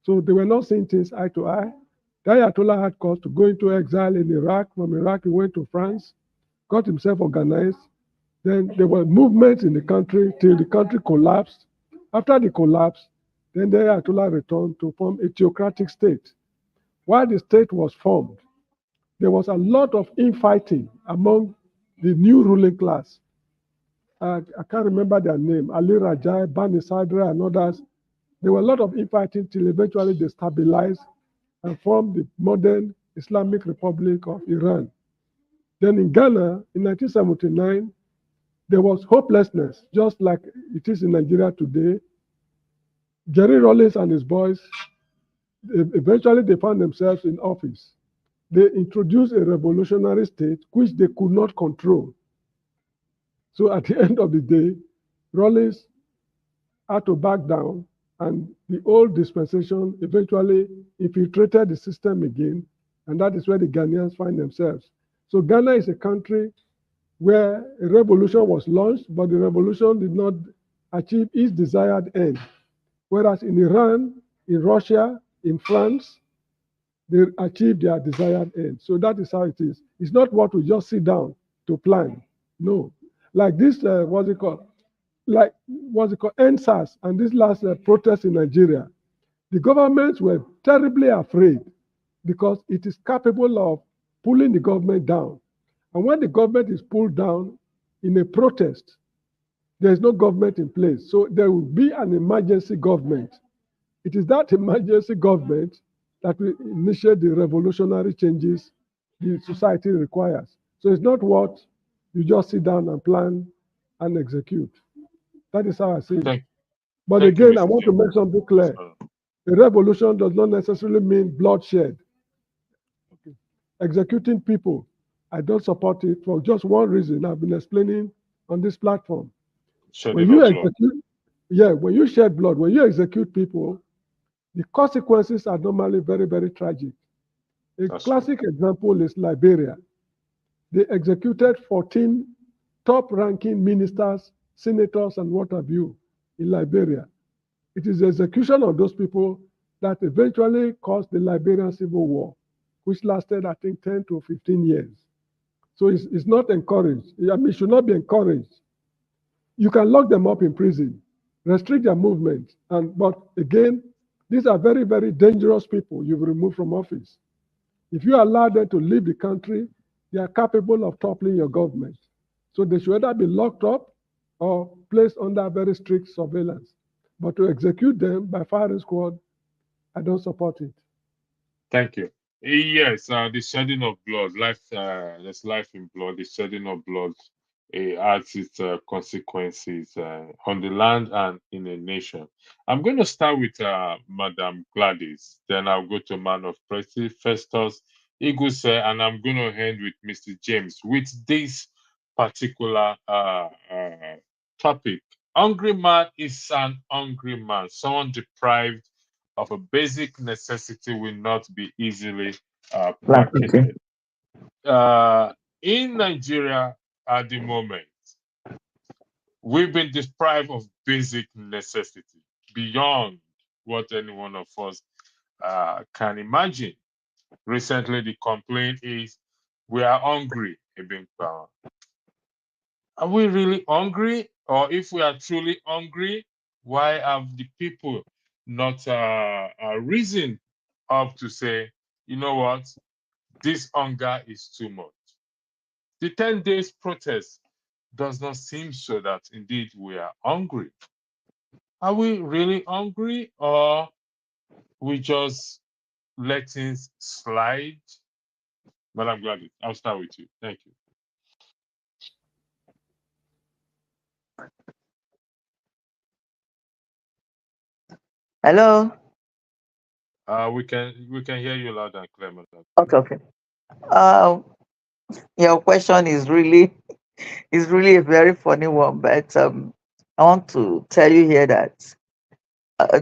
So they were not seeing things eye to eye. The Ayatollah had cause to go into exile in Iraq. From Iraq, he went to France, got himself organized, Then there were movements in the country till the country collapsed. After the collapse, then the Ayatollah returned to form a theocratic state. While the state was formed, there was a lot of infighting among the new ruling class. I can't remember their name, Ali Rajai, Bani Sadra, and others. There were a lot of infighting till eventually they stabilized and formed the modern Islamic Republic of Iran. Then in Ghana, in 1979, there was hopelessness, just like it is in Nigeria today. Jerry Rawlings and his boys, eventually they found themselves in office. They introduced a revolutionary state which they could not control. So at the end of the day, Rawlings had to back down, and the old dispensation eventually infiltrated the system again, and that is where the Ghanaians find themselves. So Ghana is a country where a revolution was launched, but the revolution did not achieve its desired end. Whereas in Iran, in Russia, in France, they achieved their desired end. So that is how it is. It's not what we just sit down to plan. No. Like this, what's it called? NSAS and this last protest in Nigeria. The governments were terribly afraid because it is capable of pulling the government down. And when the government is pulled down in a protest, there is no government in place. So there will be an emergency government. It is that emergency government that will initiate the revolutionary changes the society requires. So it's not what you just sit down and plan and execute. That is how I see it. But again, I want to make something clear. A revolution does not necessarily mean bloodshed. Okay. Executing people, I don't support it for just one reason I've been explaining on this platform. When you shed blood, when you execute people, the consequences are normally very, very tragic. A classic example is Liberia. They executed 14 top-ranking ministers, senators, and what have you in Liberia. It is the execution of those people that eventually caused the Liberian Civil War, which lasted, I think, 10 to 15 years. So it's not encouraged. I mean, it should not be encouraged. You can lock them up in prison, restrict their movement, but again, these are very, very dangerous people you've removed from office. If you allow them to leave the country, they are capable of toppling your government. So they should either be locked up or placed under very strict surveillance. But to execute them by firing squad, I don't support it. Thank you. Yes, the shedding of blood, there's life in blood. The shedding of blood has its consequences on the land and in a nation. I'm going to start with Madam Gladys, then I'll go to Man of Presi, Festus, Iguse, and I'm going to end with Mr. James with this particular topic. Hungry man is an hungry man. Someone deprived of a basic necessity will not be easily placated. In Nigeria at the moment, we've been deprived of basic necessity beyond what any one of us can imagine. Recently, the complaint is we are hungry. Are we really hungry? Or if we are truly hungry, why have the people not risen up to say, you know what, this hunger is too much? The 10 days protest does not seem so that indeed we are hungry. Are we really hungry, or we just let things slide? But I'm glad I'll start with you. Thank you. Hello. We can hear you loud and clear, madam. Okay. Your question is really a very funny one, but I want to tell you here that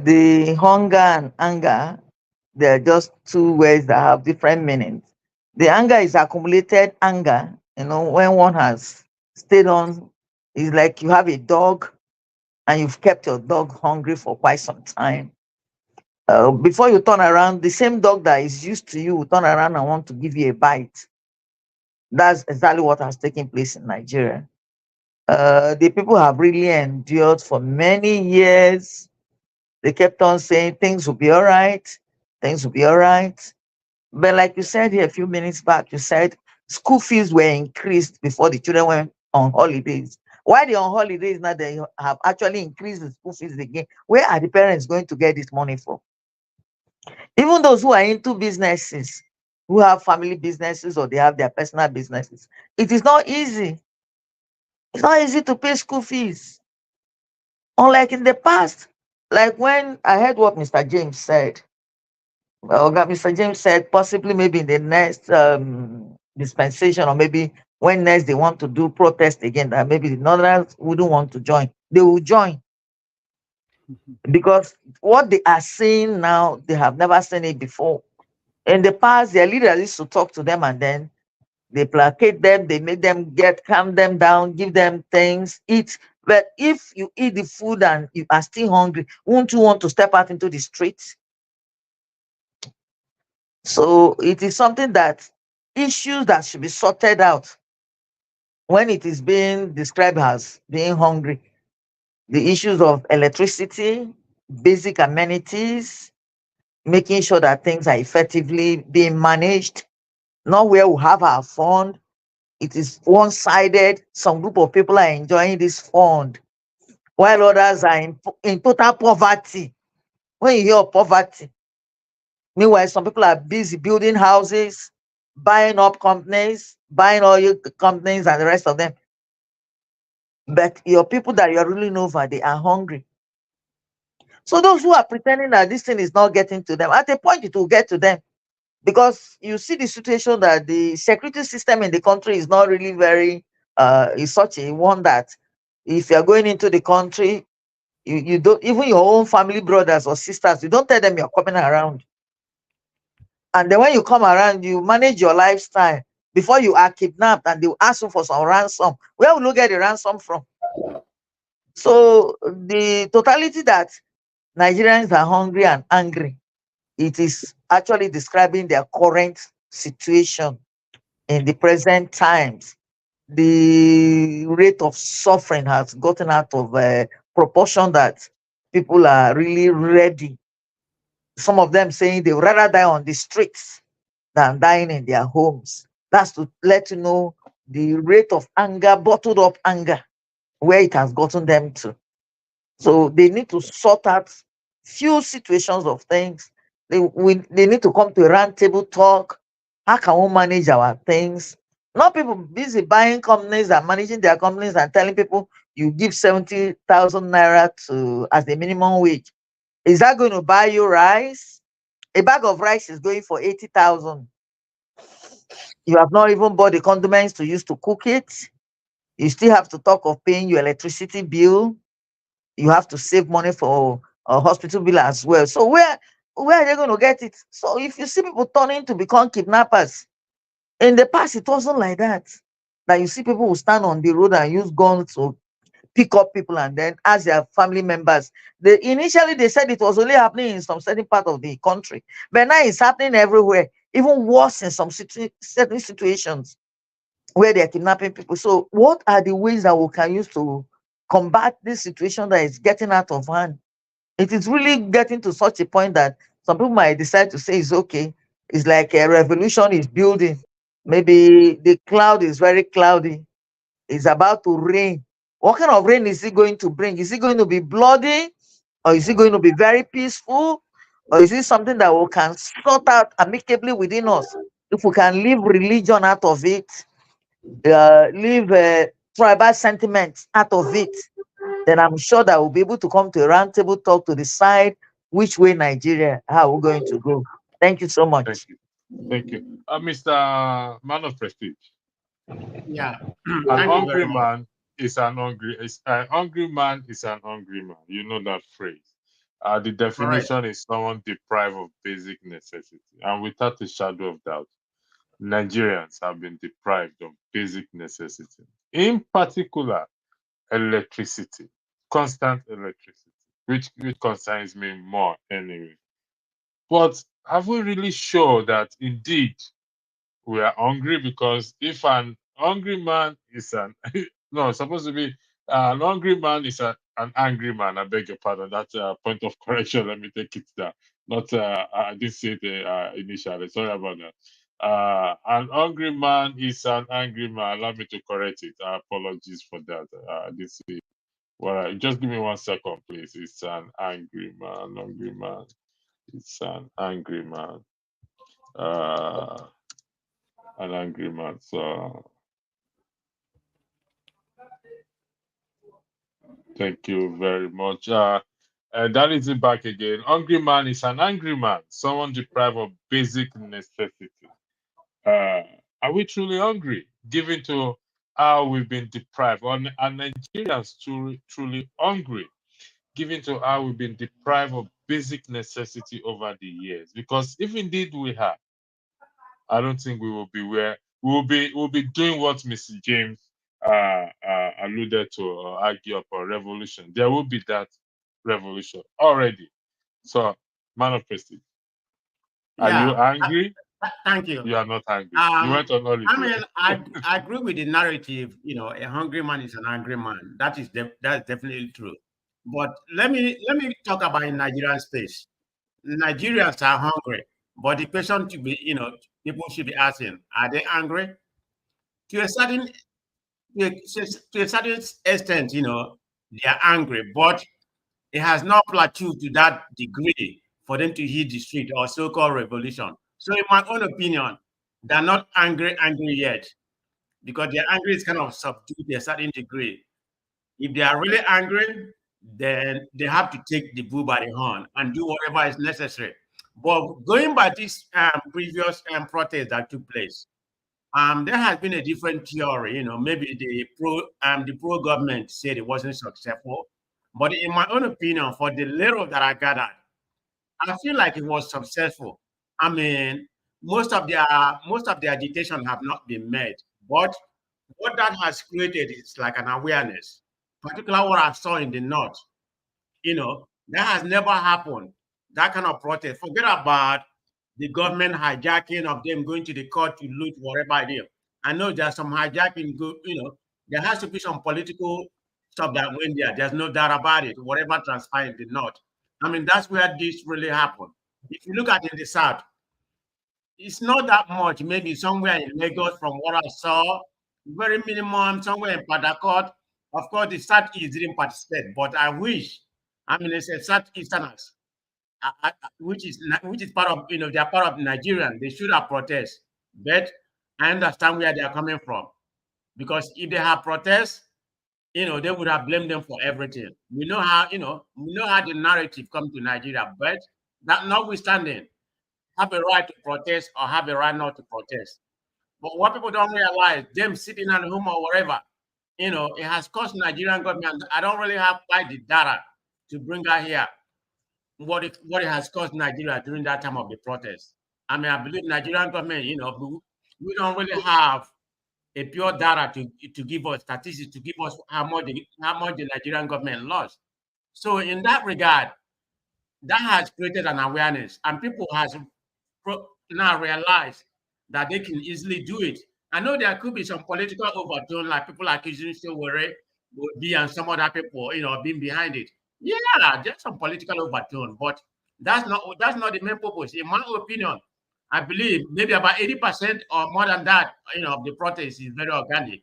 the hunger and anger, they're just two words that have different meanings. The anger is accumulated anger, when one has stayed on. It's like you have a dog and you've kept your dog hungry for quite some time. Before you turn around, the same dog that is used to you will turn around and want to give you a bite. That's exactly what has taken place in Nigeria. The people have really endured for many years. They kept on saying things will be all right, things will be all right. But like you said here a few minutes back, you said school fees were increased before the children went on holidays. Why they on holidays now? They have actually increased the school fees again. Where are the parents going to get this money for? Even those who are into businesses, who have family businesses or they have their personal businesses, it is not easy. It's not easy to pay school fees. Unlike in the past, like when I heard what Mr. James said, Mr. James said possibly maybe in the next dispensation or maybe when next they want to do protest again, that maybe the Northerners wouldn't want to join. They will join because what they are seeing now, they have never seen it before. In the past, their leaders used to talk to them and then they placate them, they make them calm them down, give them things, eat. But if you eat the food and you are still hungry, won't you want to step out into the streets? So it is something that issues that should be sorted out when it is being described as being hungry. The issues of electricity, basic amenities, making sure that things are effectively being managed, not where we have our fund. It is one-sided. Some group of people are enjoying this fund, while others are in total poverty. When you hear of poverty, meanwhile, some people are busy building houses, buying up companies, buying oil companies, and the rest of them. But your people that you're ruling over, they are hungry. So those who are pretending that this thing is not getting to them, at a point it will get to them. Because you see the situation that the security system in the country is not really very is such a one that if you're going into the country, you don't, even your own family brothers or sisters, you don't tell them you're coming around. And then when you come around, you manage your lifestyle before you are kidnapped and they will ask you for some ransom. Where will you get the ransom from? So the totality that Nigerians are hungry and angry, it is actually describing their current situation in the present times. The rate of suffering has gotten out of proportion that people are really ready. Some of them saying they would rather die on the streets than dying in their homes. That's to let you know the rate of anger, bottled up anger, where it has gotten them to. So they need to sort out few situations of things. They need to come to a round table talk. How can we manage our things? Not people busy buying companies and managing their companies and telling people you give 70,000 naira to as the minimum wage. Is that going to buy you rice? A bag of rice is going for 80,000. You have not even bought the condiments to use to cook it. You still have to talk of paying your electricity bill. You have to save money for a hospital bill as well. So where are they going to get it? So if you see people turning to become kidnappers, in the past it wasn't like that. That you see people who stand on the road and use guns to pick up people and then ask their family members. Initially they said it was only happening in some certain part of the country, but now it's happening everywhere. Even worse in some certain situations where they're kidnapping people. So what are the ways that we can use to combat this situation that is getting out of hand? It is really getting to such a point that some people might decide to say it's okay. It's like a revolution is building. Maybe the cloud is very cloudy. It's about to rain. What kind of rain is it going to bring? Is it going to be bloody? Or is it going to be very peaceful? Or is it something that we can sort out amicably within us? If we can leave religion out of it, leave tribal sentiments out of it, then I'm sure that we'll be able to come to a roundtable talk to decide which way Nigeria, how we're going to go. Thank you so Thank much. you. Thank you. Mr. Man of Prestige. Yeah, An thank you hungry very much. man is an hungry an hungry man is an hungry man. You know that phrase. The Correct. definition is someone deprived of basic necessity. And without a shadow of doubt, Nigerians have been deprived of basic necessity. In particular, electricity, constant electricity, which concerns me more anyway. But have we really sure that indeed we are hungry? Because if an hungry man is an No, it's supposed to be an hungry man is an angry man. I beg your pardon. That's a point of correction. Let me take it down. Not I didn't say it initially. Sorry about that. An hungry man is an angry man. Allow me to correct it. Apologies for that. I didn't say. Well, just give me 1 second, please. It's an angry man. Hungry man. It's an angry man. An angry man. So thank you very much. That is it back again. Hungry man is an angry man, someone deprived of basic necessity. Are we truly hungry, given to how we've been deprived? Are Nigerians truly hungry, given to how we've been deprived of basic necessity over the years? Because if indeed we have, I don't think we will be where we'll be doing what Mr. James alluded to or argue upon revolution. There will be that revolution already. So, man of prestige, are you Yeah, angry? thank you. You are not angry. You went on holiday. I mean, I agree with the narrative. You know, a hungry man is an angry man. That's definitely true. But let me talk about in Nigerian space. Nigerians are hungry, but the question to be, people should be asking: are they angry? To a certain extent, they are angry, but it has not plateaued to that degree for them to hit the street or so-called revolution. So, in my own opinion, they're not angry yet, because their anger is kind of subdued to a certain degree. If they are really angry, then they have to take the bull by the horn and do whatever is necessary. But going by this previous protest that took place, there has been a different theory. Maybe the pro government said it wasn't successful, but in my own opinion, for the little that I gathered, I feel like it was successful. I mean, most of the agitation have not been made, but what that has created is like an awareness, particularly what I saw in the north. That has never happened. That kind of protest. Forget about the government hijacking of them going to the court to loot whatever it is. I know there's some hijacking. There has to be some political stuff that went there. There's no doubt about it. Whatever transpired in the north. I mean, that's where this really happened. If you look at in the south, it's not that much. Maybe somewhere in Lagos, from what I saw, very minimum. Somewhere in Padakot. Of course, the Southeast didn't participate, but I wish. I mean, it's a Southeasterners, which is part of they are part of Nigerian. They should have protest, but I understand where they are coming from, because if they have protests, they would have blamed them for everything. We know how the narrative comes to Nigeria, but that notwithstanding, have a right to protest or have a right not to protest. But what people don't realize, them sitting at home or wherever, it has cost Nigerian government. I don't really have quite the data to bring out here what it has cost Nigeria during that time of the protest. I mean, I believe Nigerian government, we don't really have a pure data to give us statistics, to give us how much the Nigerian government lost. So in that regard, that has created an awareness, and people has now realized that they can easily do it. I know there could be some political overtone, like people accusing Sowore, would be, and some other people, being behind it. Yeah, there's some political overtone, but that's not the main purpose. In my opinion, I believe maybe about 80% or more than that, of the protest is very organic.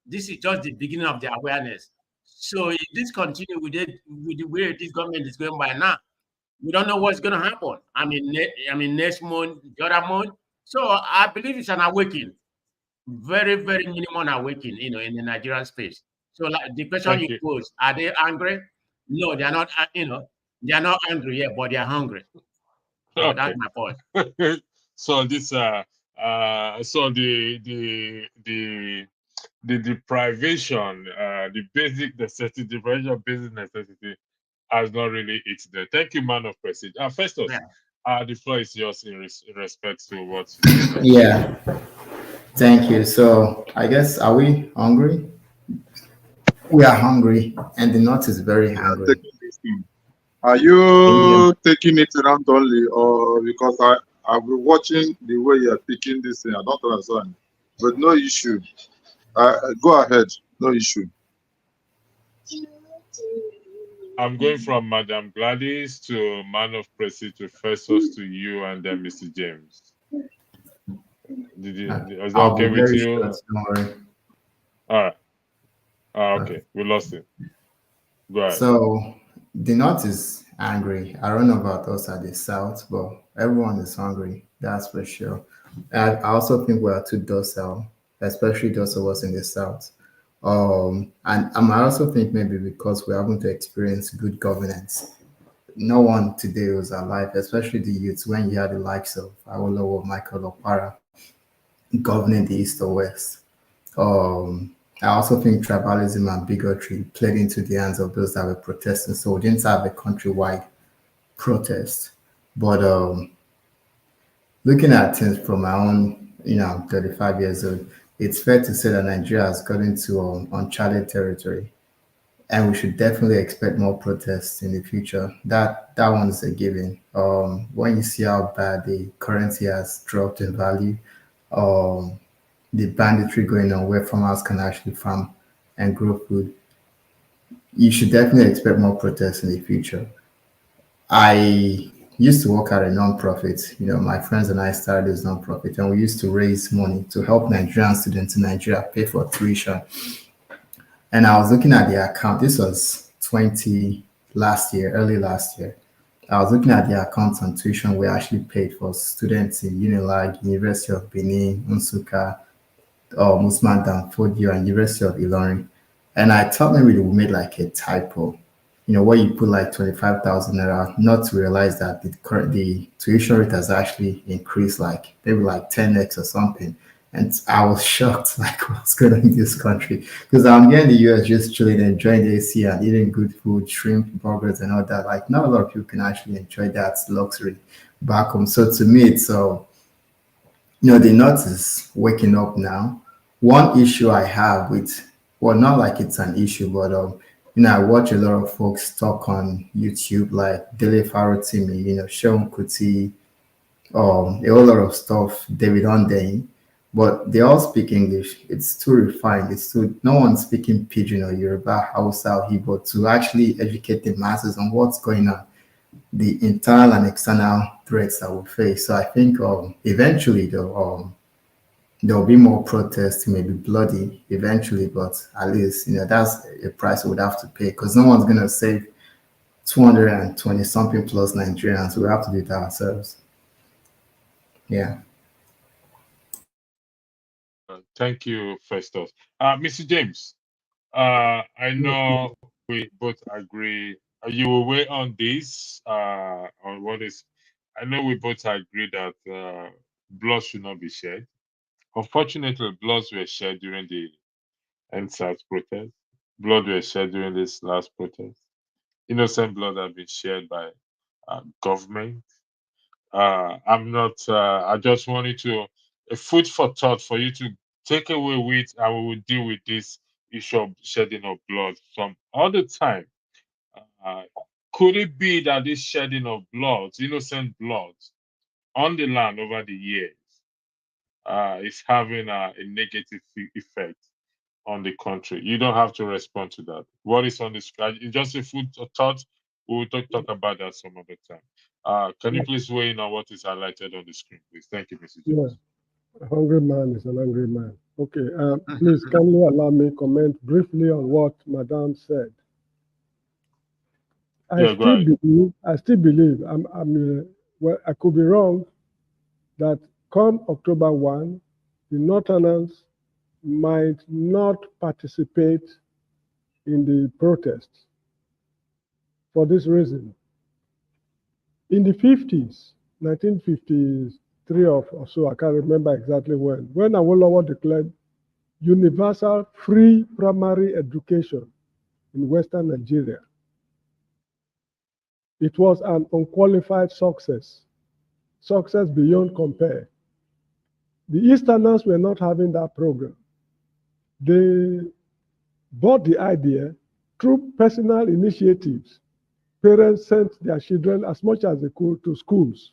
This is just the beginning of the awareness. So if this continues with the way this government is going by now, we don't know what's going to happen. I mean, next month, the other month. So I believe it's an awakening, very, very minimum awakening, in the Nigerian space. So like the question you pose, are they angry? No, they are not. They are not angry yet, but they are hungry. So Okay. that's my point. So this so the deprivation, the basic necessity, deprivation of basic necessity has not really hit there. Thank you, man of prestige. Festus, the floor is yours in respect to what. Yeah, thank you. So I guess, are we hungry? We are hungry, and the north is very hungry. Are you taking it around only, or because I've been watching the way you're picking this thing? I don't understand, but no issue. Go ahead. No issue. I'm going from Madam Gladys to Man of Presi to Festus to you and then Mr. James. Is that I'll okay be with very you? short, don't worry. All right. Okay. We lost it. Go ahead. So the North is angry. I don't know about us at the South, but everyone is hungry. That's for sure. I also think we are too docile, especially those of us in the South. And I also think maybe because we haven't experienced good governance. No one today was alive, especially the youth, when you had the likes of Awolowo, Michael Opara governing the East or West. I also think tribalism and bigotry played into the hands of those that were protesting. So we didn't have a countrywide protest. But looking at things from my own, 35 years old, it's fair to say that Nigeria has got into uncharted territory, and we should definitely expect more protests in the future. That one is a given. When you see how bad the currency has dropped in value, um, the banditry going on where farmers can actually farm and grow food, you should definitely expect more protests in the future. I used to work at a non-profit. My friends and I started this non-profit, and we used to raise money to help Nigerian students in Nigeria pay for tuition. And I was looking at the account. This was early last year. I was looking at the accounts on tuition we actually paid for students in Unilag, University of Benin, Nsukka, Usman Dan Fodio, and University of Ilorin. And I thought maybe we made like a typo, where you put like 25,000 naira, not to realize that the tuition rate has actually increased like maybe like 10x or something. And I was shocked, like what's going on in this country? Because I'm here in the US just chilling, enjoying the AC and eating good food, shrimp, burgers, and all that. Like not a lot of people can actually enjoy that luxury back home. So to me, it's the North is waking up now. One issue I have with, well, not like it's an issue, but I watch a lot of folks talk on YouTube, like Dele Farotimi, Sean Kuti, a whole lot of stuff, David Ondain, but they all speak English. It's too refined. No one's speaking Pidgin or Yoruba, Hausa, or Igbo to actually educate the masses on what's going on, the internal and external threats that we face. So I think eventually though, there'll be more protests, maybe bloody eventually, but at least that's a price we would have to pay because no one's gonna save 220 something plus Nigerians. We have to do it ourselves. Yeah. Thank you, Festus. Mr. James, I know we both agree. You will weigh on this, on what is. I know we both agree that blood should not be shed. Unfortunately, bloods were shed during the NSAS protest. Blood was shed during this last protest. Innocent blood has been shed by government. I'm not. I just wanted to a food for thought for you to take away with, and we will deal with this issue of shedding of blood some other time. Uh, could it be that this shedding of blood, innocent blood, on the land over the years, is having a negative effect on the country? You don't have to respond to that. What is on the screen? It's just a food for thought. We will talk about that some other time. Can you please weigh in on what is highlighted on the screen, please? Thank you, Mr. James. A hungry man is an angry man. Okay, please kindly allow me comment briefly on what Madame said. I still believe, well, I could be wrong, that come October 1, the Northerners might not participate in the protests for this reason. In the 50s, 1953 or so, I can't remember exactly when Awolowo declared universal free primary education in Western Nigeria, it was an unqualified success beyond compare. The Easterners were not having that program. They bought the idea through personal initiatives. Parents sent their children as much as they could to schools.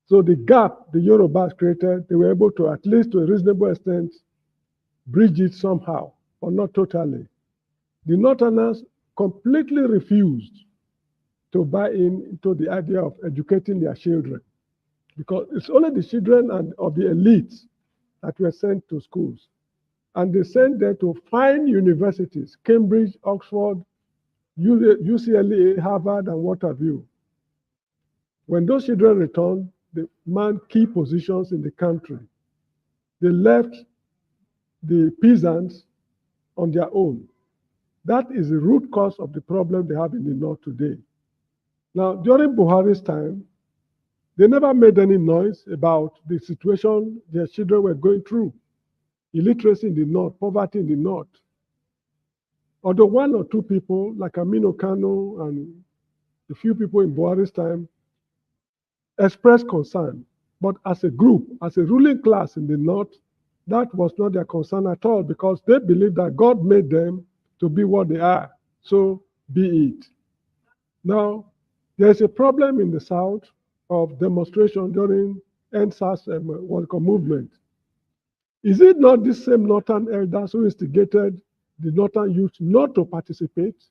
So the gap the Yorubas created, they were able to, at least to a reasonable extent, bridge it somehow. or not totally. The Northerners completely refused to buy into the idea of educating their children, because it's only the children and of the elites that were sent to schools. And they sent them to fine universities, Cambridge, Oxford, UCLA, Harvard, and what have you. When those children returned, they manned key positions in the country. They left the peasants on their own. That is the root cause of the problem they have in the North today. Now, during Buhari's time, they never made any noise about the situation their children were going through. Illiteracy in the North, poverty in the North. Although one or two people, like Amino Kano and a few people in Buhari's time, expressed concern. But as a group, as a ruling class in the North, that was not their concern at all, because they believed that God made them to be what they are. So be it. Now, there's a problem in the South of demonstration during NSAS movement. Is it not the same Northern elders who instigated the Northern youth not to participate,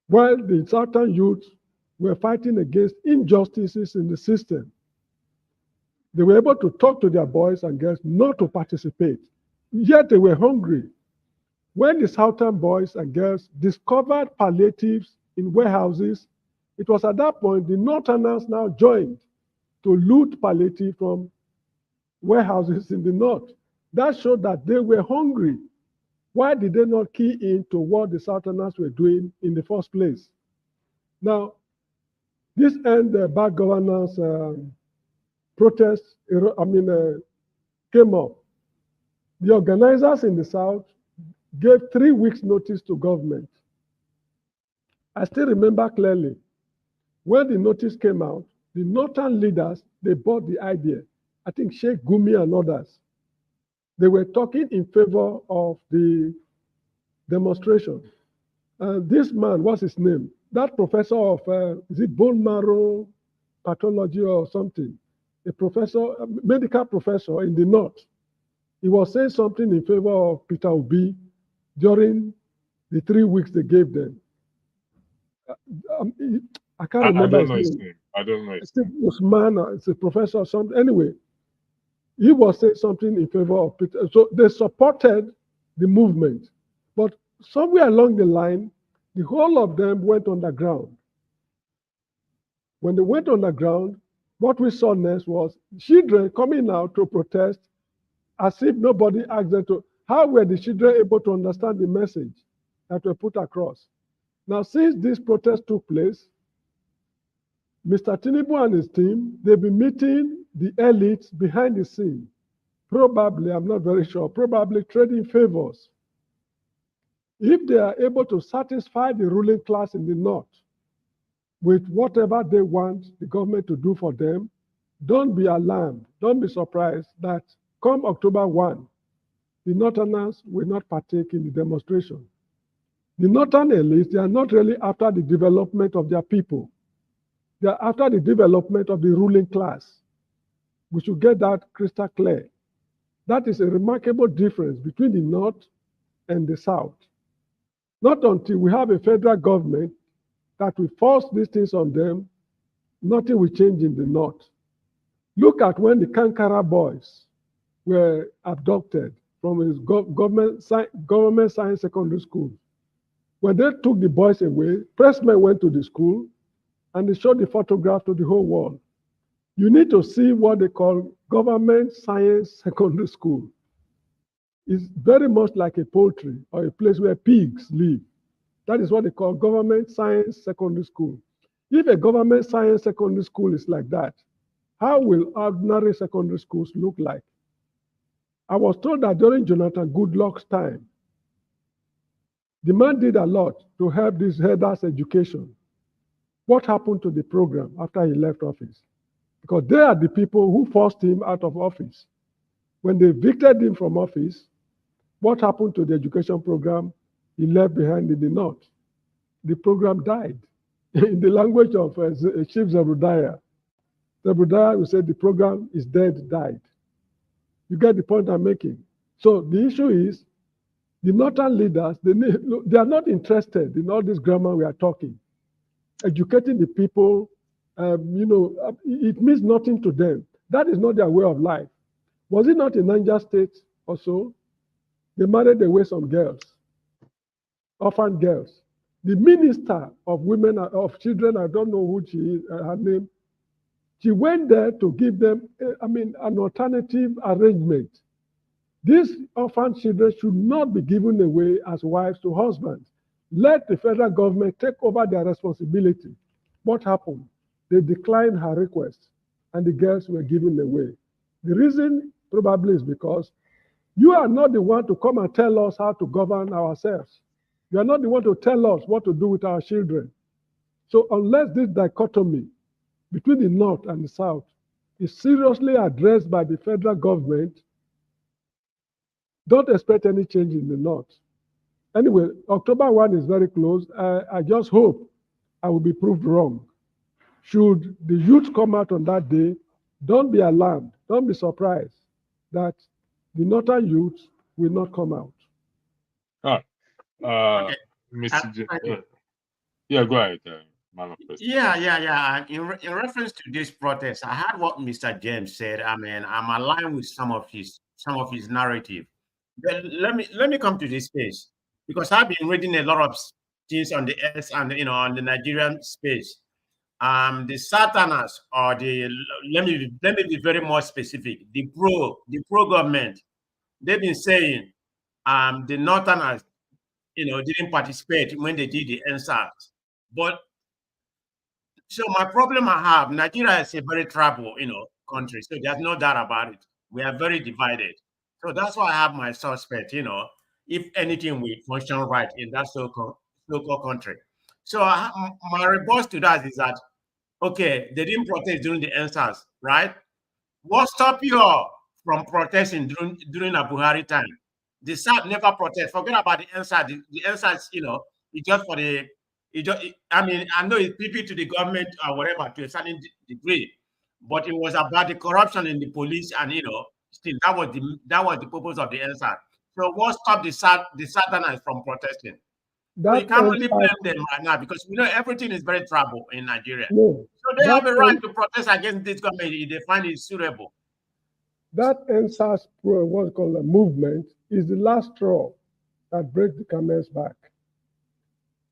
while the Southern youth were fighting against injustices in the system? They were able to talk to their boys and girls not to participate, yet they were hungry. When the Southern boys and girls discovered palliatives in warehouses, it was at that point the Northerners now joined to loot palliative from warehouses in the North. That showed that they were hungry. Why did they not key into what the Southerners were doing in the first place? Now, this end bad governance protest came up. The organizers in the South gave 3 weeks notice to government. I still remember clearly, when the notice came out, the Northern leaders, they bought the idea. I think Sheikh Gumi and others. They were talking in favor of the demonstration. This man, what's his name? That professor of, is it bone marrow pathology or something? A professor, a medical professor in the North. He was saying something in favor of Peter Obi during the 3 weeks they gave them. I can't remember. I don't know his name. I don't know his name. Usman, it's a professor or something. Anyway, he was saying something in favor of Peter. So they supported the movement. But somewhere along the line, the whole of them went underground. When they went underground, what we saw next was children coming out to protest as if nobody asked them to. How were the children able to understand the message that were put across? Now, since this protest took place, Mr. Tinubu and his team, they've been meeting the elites behind the scene. Probably, I'm not very sure, probably trading favors. If they are able to satisfy the ruling class in the North with whatever they want the government to do for them, don't be alarmed, don't be surprised that come October 1, the Northerners will not partake in the demonstration. The Northern elites, they are not really after the development of their people. They are after the development of the ruling class. We should get that crystal clear. That is a remarkable difference between the North and the South. Not until we have a federal government that will force these things on them, nothing will change in the North. Look at when the Kankara boys were abducted from his government science secondary school. When they took the boys away, pressmen went to the school and they showed the photograph to the whole world. You need to see what they call government science secondary school. It's very much like a poultry or a place where pigs live. That is what they call government science secondary school. If a government science secondary school is like that, how will ordinary secondary schools look like? I was told that during Jonathan Goodluck's time, the man did a lot to help this headers education. What happened to the program after he left office? Because they are the people who forced him out of office. When they evicted him from office, what happened to the education program he left behind in the North? The program died. In the language of Chief Zebrudaya, Zebrudaya will say the program is dead, died. You get the point I'm making. So the issue is, The northern leaders, they are not interested in all this grammar we are talking. Educating the people, it means nothing to them. That is not their way of life. Was it not in Niger State also? They married away some girls, orphan girls. The minister of women, of children, I don't know who she is, her name, she went there to give them, an alternative arrangement. These orphan children should not be given away as wives to husbands. Let the federal government take over their responsibility. What happened? They declined her request, and the girls were given away. The reason probably is because you are not the one to come and tell us how to govern ourselves. You are not the one to tell us what to do with our children. So unless this dichotomy between the North and the South is seriously addressed by the federal government, don't expect any change in the North. Anyway, October 1 is very close. I just hope I will be proved wrong. Should the youth come out on that day, don't be alarmed. Don't be surprised that the Northern youth will not come out. Okay. Mr. Yeah, go ahead, man of President. Yeah. In reference to this protest, I heard what Mr. James said. I mean, I'm aligned with some of his narrative. But let me come to this space, because I've been reading a lot of things on the S and on the Nigerian space. The Satanás, or let me be very more specific. The pro government, they've been saying the Northerners, didn't participate when they did the NSAS. But so my problem I have, Nigeria is a very tribal, country. So there's no doubt about it. We are very divided. So that's why I have my suspect, if anything will function right in that so-called country. So my response to that is that, okay, they didn't protest during the NSAS, right? What stopped you all from protesting during a Buhari time? The South never protest. Forget about the NSAS. The NSAS, it's just for the, I know it's PP to the government or whatever to a certain degree, but it was about the corruption in the police, and still that was the purpose of the NSAS. So what stopped the Southerners from protesting? So you can't really blame them right now, because everything is very trouble in Nigeria. No, so they have a right to protest against this government if they find it suitable. That NSAS, what's called a movement, is the last straw that breaks the camel's back.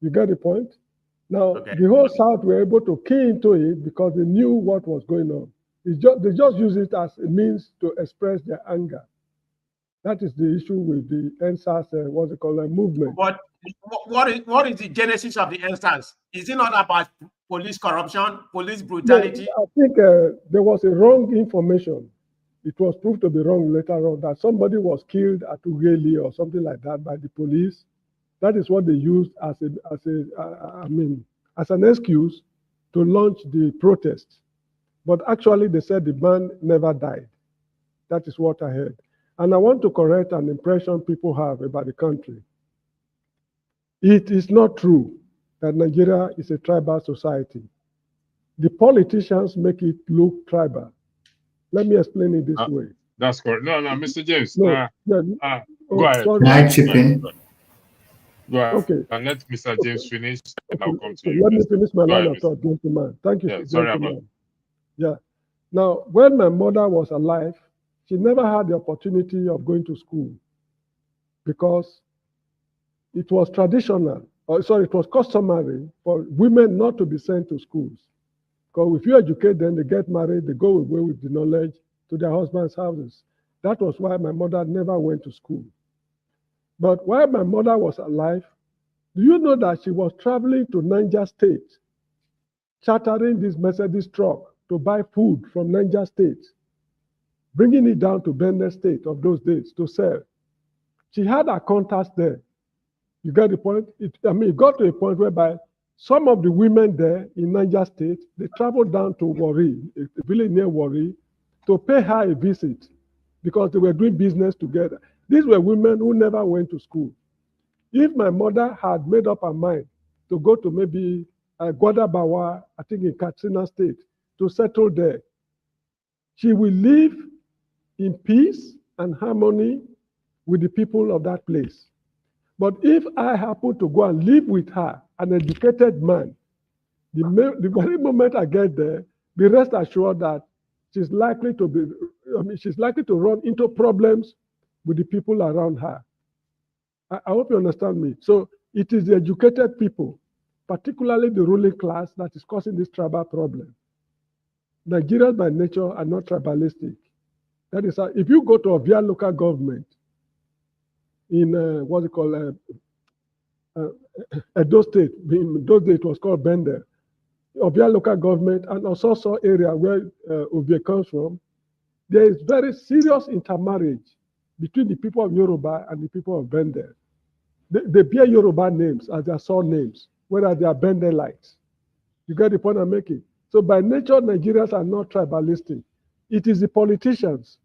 You get the point? Now, the whole South were able to key into it because they knew what was going on. They just use it as a means to express their anger. That is the issue with the NSAS, what's it called, a movement. But what is the genesis of the NSAS? Is it not about police corruption, police brutality? No, I think there was a wrong information. It was proved to be wrong later on that somebody was killed at Ughelli or something like that by the police. That is what they used as an excuse to launch the protest. But actually, they said the man never died. That is what I heard. And I want to correct an impression people have about the country. It is not true that Nigeria is a tribal society. The politicians make it look tribal. Let me explain it this way. That's correct. No, Mr. James. No, go ahead. Sorry. Can I chip in? Go ahead. Okay. And let Mr. James finish, and I'll come to So you. let me finish my Go line ahead, of thought, gentleman. Thank you, sorry gentleman. about. Yeah. Now, when my mother was alive, she never had the opportunity of going to school because it was traditional, it was customary for women not to be sent to schools. Because if you educate them, they get married, they go away with the knowledge to their husbands' houses. That was why my mother never went to school. But while my mother was alive, do you know that she was traveling to Niger State, chartering this Mercedes truck to buy food from Niger State, bringing it down to Benin State of those days to sell? She had her contacts there. You get the point? It got to a point whereby some of the women there in Niger State, they traveled down to Warri, a village near Warri, to pay her a visit because they were doing business together. These were women who never went to school. If my mother had made up her mind to go to maybe Gwadabawa, I think in Katsina State, to settle there, she will live in peace and harmony with the people of that place. But if I happen to go and live with her, an educated man, the very moment I get there, be rest assured that she's likely to be, she's likely to run into problems with the people around her. I hope you understand me. So it is the educated people, particularly the ruling class, that is causing this tribal problem. Nigerians by nature are not tribalistic. That is, if you go to a via local government in what's it called, Edo State, in those days it was called Bender, Ovia local government and also area where Ovia comes from, there is very serious intermarriage between the people of Yoruba and the people of Bender. They bear Yoruba names as their surnames, whereas they are Benderites. You get the point I'm making? So by nature, Nigerians are not tribalistic. It is the politicians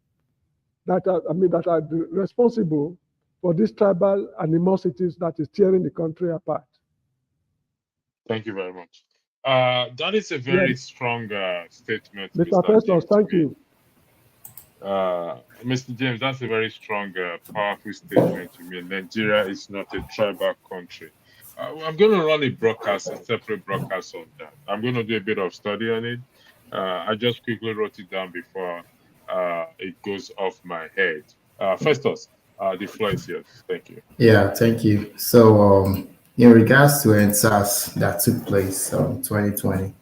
that are, that are responsible for these tribal animosities that is tearing the country apart. Thank you very much. That is a very strong statement, Mr. Festus, thank you. Mr. James, that's a very strong, powerful statement you made. Nigeria is not a tribal country. I'm going to run a separate broadcast on that. I'm going to do a bit of study on it. I just quickly wrote it down before it goes off my head. Festus, the floor is yours. Thank you. Yeah, thank you. So, in regards to NSAS that took place in 2020,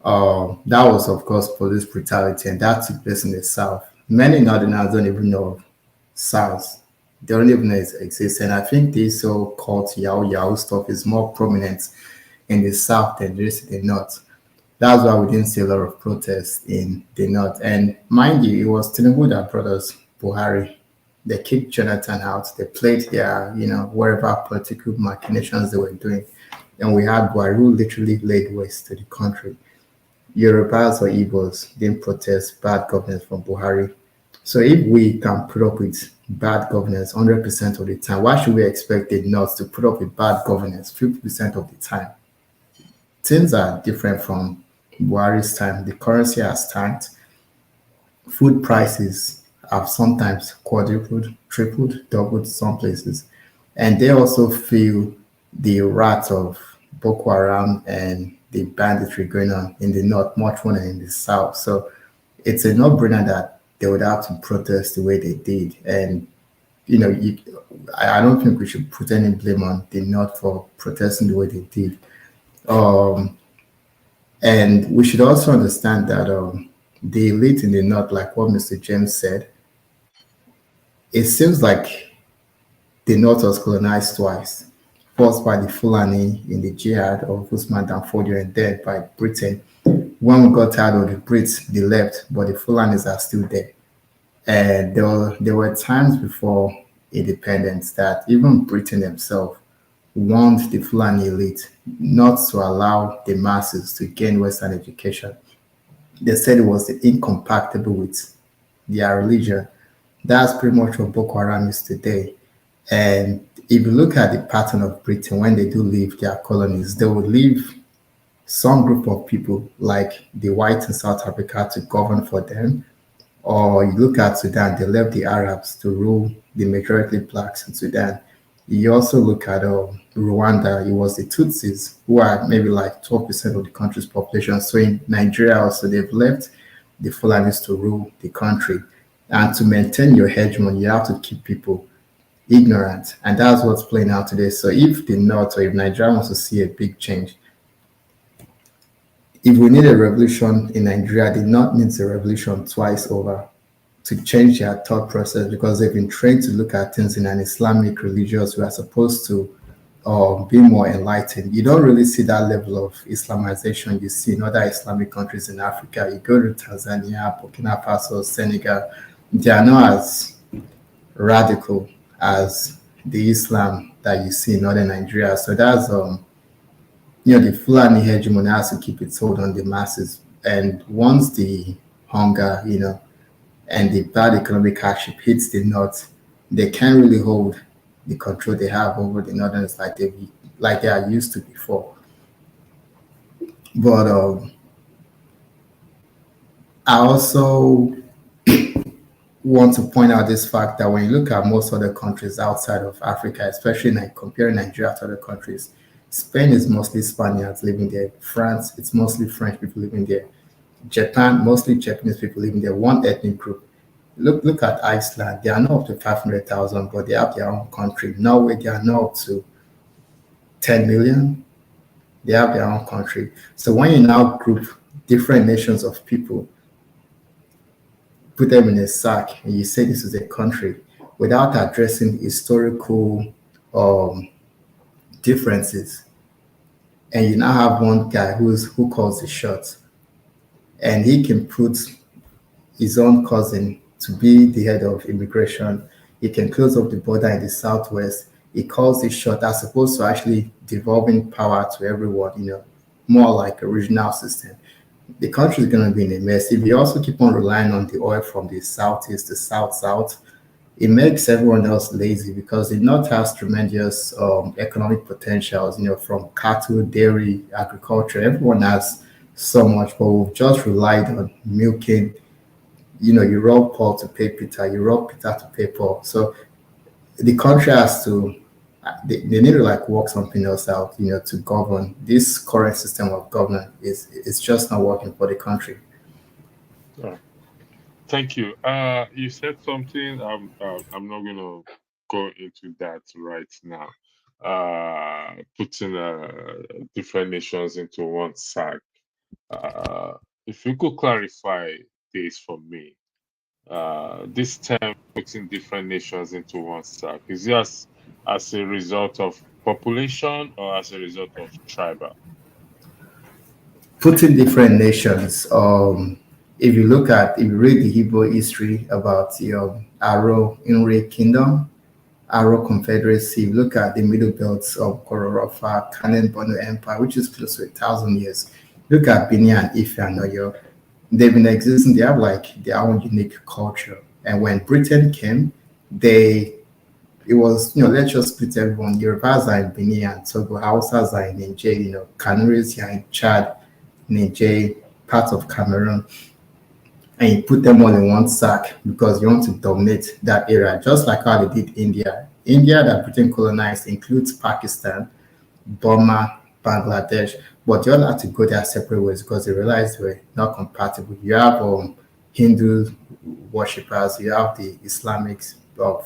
that was, of course, police brutality, and that took place in the South. Many Northerners don't even know of SARS. They don't even know it exists. And I think this so-called Yahoo stuff is more prominent in the South than it is in the North. That's why we didn't see a lot of protests in the North. And mind you, it was Tinubu that brought us Buhari. They kicked Jonathan out. They played their, whatever political machinations they were doing. And we had Buhari who literally laid waste to the country. Yorubas or Igbos didn't protest bad governance from Buhari. So if we can put up with bad governance 100% of the time, why should we expect the North to put up with bad governance 50% of the time? Things are different from Buhari's time. The currency has tanked. Food prices have sometimes quadrupled, tripled, doubled some places. And they also feel the wrath of Boko Haram and the banditry going on in the North much more than in the South. So it's a no-brainer that they would have to protest the way they did. And, I don't think we should put any blame on the North for protesting the way they did. And we should also understand that the elite in the North, like what Mr. James said, it seems like the North was colonized twice. First by the Fulani in the jihad of Usman Dan Fodio, and then by Britain. When we got tired of the Brits, they left, but the Fulanis are still there. And there were times before independence that even Britain themselves warned the Fulani elite not to allow the masses to gain Western education. They said it was incompatible with their religion. That's pretty much what Boko Haram is today. And if you look at the pattern of Britain, when they do leave their colonies, they would leave some group of people like the whites in South Africa to govern for them. Or you look at Sudan, they left the Arabs to rule the majority blacks in Sudan. You also look at Rwanda, it was the Tutsis, who are maybe like 12% of the country's population. So in Nigeria also, they've left the Fulanis to rule the country. And to maintain your hegemony, you have to keep people ignorant, and that's what's playing out today. So if the North or if Nigeria wants to see a big change, if we need a revolution in Nigeria, the North needs a revolution twice over to change their thought process, because they've been trained to look at things in an Islamic religious. We are supposed to be more enlightened. You don't really see that level of Islamization you see in other Islamic countries in Africa. You go to Tanzania, Burkina Faso, Senegal, they are not as radical as the Islam that you see in northern Nigeria. So that's the Fulani hegemony has to keep its hold on the masses. And once the hunger, and the bad economic hardship hits the North, they can't really hold the control they have over the Northerners like they are used to before. But I also want to point out this fact that when you look at most other countries outside of Africa, especially like comparing Nigeria to other countries, Spain is mostly Spaniards living there. France, it's mostly French people living there. Japan, mostly Japanese people living there. One ethnic group. Look at Iceland. They are not up to 500,000, but they have their own country. Norway, they are not up to 10 million. They have their own country. So when you now group different nations of people, put them in a sack, and you say this is a country without addressing historical um, differences, and you now have one guy who calls the shots, and he can put his own cousin to be the head of immigration. He can close up the border in the southwest. He calls the shot as opposed to actually devolving power to everyone, more like a regional system. The country is going to be in a mess. If you also keep on relying on the oil from the southeast, the south, it makes everyone else lazy because the north has tremendous economic potentials, from cattle, dairy, agriculture. Everyone has so much, but we've just relied on milking. You rob Paul to pay Peter, you rob Peter to pay Paul. So the country has to, they need to like work something else out, to govern. This current system of government is just not working for the country. Thank you. You said something. I'm not going to go into that right now. Putting different nations into one sack. If you could clarify this for me, this term putting different nations into one sack, is it as a result of population or as a result of tribal? Putting different nations. If you read the Hebrew history about the Aro Inri Kingdom, Aro Confederacy, you look at the middle belts of Kororofa, Canaan Bono Empire, which is close to 1,000 years. Look at Benin and Ife and Oyo. They've been existing, they have like their own unique culture. And when Britain came, it was, let's just split everyone. Yorubas are in Benin and Togo, Hausas are in Niger, Canaries are in Chad, Niger, part of Cameroon, and you put them all in one sack because you want to dominate that area, just like how they did India. India that Britain colonized includes Pakistan, Burma, Bangladesh, but they all had to go their separate ways because they realized they were not compatible. You have Hindu worshippers, you have the Islamic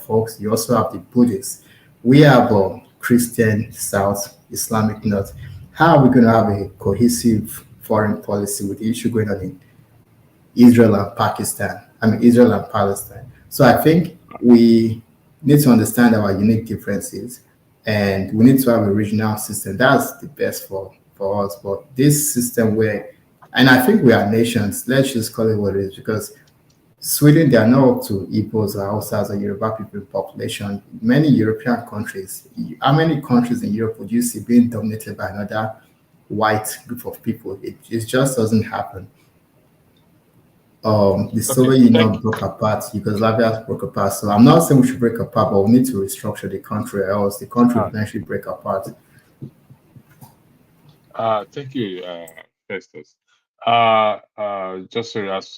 folks, you also have the Buddhists. We have Christian South, Islamic North. How are we going to have a cohesive foreign policy with the issue going on in Israel and Israel and Palestine? So I think we need to understand our unique differences and we need to have a regional system. That's the best for us. But this system and I think we are nations, let's just call it what it is, because Sweden, they are not up to Igbos or Hausas or Yoruba people in population. Many European countries, how many countries in Europe would you see being dominated by another white group of people? It just doesn't happen. The Soviet Union broke apart, Yugoslavia broke apart. So I'm not saying we should break apart, but we need to restructure the country, or else the country will eventually break apart. Thank you, Festus. Just to ask,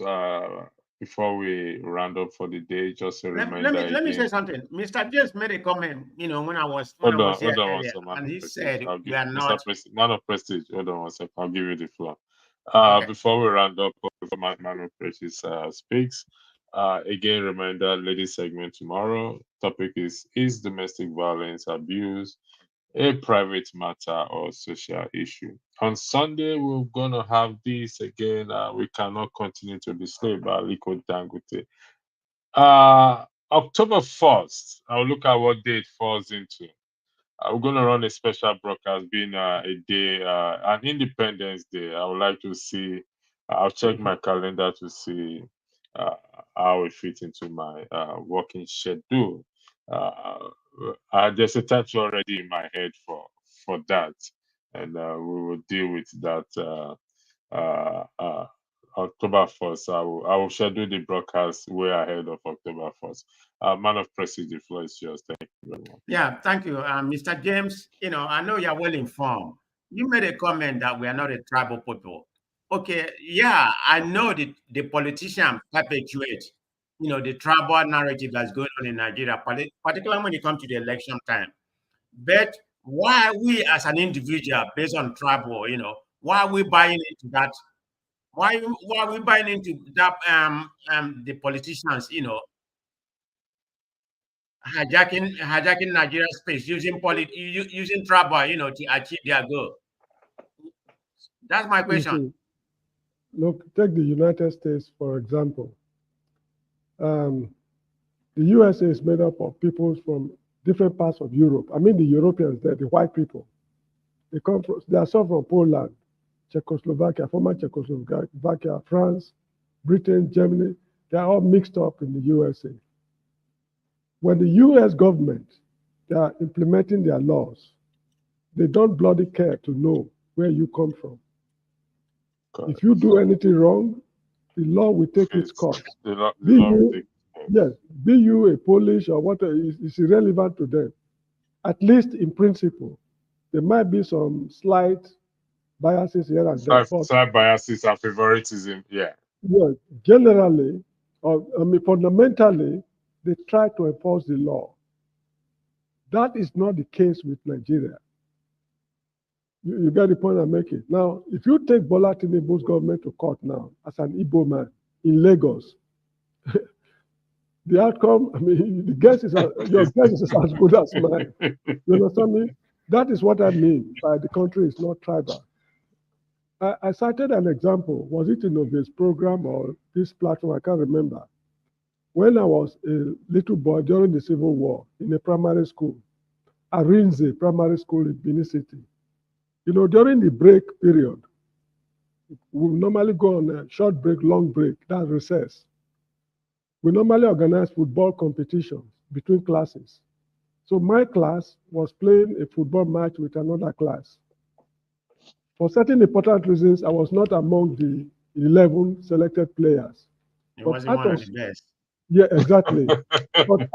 before we round up for the day, just a reminder. Let me say something. Mr. James made a comment, when I was here earlier, and he said we are not. Man of Prestige, hold on one second. I'll give you the floor. Before we round up, before Man of Prestige speaks, again, reminder, ladies segment tomorrow. Topic is domestic violence abuse a private matter or social issue? On Sunday, we're going to have this again. We cannot continue to be slave by Aliko Dangote. October 1st, I'll look at what day it falls into. We're going to run a special broadcast being a day, an Independence Day. I would like to see, I'll check my calendar to see how it fits into my working schedule. There's a title already in my head for that, and we will deal with that October 1st. I will schedule the broadcast way ahead of October 1st. Man of Prestige, the floor is yours. Thank you very much. Yeah, thank you, Mr. James. I know you're well informed. You made a comment that we are not a tribal people. Okay, yeah, I know the politicians perpetuate the tribal narrative that's going on in Nigeria, particularly when it comes to the election time. But why we as an individual, based on tribal, why are we buying into that? Why are we buying into that? The politicians, hijacking Nigeria space using using tribal, to achieve their goal. That's my You question. see, look, take the United States, for example. The USA is made up of people from different parts of Europe. I mean, the Europeans, they're the white people. They are some from Poland, Czechoslovakia, former Czechoslovakia, France, Britain, Germany. They are all mixed up in the USA. When the US government, they are implementing their laws, they don't bloody care to know where you come from. Correct. If you do anything wrong, the law will take its course. Yes, be you a Polish or whatever, it's irrelevant to them. At least in principle, there might be some slight biases here and there. Slight biases and favoritism, yeah. Yes, generally, fundamentally, they try to enforce the law. That is not the case with Nigeria. You get the point I'm making. Now, if you take Bola Tinubu's government to court now as an Igbo man in Lagos, the outcome, the guess is your guess is as good as mine. You understand me? That is what I mean by the country is not tribal. I cited an example. Was it in this program or this platform? I can't remember. When I was a little boy during the Civil War in a primary school, Arinze Primary School in Benin City. During the break period, we normally go on a short break, long break, that's recess. We normally organize football competitions between classes. So my class was playing a football match with another class. For certain important reasons, I was not among the 11 selected players. It wasn't one of the best. Yeah, exactly. But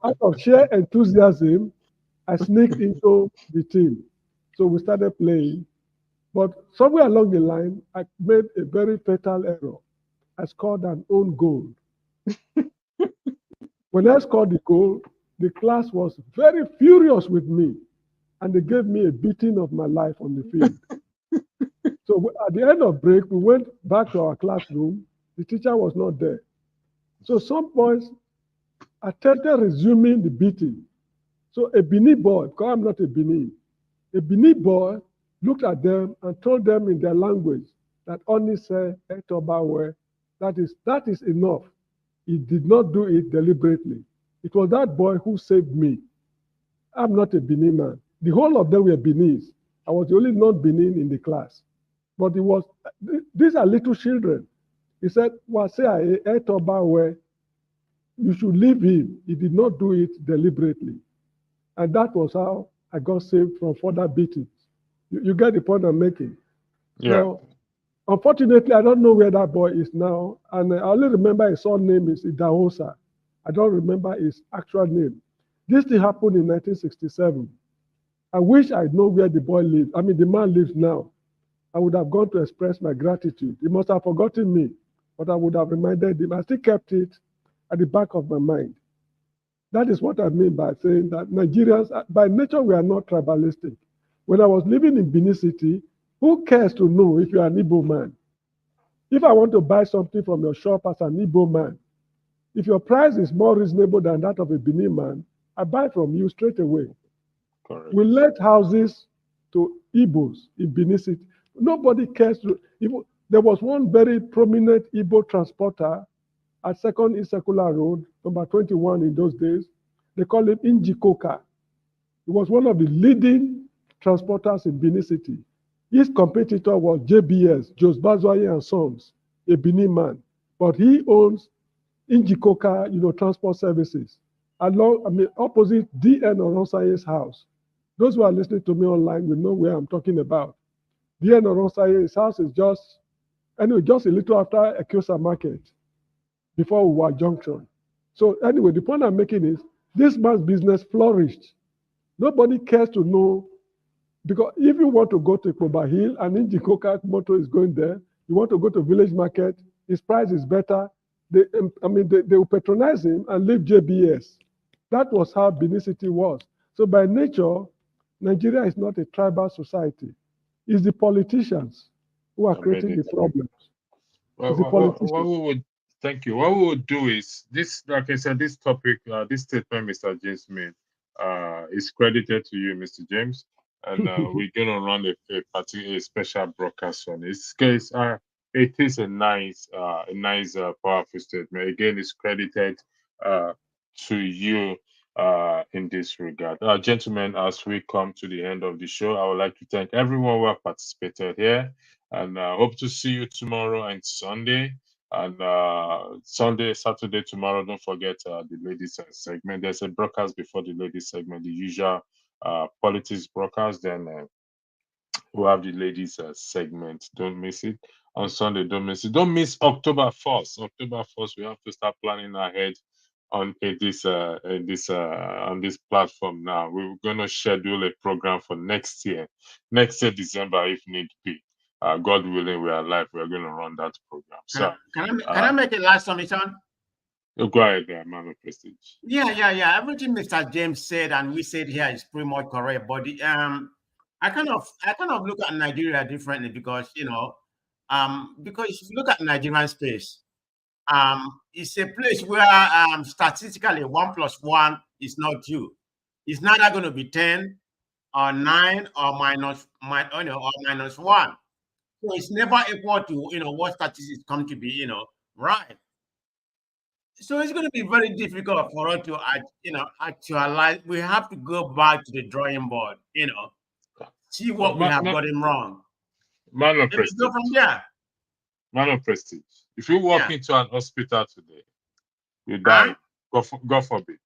out of sheer enthusiasm, I sneaked into the team. So we started playing. But somewhere along the line, I made a very fatal error. I scored an own goal. When I scored the goal, the class was very furious with me. And they gave me a beating of my life on the field. So at the end of break, we went back to our classroom. The teacher was not there. So some boys attempted resuming the beating. So a Benin boy, because I'm not a Benin boy looked at them and told them in their language that only say etobawe. That is enough. He did not do it deliberately. It was that boy who saved me. I'm not a Benin man. The whole of them were Beninese. I was the only non-Benin in the class. But these are little children. He said, Wase etobawe. You should leave him. He did not do it deliberately. And that was how I got saved from further beatings. You get the point I'm making? Yeah. Now, unfortunately, I don't know where that boy is now. And I only remember his surname is Idahosa. I don't remember his actual name. This thing happened in 1967. I wish I know where the boy lives. The man lives now. I would have gone to express my gratitude. He must have forgotten me, but I would have reminded him. I still kept it at the back of my mind. That is what I mean by saying that Nigerians, by nature, we are not tribalistic. When I was living in Benin City, who cares to know if you are an Igbo man? If I want to buy something from your shop as an Igbo man, if your price is more reasonable than that of a Benin man, I buy from you straight away. Correct. We let houses to Igbos in Benin City. Nobody cares. There was one very prominent Igbo transporter at 2nd East Circular Road, number 21 in those days. They call him Injikoka. He was one of the leading transporters in Benin City. His competitor was JBS, Jos Bazwaye and Sons, a Benin man. But he owns Injikoka, transport services, opposite D.N. Oronsaye's house. Those who are listening to me online will know where I'm talking about. D.N. Oronsaye's house is just a little after Ekiosa Market, before Uwa Junction. So anyway, the point I'm making is this man's business flourished. Nobody cares to know, because if you want to go to Koba Hill and Injikoka motor is going there, you want to go to Village Market, his price is better, they will patronize him and leave JBS. That was how Benin City was. So by nature, Nigeria is not a tribal society. It's the politicians who are creating the problems. What we would, thank you. What we would do is this, like I said, this topic, this statement Mr. James made, is credited to you, Mr. James, and we're gonna run a special broadcast on this case. It is a nice, powerful statement. Again, it's credited to you in this regard. Gentlemen, as we come to the end of the show, I would like to thank everyone who have participated here, and hope to see you tomorrow and Sunday. And Saturday, tomorrow, don't forget the ladies segment. There's a broadcast before the ladies segment, the usual politics broadcast. Then we'll have the ladies segment. Don't miss it. On Sunday, don't miss it. Don't miss October 1st. October 1st, we have to start planning ahead on this platform now. We're going to schedule a program for next year December, if need be. God willing, we are alive. We're going to run that program. So, can I make a last submission? Go ahead, man of prestige. Yeah. Everything Mr. James said and we said here is pretty much correct. But I kind of look at Nigeria differently because because if you look at Nigerian space, it's a place where statistically 1 + 1 is not 2. It's neither going to be 10 or 9 or minus 1. So it's never equal to what statistics come to be right. So it's going to be very difficult for us to actualize. We have to go back to the drawing board, see what we have gotten wrong. Man of prestige. Go from there. Man of prestige. If you walk into an hospital today, you die. God forbid.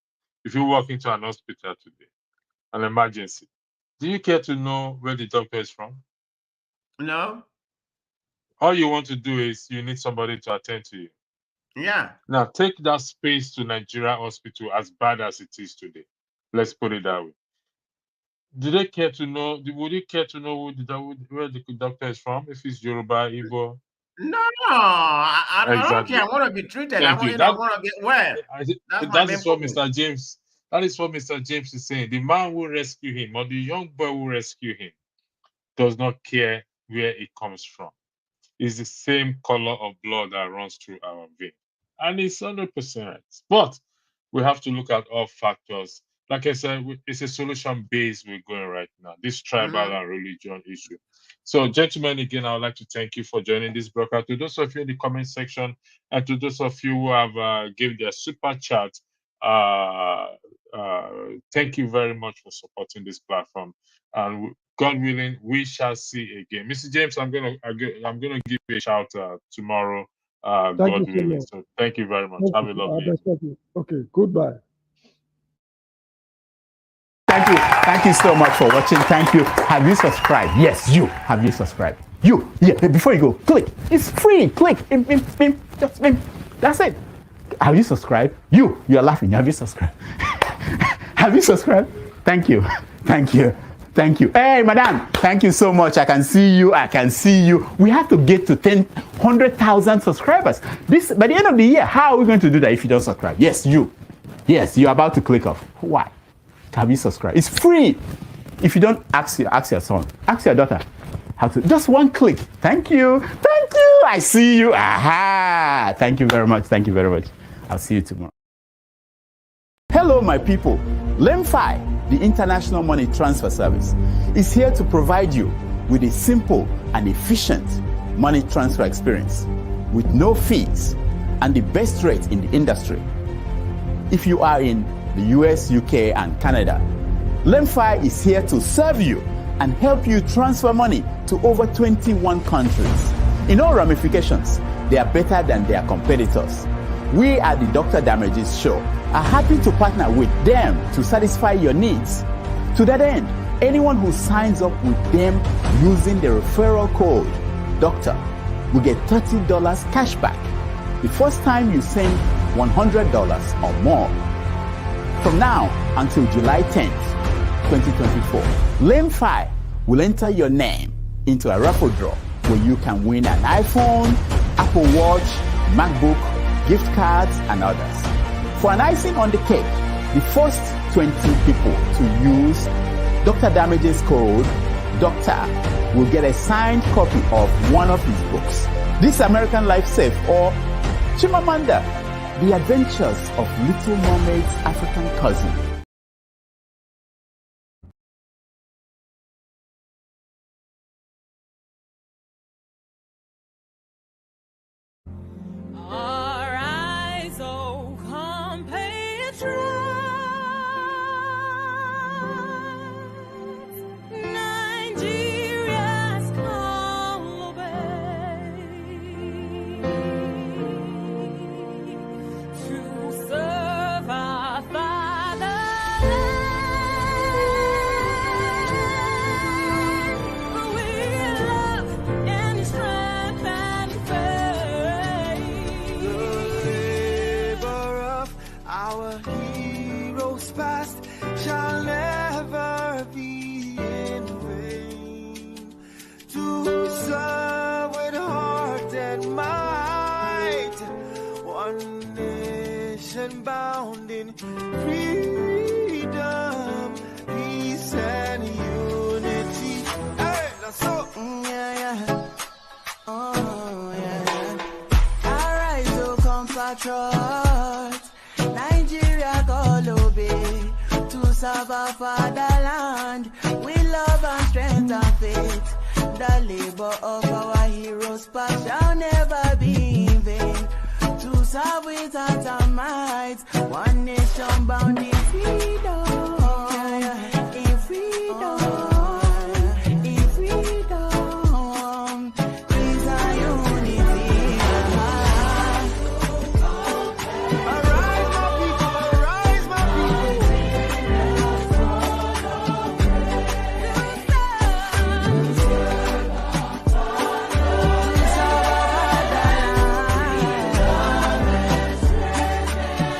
If you walk into an hospital today, an emergency, do you care to know where the doctor is from? No. All you want to do is you need somebody to attend to you. Yeah. Now take that space to Nigeria hospital, as bad as it is today. Let's put it that way. Do they care to know? Would you care to know where the doctor is from? If it's Yoruba, Igbo? No, I don't care. I want to be treated. I want to get well. That is what Mr. James. That is what Mr. James is saying. The man who rescue him, or the young boy who rescue him, does not care where it comes from. It's the same color of blood that runs through our vein, and it's 100% right. But we have to look at all factors. Like I said, it's a solution-based we're going right now. This tribal and religion issue. So, gentlemen, again, I would like to thank you for joining this broadcast. To those of you in the comment section, and to those of you who have given their super chat, thank you very much for supporting this platform. And God willing, we shall see again. Mr. James, I'm gonna give you a shout tomorrow. God willing. So thank you very much. Have a lovely day. Okay, goodbye. Thank you so much for watching. Thank you. Have you subscribed? Yes, you. Have you subscribed? You. Yeah, before you go, click. It's free. Click. Just that's it. Have you subscribed? You are laughing. Have you subscribed? Have you subscribed? Thank you. Hey, madam, thank you so much. I can see you. We have to get to 100,000 subscribers. By the end of the year, how are we going to do that if you don't subscribe? Yes, you're about to click off. Why? Have you subscribed? It's free. If you don't, ask your son, ask your daughter how to. Just one click. Thank you. I see you. Aha. Thank you very much. I'll see you tomorrow. Hello, my people. LEMFI, the International Money Transfer Service, is here to provide you with a simple and efficient money transfer experience with no fees and the best rate in the industry. If you are in the US, UK, and Canada, LEMFI is here to serve you and help you transfer money to over 21 countries. In all ramifications, they are better than their competitors. We at the Dr. Damages Show are happy to partner with them to satisfy your needs. To that end, anyone who signs up with them using the referral code DOCTOR will get $30 cash back the first time you send $100 or more. From now until July 10th, 2024, LEMFI will enter your name into a raffle draw where you can win an iPhone, Apple Watch, MacBook, gift cards, and others. For an icing on the cake, the first 20 people to use Dr. Damage's code, Doctor, will get a signed copy of one of his books, This American Life Safe or Chimamanda, The Adventures of Little Mermaid's African Cousin. Our eyes, oh compatriots, Nigeria's call obey to serve our fatherland. We love and strength and faith. Labor of our heroes past shall never be in vain. To serve with heart and might, one nation bound in freedom, peace and unity. Hey, that's so. Oh, yeah. Arise, oh compatriots, Nigeria call obey to serve our fatherland with love and strength and faith. The labor of our heroes past shall never be in vain. To serve with heart and might, one nation bound in freedom. In freedom. In freedom. Peace and unity. Arise, my people, arise, my people.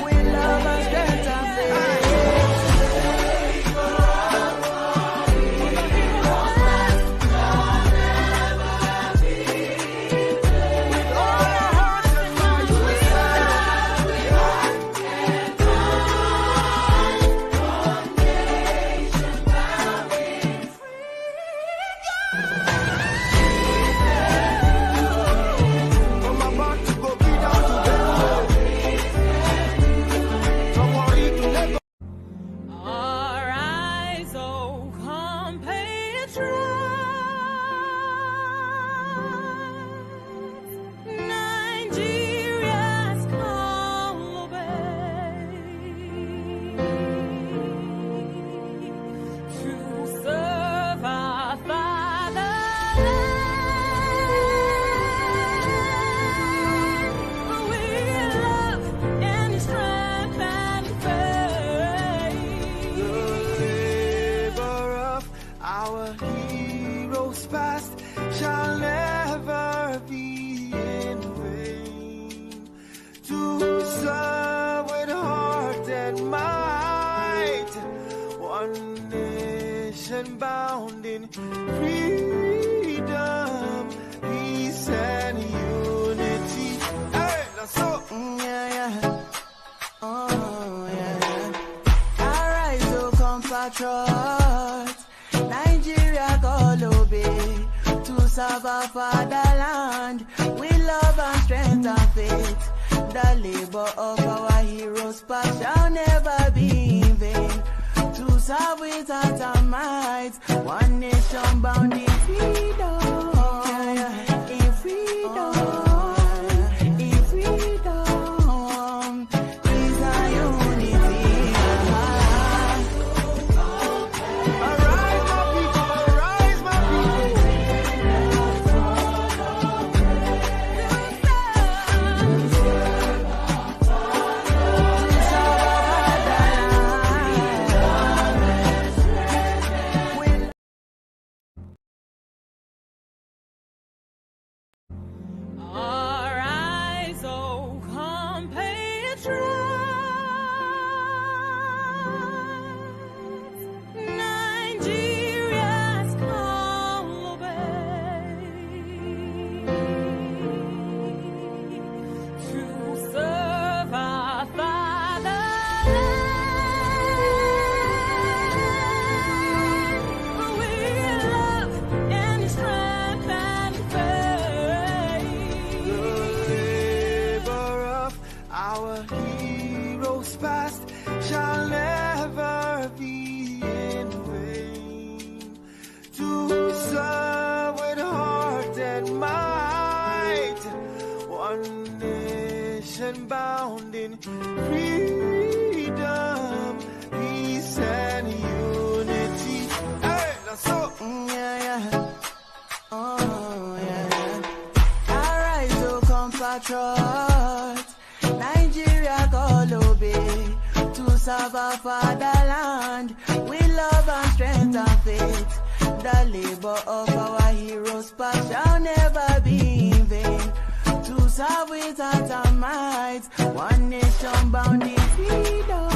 With love and strength and faith. With all our hearts and minds, we I'm about to go be down to Benue. From Warri to Lagos. Our eyes, oh compatriots, Nigeria's call obey to serve our fatherland. We love and strength and faith. The labor of our heroes past shall never be in vain. To serve with heart and might, one nation bound in freedom, peace and unity. Hey, that's so. Oh, yeah. Arise, oh compatriots, Nigeria call obey to serve our fatherland with love and strength and faith. The labor of our heroes past shall never be in vain. To serve with heart and might, one nation bound in freedom. In freedom. In freedom. Peace and unity. Arise, my people, arise, my our heroes past shall never be in vain. To serve with heart and might, one nation bound in freedom, peace and unity. Hey, that's so. Oh, yeah. Arise, O compatriots, Nigeria call obey, to serve our fatherland with love and strength and faith. The labor of our heroes past shall never be in vain. To serve with heart and might, one nation bound in freedom.